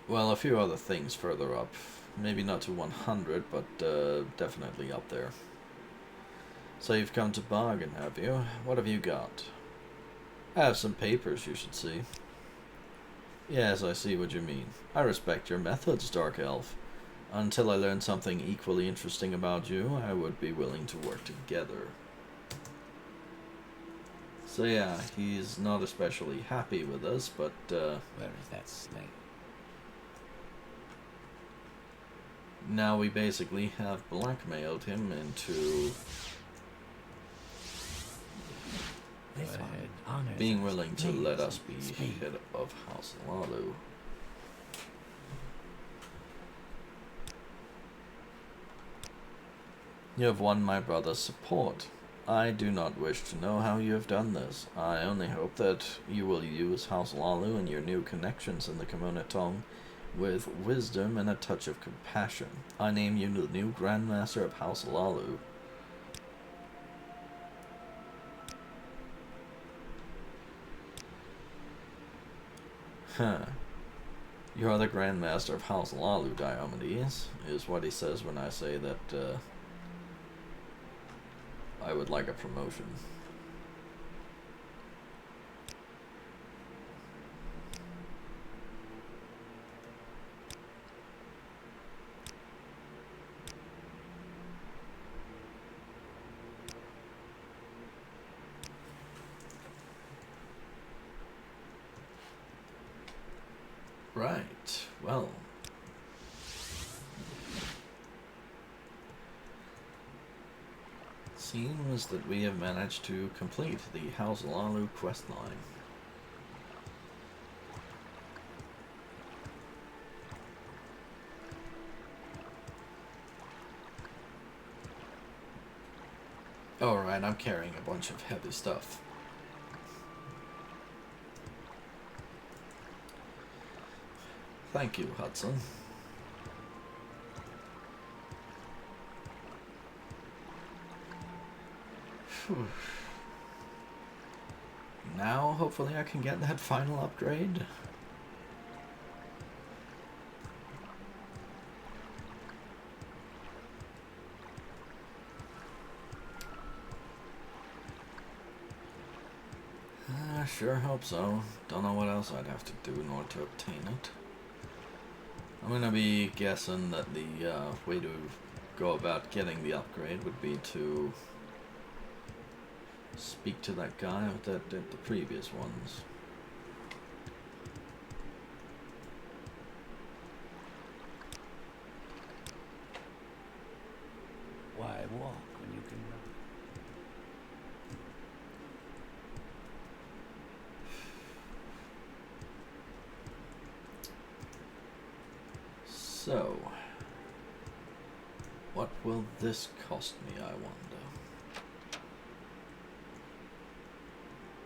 well, a few other things further up. Maybe not to 100, but definitely up there. So you've come to bargain, have you? What have you got? I have some papers you should see. Yes, I see what you mean. I respect your methods, Dark Elf. Until I learn something equally interesting about you, I would be willing to work together. So yeah, he's not especially happy with us, but Where is that snake? now we basically have blackmailed him into This one honors being us. willing to Please, let us be speak. head of House Hlaalu. You have won my brother's support. I do not wish to know how you have done this. I only hope that you will use House Hlaalu and your new connections in the Kimono Tong with wisdom and a touch of compassion. I name you the new Grand Master of House Hlaalu. Huh. You're the Grand Master of House Hlaalu, Diomedes, is what he says when I say that I would like a promotion. Right, well. Seems that we have managed to complete the House Hlaalu questline. Alright, I'm carrying a bunch of heavy stuff. Thank you, Hudson. Whew. Now, hopefully I can get that final upgrade. I sure hope so. Don't know what else I'd have to do in order to obtain it. I'm gonna be guessing that the way to go about getting the upgrade would be to speak to that guy that did the previous ones. Why walk when you can run? So, what will this cost me, I wonder?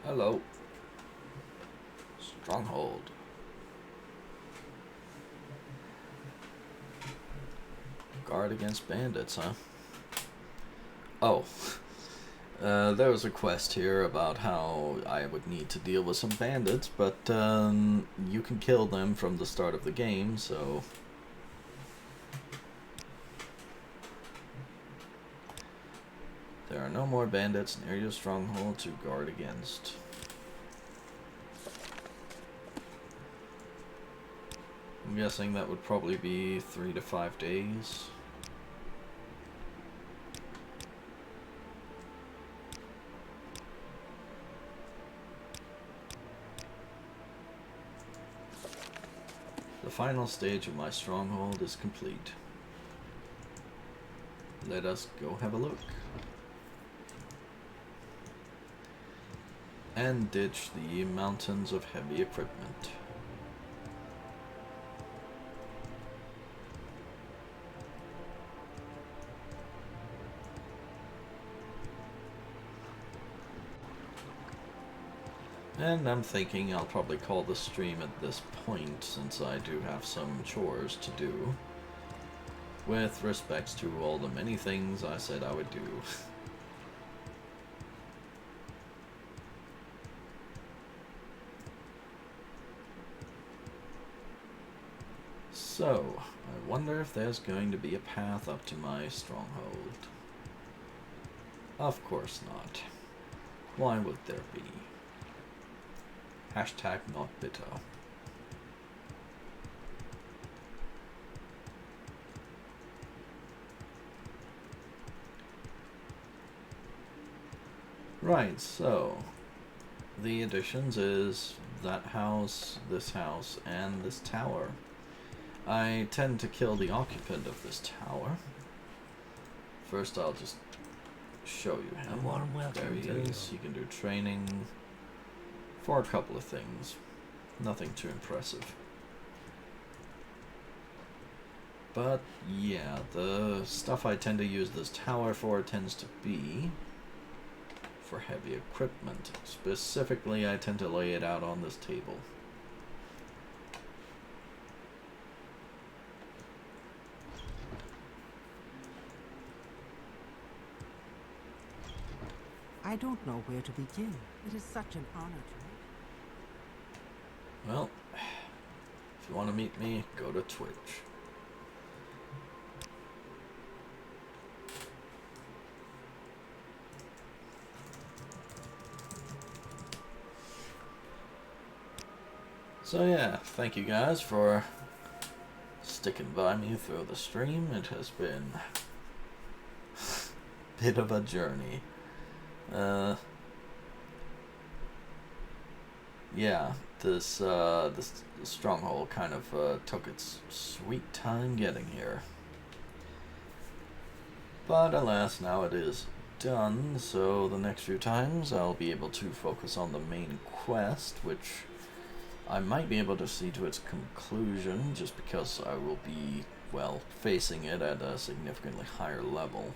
Hello. Stronghold. Guard against bandits, huh? Oh. There was a quest here about how I would need to deal with some bandits, but you can kill them from the start of the game, so... There are no more bandits near your stronghold to guard against. I'm guessing that would probably be 3 to 5 days. The final stage of my stronghold is complete. Let us go have a look. And ditch the mountains of heavy equipment. And I'm thinking I'll probably call the stream at this point, since I do have some chores to do, with respects to all the many things I said I would do. So, I wonder if there's going to be a path up to my stronghold. Of course not. Why would there be? Hashtag not bitter. Right, so the additions is that house, and this tower. I tend to kill the occupant of this tower. First, I'll just show you him. A warm welcome There he to is. He can do training for a couple of things. Nothing too impressive. But yeah, the stuff I tend to use this tower for tends to be for heavy equipment. Specifically, I tend to lay it out on this table. I don't know where to begin. It is such an honor to Well, if you want to meet me, go to Twitch. So yeah, thank you guys for sticking by me through the stream. It has been a bit of a journey. Yeah, this stronghold kind of took its sweet time getting here. But alas, now it is done, so the next few times I'll be able to focus on the main quest, which I might be able to see to its conclusion, just because I will be, well, facing it at a significantly higher level.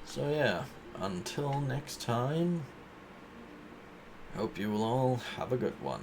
So yeah, until next time, hope you will all have a good one.